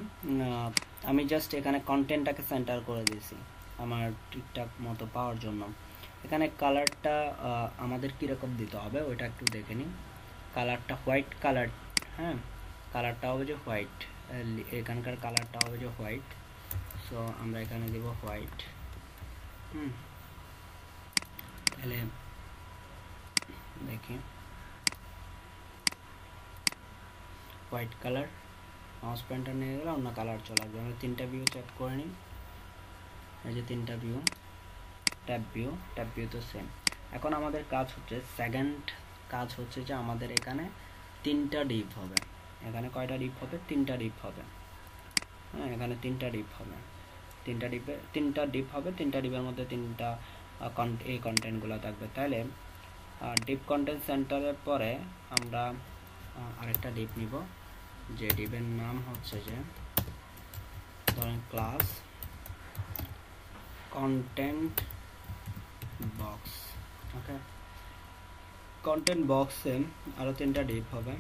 আমি জাস্ট এখানে কন্টেন্টটাকে সেন্টার করে দিয়েছি আমার ঠিকঠাক মতো পাওয়ার জন্য। এখানে কালারটা আমাদের কীরকম দিতে হবে ওইটা একটু দেখে নিই। কালারটা হোয়াইট কালার, হ্যাঁ, কালারটা হবে যে হোয়াইট, এখানকার কালারটা হবে যে হোয়াইট, সো আমরা এখানে দেব হোয়াইট। তাহলে দেখি হোয়াইট কালার, মাউস পয়েন্টার নিয়ে গেলে অন্য কালার চলে আসবে। আমরা 3টা ভিউ চেক করে নিই, এই যে 3টা ভিউ, ট্যাব ভিউ তো সেম। এখন আমাদের কাজ হচ্ছে, সেকেন্ড কাজ হচ্ছে যে আমাদের এখানে 3টা ডিপ হবে। এখানে কয়টা ডিপ হবে, 3টা ডিপ হবে, হ্যাঁ, এখানে 3টা ডিপ হবে, 3টা ডিপ হবে, 3টা ডিপের মধ্যে 3টা এই কন্টেন্টগুলো থাকবে। তাহলে ডিপ কন্টেন্ট সেন্টারের পরে আমরা আরেকটা ডিপ নিব, যে ডিপের নাম হচ্ছে যে ধরেন ক্লাস কন্টেন্ট বক্স। ওকে, কন্টেন্ট বক্সে আরো 3টা ডিপ হবে,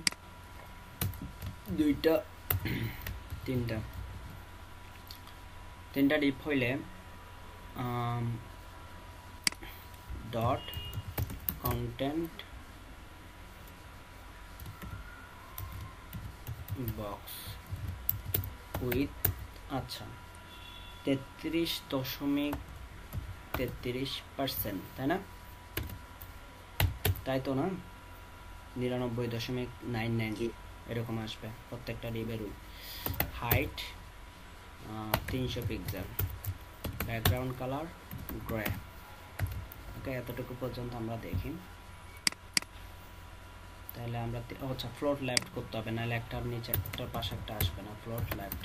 2টা 3টা ডিপ হইলে ডট কন্টেন্ট বক্স উইথ, আচ্ছা 33.33%, তাই না? তাই তো না, 99.99 জি। এরকম আসবে প্রত্যেকটা ডিবের height 300 pixel, background colour grey. Okay, এতটুকু পর্যন্ত আমরা দেখি। তাহলে আমরা আচ্ছা ফ্লোট লেফট করতে হবে, নাহলে একটার নিচে একটার পাশে একটা আসবে না। ফ্লোট লেফট,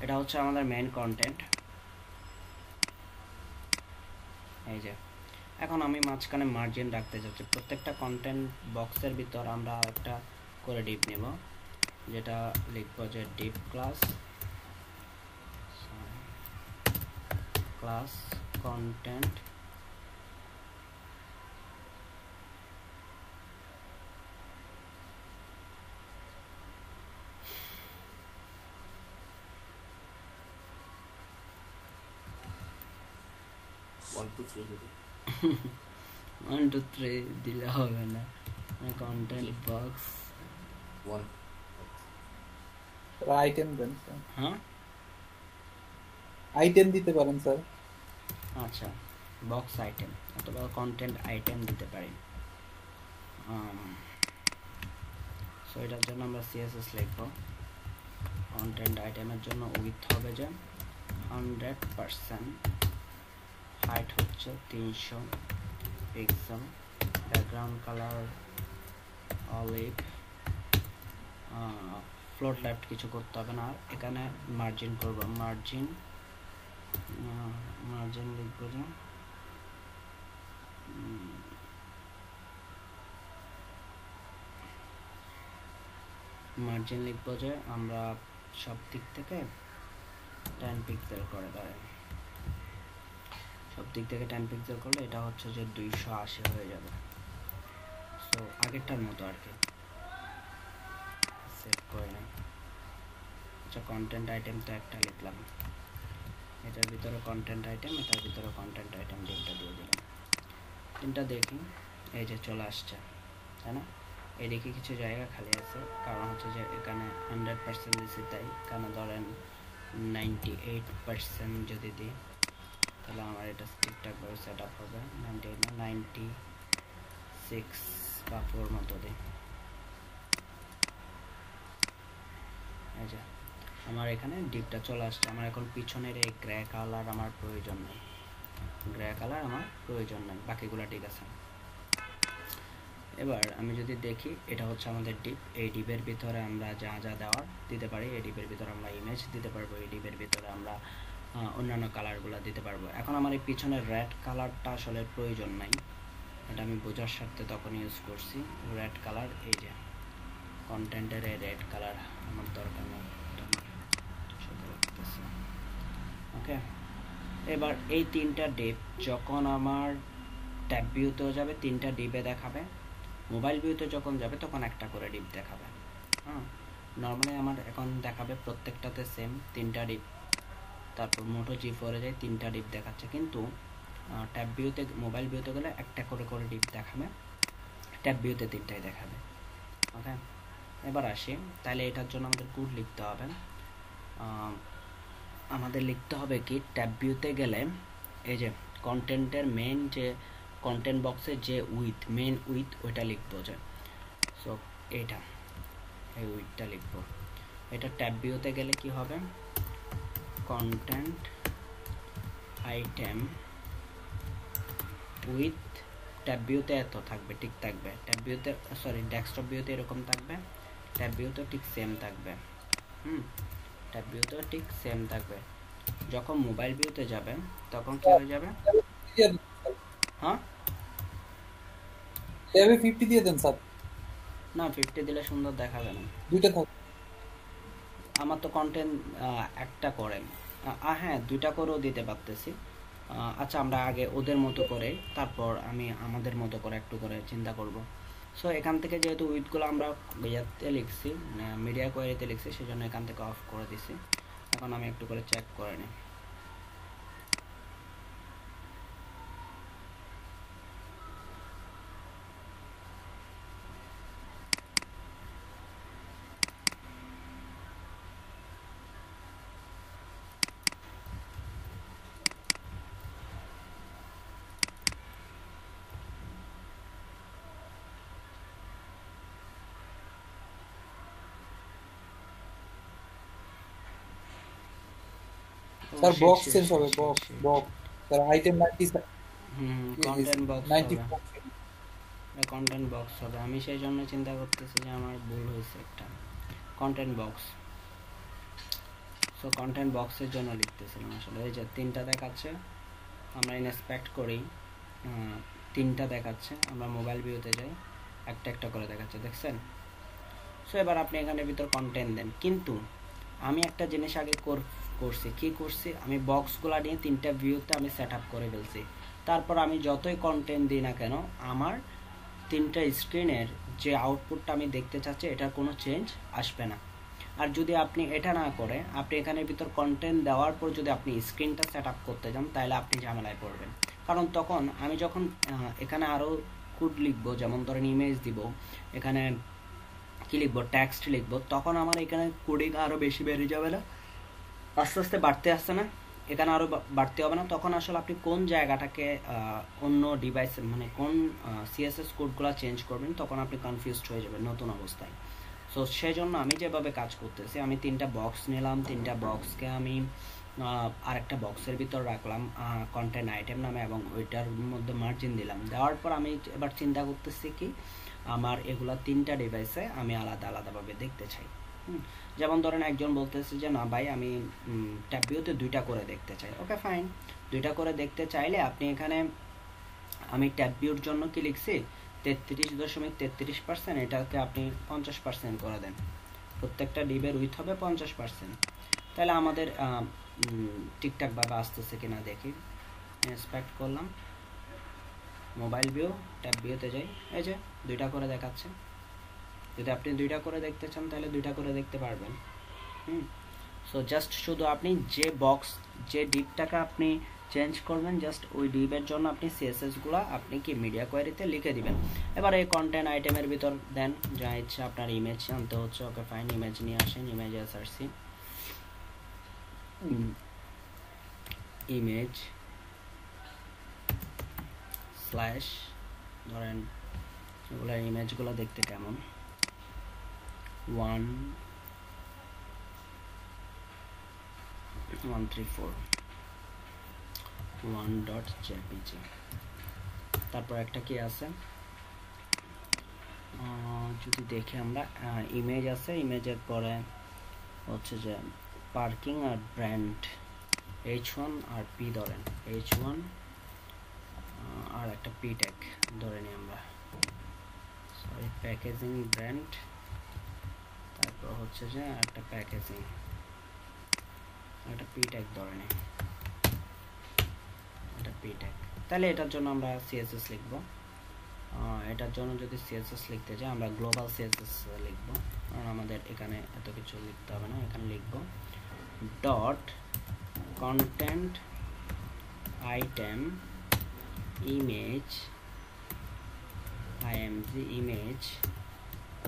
এটা হচ্ছে আমাদের মেইন কন্টেন্ট। এই যে এখন আমি মাঝখানে মার্জিন রাখতে যাচ্ছি। প্রত্যেকটা কন্টেন্ট বক্সের ভিতর আমরা একটা করে ডিপ নেব, যেটা লিখবো যে div class content one two three 1 2 3 দিলে হবে না। Content box one item then sir, হ্যাঁ আইটেম দিতে পারেন স্যার। আচ্ছা, বক্স আইটেম অথবা কন্টেন্ট আইটেম দিতে পারি। সো এটার জন্য আমরা সিএসএস লিখব। কন্টেন্ট আইটেমের জন্য উইথ হবে যে 100%, হাইট হচ্ছে 300 pixel, background colour olive, float left কিছু করতে হবে না। আর এখানে মার্জিন করব, মার্জিন লিখবো যে মার্জিন লিখবো যে আমরা সব দিক থেকে 10 পিক্সেল করে দেয়। সব দিক থেকে 10 পিক্সেল করলে এটা হচ্ছে যে 280 হয়ে যাবে। সো আগেরটার মতো আর কি, সেভ করে নেই। আচ্ছা, কন্টেন্ট আইটেম তো একটা লিখলাম, এটার ভিতরে কন্টেন্ট আইটেম, এটার ভিতরে কন্টেন্ট আইটেম ডিপটা দিয়ে দিলাম। তিনটা দেখি, এই যে চলে আসছে, তাই না? এদিকে কিছু জায়গা খালি আছে, কারণ হচ্ছে যে এখানে 100% দিচ্ছি, তাই কারণ ধরেন 98% যদি দিই তাহলে আমার এটা ঠিকঠাকভাবে সেট আপ হবে। 98 না 96 বা 4 মতো দিই। এই যে আমার এখানে ডিপটা চলে আসছে। আমার এখন পিছনের এই গ্রে কালার আমার প্রয়োজন নেই, গ্রে কালার আমার প্রয়োজন নেই, বাকিগুলো ঠিক আছে। এবার আমি যদি দেখি, এটা হচ্ছে আমাদের ডিপ। এই ডিপের ভিতরে আমরা যা যা দেওয়ার দিতে পারি। এই ডিপের ভিতরে আমরা ইমেজ দিতে পারবো, এই ডিপের ভিতরে আমরা অন্যান্য কালারগুলো দিতে পারবো। এখন আমার এই পিছনের রেড কালারটা আসলে প্রয়োজন নাই, এটা আমি বোঝার স্বার্থে তখন ইউজ করছি রেড কালার। এই যে কন্টেন্টের এই রেড কালার আমার দরকার নেই, ওকে। এবার এই তিনটা ডিপ যখন আমার ট্যাব ভিউতেও যাবে, তিনটা ডিপে দেখাবে। মোবাইল ভিউতে যখন যাবে তখন একটা করে ডিপ দেখাবে। হ্যাঁ, নর্মালি আমার এখন দেখাবে প্রত্যেকটাতে সেম তিনটা ডিপ। তারপর মোটো G4 যায়, তিনটা ডিপ দেখাচ্ছে, কিন্তু ট্যাব ভিউতে মোবাইল ভিউতে গেলে একটা করে করে ডিপ দেখাবে, ট্যাব ভিউতে তিনটাই দেখাবে। ওকে, এবার আসি, তাহলে এটার জন্য আমাদের কোড লিখতে হবে। আমাদের লিখতে হবে কি, ট্যাব ভিউতে গেলে এই যে কন্টেন্টের মেন যে কন্টেন্ট বক্সে যে উইথ, মেন উইথ ওইটা লিখবো যে, সো এইটা এই উইথটা লিখবো। এটা ট্যাব ভিউতে গেলে কি হবে, কন্টেন্ট আইটেম উইথ, ট্যাব ভিউতে এত থাকবে, ঠিক থাকবে। ট্যাব ভিউতে সরি ডেস্কটপ ভিউতে এরকম থাকবে, ট্যাব ভিউতে ঠিক সেম থাকবে। ট্যাব ভিউতে ঠিক সেম থাকবে। যখন মোবাইল ভিউতে যাবে তখন কি হয়ে যাবে, হ্যাঁ ট্যাবে 50 দিয়ে দেন স্যার। না 50 দিলে সুন্দর দেখাবে না, দুইটা থাক। আমার তো কন্টেন্ট একটা করে, হ্যাঁ দুইটা করেও দিতে পারতেছি। আচ্ছা, আমরা আগে ওদের মতো করে, তারপর আমি আমাদের মতো করে একটু করে চিন্তা করব। সো এখান থেকে যেহেতু উইথগুলো আমরা ইয়াতে লিখছি, মিডিয়া কোয়ারিতে লিখছি, সেজন্য এখান থেকে অফ করে দিছি। এখন আমি একটু করে চেক করে নিই। Sir shit, box shit, change shit, হবে, shit, box shit, box shit. Sir item 90 content box 90 হবে, কন্টেন্ট বক্স হবে। আমি সেই জন্য চিন্তা করতেছি যে আমার ভুল হয়েছে একটা, কন্টেন্ট বক্স। সো কন্টেন্ট বক্সের জন্য লিখতেছিলাম আসলে। এই যে 3টা দেখাচ্ছে, আমরা ইন্সপেক্ট করি, 3টা দেখাচ্ছে। আমরা মোবাইল ভিউতে যাই, একটা একটা করে দেখাচ্ছে, দেখছেন? সো এবার আপনি এখানের ভিতর কন্টেন্ট দেন। কিন্তু আমি একটা জিনিস আগে করছি, কি করছি, আমি বক্সগুলো নিয়ে 3টা ভিউতে আমি সেট আপ করে ফেলছি। তারপর আমি যতই কন্টেন্ট দিই না কেন, আমার 3টা স্ক্রিনের যে আউটপুটটা আমি দেখতে চাচ্ছি এটার কোনো চেঞ্জ আসবে না। আর যদি আপনি এটা না করে, আপনি এখানের ভিতর কন্টেন্ট দেওয়ার পর যদি আপনি স্ক্রিনটা সেট আপ করতে যান, তাহলে আপনি ঝামেলায় পড়বেন। কারণ তখন আমি যখন এখানে আরও কোড লিখবো, যেমন ধরেন ইমেজ দিব, এখানে কি লিখবো, টেক্সট লিখবো, তখন আমার এখানে কোডিং আরও বেশি বেড়ে যাবে না, আস্তে আস্তে বাড়তে আসছে না, এখানে আরও বাড়তে হবে না। তখন আসলে আপনি কোন জায়গাটাকে অন্য ডিভাইসে, মানে কোন সিএসএস কোডগুলো চেঞ্জ করবেন, তখন আপনি কনফিউজড হয়ে যাবেন নতুন অবস্থায়। সো সেই জন্য আমি যেভাবে কাজ করতেছি, আমি 3টা বক্স নিলাম, 3টা বক্সকে আমি আরেকটা বক্সের ভিতর রাখলাম কন্টেন্ট আইটেম নামে, এবং ওইটার মধ্যে মার্জিন দিলাম। দেওয়ার পর আমি এবার চিন্তা করতেছি কি, আমার এগুলা 3টা ডিভাইসে আমি আলাদা আলাদাভাবে দেখতে চাই। যেমন ধরেন একজন বলতেছে যে না ভাই আমি ট্যাব ভিউতে 2টা করে দেখতে চাই। ওকে ফাইন, 2টা করে দেখতে চাইলে আপনি এখানে, আমি ট্যাব ভিউর জন্য কি লিখছি, 33.33%, এটাকে আপনি 50% করে দেন। প্রত্যেকটা ডিবের উইথ হবে 50%। তাহলে আমাদের ঠিকঠাকভাবে আসতেছে কিনা দেখি। ইন্সপেক্ট করলাম, মোবাইল ভিউ, ট্যাব ভিউতে যাই, এই যে 2টা করে দেখাচ্ছে। যদি আপনি 2টা করে দেখতে চান তাহলে 2টা করে দেখতে পারবেন। সো জাস্ট শুধু আপনি যে বক্স, যে ডিপটাকে আপনি চেঞ্জ করবেন, জাস্ট ওই ডিপের জন্য আপনি সিএসএসগুলো আপনি কি মিডিয়া কোয়ারিতে লিখে দিবেন। এবার এই কন্টেন্ট আইটেমের ভিতর দেন যা ইচ্ছা, আপনার ইমেজ আনতে হচ্ছে, ওকে ফাইন, ইমেজ নিয়ে আসেন, ইমেজ এসআরসি, ইমেজ স্ল্যাশ, ধরেন ওগুলোর ইমেজগুলো দেখতে কেমন, 1.jpg। তারপর একটা কি আছে, যদি দেখি আমরা, ইমেজ আছে, ইমেজের পরে হচ্ছে যে পার্কিং আর ব্র্যান্ড, H1 আর P ধরেন, H1 আর একটা P ট্যাগ ধরে নিই আমরা, সরি, প্যাকেজিং ব্র্যান্ড, তারপর হচ্ছে যে একটা প্যাকেজিং, একটা P ট্যাগ ধরে নিই, একটা P ট্যাগ। তাহলে এটার জন্য আমরা সিএসএস লিখবো। এটার জন্য যদি সিএসএস লিখতে চাই, আমরা গ্লোবাল সিএসএস লিখবো, কারণ আমাদের এখানে এত কিছু লিখতে হবে না। এখানে লিখবো dot content item image, img image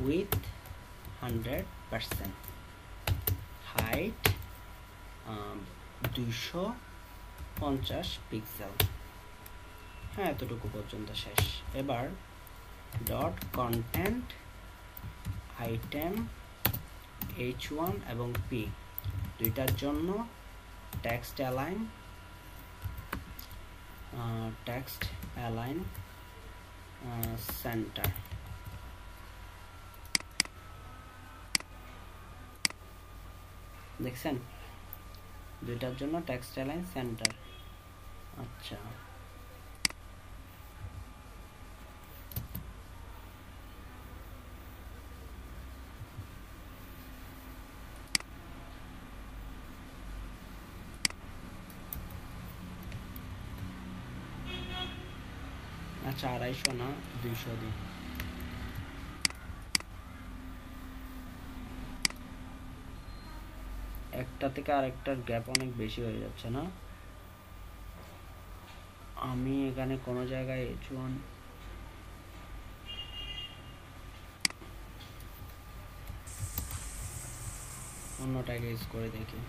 with 100%, height 250 pixel. হ্যাঁ, এতটুকু পর্যন্ত শেষ। এবার ডট কন্টেন্ট আইটেম H1 এবং P, 2টার জন্য টেক্সট অ্যালাইন সেন্টার। দেখছেন, 2টার জন্য টেক্সট অ্যালাইন সেন্টার। আচ্ছা, আচ্ছা, 250 না 200 দিন। একটা থেকে আরেকটার গ্যাপ অনেক বেশি হয়ে যাচ্ছে না? আমি এখানে কোনো জায়গায় H1 অন্যটাকে ইউজ করে দেখি।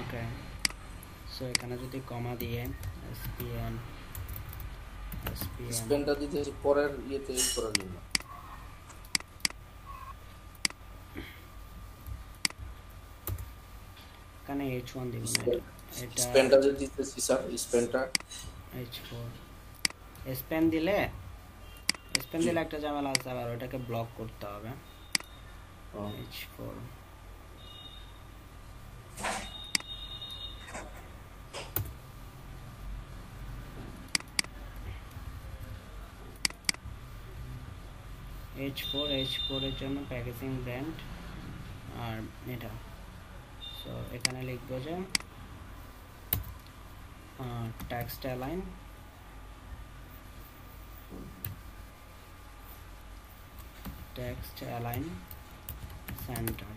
ওকে, সো এখানে যদি কমা দিয়ে স্পেনটা দিতে পরের ইয়েতে করার জন্য এখানে H1 দিব না, এটা স্পেনটা যদি দিতেছি স্যার, স্পেনটা H4 স্পেন দিলে একটা ঝামেলা আছে, আবার ওটাকে ব্লক করতে হবে। H4 H4 এর জন্য প্যাকেজিং ব্র্যান্ড আর এটা, সো এখানে লিখবো যে টেক্সট অ্যালাইন সেন্টার,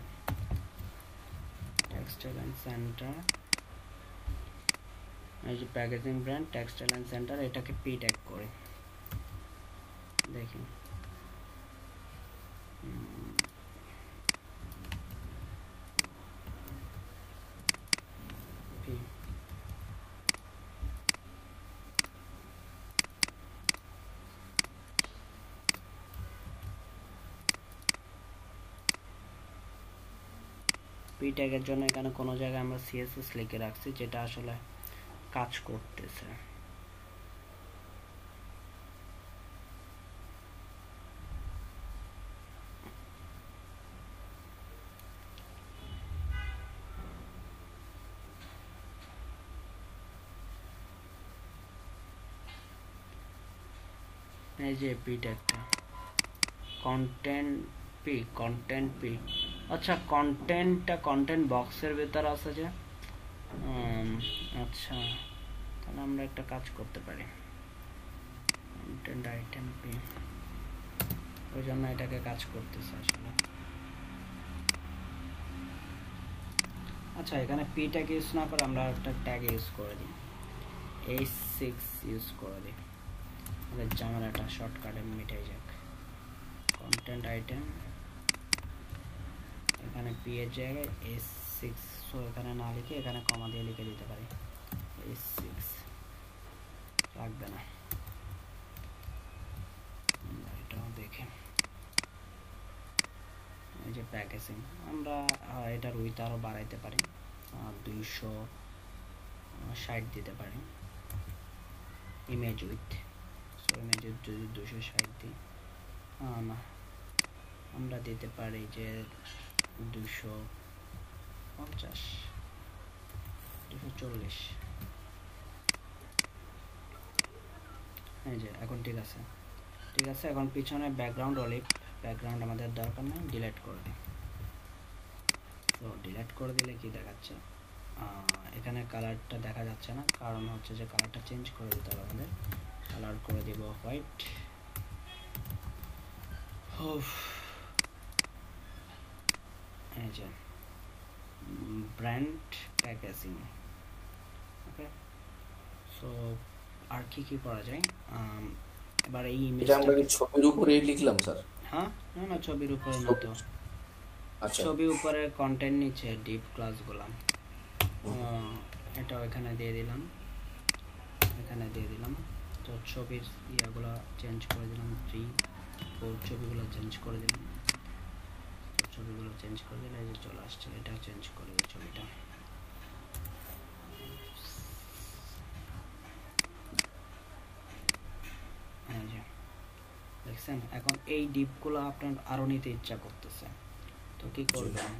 এই যে packaging brand text align centre, এটাকে পি ট্যাগ করে দেখি। পি ট্যাগের জন্য এখানে কোনো জায়গায় আমরা সিএসএস লিখে রাখছি, যেটা আসলে কাজ করতেছে। এই যে পি ট্যাগটা কন্টেন্ট পি, আচ্ছা কন্টেন্ট বক্সের ভিতর আছে যে, আচ্ছা তাহলে আমরা একটা কাজ করতে পারি, কন্টেন্ট আইটেম পি, ওই জন্য এটাকে কাজ করতেছে আসলে। আচ্ছা এখানে পি ট্যাগ ইউজ না করে আমরা একটা ট্যাগ ইউজ করে দিই, H6 ইউজ করে দিই, আমাদের ঝামেলাটা শর্টকাটে মিটে যাক। কন্টেন্ট আইটেম এখানে পি এর জায়গায় S6, সো এখানে না লিখে এখানে কমা দিয়ে লিখে দিতে পারি S6, লাগবে না, এটাও দেখে। এই যে প্যাকেজিং, আমরা এটার উইথ আরও বাড়াইতে পারি, 260 দিতে পারি image with, so image with যদি 260 দিই, না আমরা দিতে পারি যে 250 240। এই যে এখন ঠিক আছে। এখন পিছনে ব্যাকগ্রাউন্ড অলিভ, ব্যাকগ্রাউন্ড আমাদের দরকার নেই, ডিলিট করে দিই। তো ডিলিট করে দিলে কি দেখাচ্ছে, এখানে কালারটা দেখা যাচ্ছে না, কারণ হচ্ছে যে কালারটা চেঞ্জ করে দিতে হবে আমাদের। কালার করে দিব হোয়াইট। এই যে ব্র্যান্ড প্যাকেজিং, ওকে। সো আর কি করা যায়, এবার এই এটা আমরা কি ছবির উপরেই লিখলাম স্যার? হ্যাঁ, না ছবির উপরে না তো, আচ্ছা ছবির উপরে কন্টেন্ট নিচে ডিপ ক্লাসগুলো, এটাও এখানে দিয়ে দিলাম, তো ছবির ইয়াগুলো চেঞ্জ করে দিলাম, 3 4 ছবিগুলো চেঞ্জ করে দিলাম, দিলে এই যে চলে আসছে, এটা চেঞ্জ করে দিই ছবিটা। এই যে দেখছেন, এখন এই ডিপগুলো আপনার আরও নিতে ইচ্ছা করতেছে, তো কি করবেন,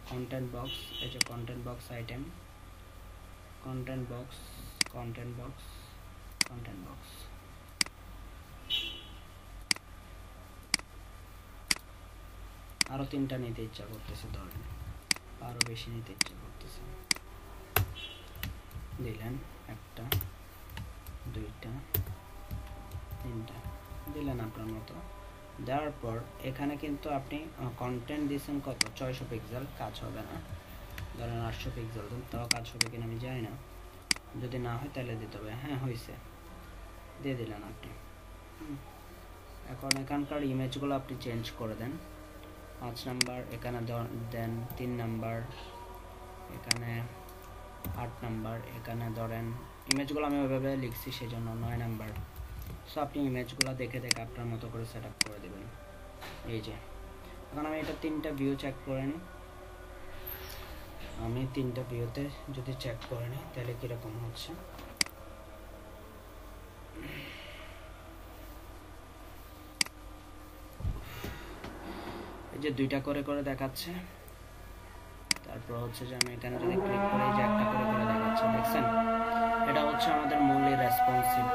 কন্টেন্ট বক্স, এই যে content box item, content box আরো 3টা নিতে ইচ্ছা করতেছে, ধরেন আরো বেশি নিতে ইচ্ছা করতেছে, দিলেন 1টা 2টা 3টা দিলেন আপনার মতো। দেওয়ার পর এখানে কিন্তু আপনি কন্টেন্ট দিয়েছেন কত, 600 পিক্সেল, কাজ হবে না, ধরেন 800 পিক্সেল দেন, তাও কাজ হবে কিনা আমি জানি না, যদি না হয় তাহলে দিতে হবে। হ্যাঁ হয়েছে, দিয়ে দিলেন আপনি। এখন এখানকার ইমেজগুলো আপনি চেঞ্জ করে দেন, 5 নাম্বার এখানে দেন, 3 নাম্বার এখানে, 8 নাম্বার এখানে ধরেন, ইমেজগুলো আমি ওইভাবে লিখছি সেজন্য 9 নাম্বার। সো আপনি ইমেজগুলো দেখে আপনার মতো করে সেট আপ করে দেবেন। এই যে এখন আমি এটা 3টা ভিউ চেক করে নিই, আমি 3টা ভিউতে যদি চেক করে নিই তাহলে কিরকম হচ্ছে। এই যে 2টা করে করে দেখাচ্ছে, তারপর হচ্ছে যে আমি এখানে যদি ক্লিক করি যে একটা করে করে দেখাচ্ছে, দেখছেন? এটা হচ্ছে আমাদের মূল্যের রেসপন্সিভ,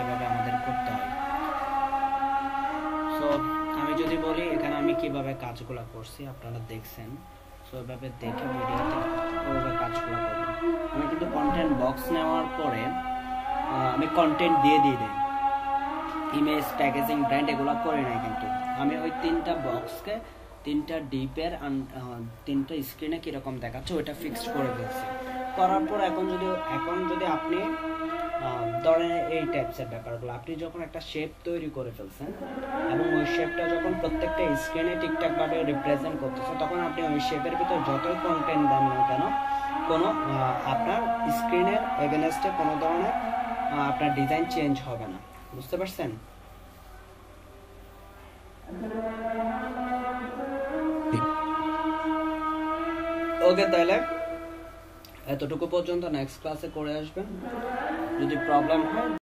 এভাবে আমাদের করতে হয়। সো আমি যদি বলি এখানে আমি কিভাবে কাজগুলো করছি আপনারা দেখছেন, সো এভাবে দেখে ভিডিওতে ওইভাবে কাজগুলো করবেন। আমি কিন্তু কন্টেন্ট বক্স নেওয়ার পরে আমি কন্টেন্ট দিয়ে দিই, ইমেজ, প্যাকেজিং, ব্র্যান্ড এগুলো করে নাই, কিন্তু আমি ওই 3টা বক্সকে 3টা ডিপের 3টা স্ক্রিনে কীরকম দেখাচ্ছে ওইটা ফিক্সড করে ফেলছি। করার পর এখন যদি আপনি ধরেন এই টাইপসের ব্যাপারগুলো আপনি যখন একটা শেপ তৈরি করে ফেলছেন এবং ওই শেপটা যখন প্রত্যেকটা স্ক্রিনে ঠিকঠাকভাবে রিপ্রেজেন্ট করতেছে, তখন আপনি ওই শেপের ভিতরে যতই কন্টেন্ট দেন না কেন কোনো আপনার স্ক্রিনের এগেনস্টে কোনো ধরনের আপনার ডিজাইন চেঞ্জ হবে না। বুঝতে পারছেন? ওকে, তাহলে এতটুকু পর্যন্ত, নেক্সট ক্লাসে করে আসবেন। যদি প্রবলেম হয়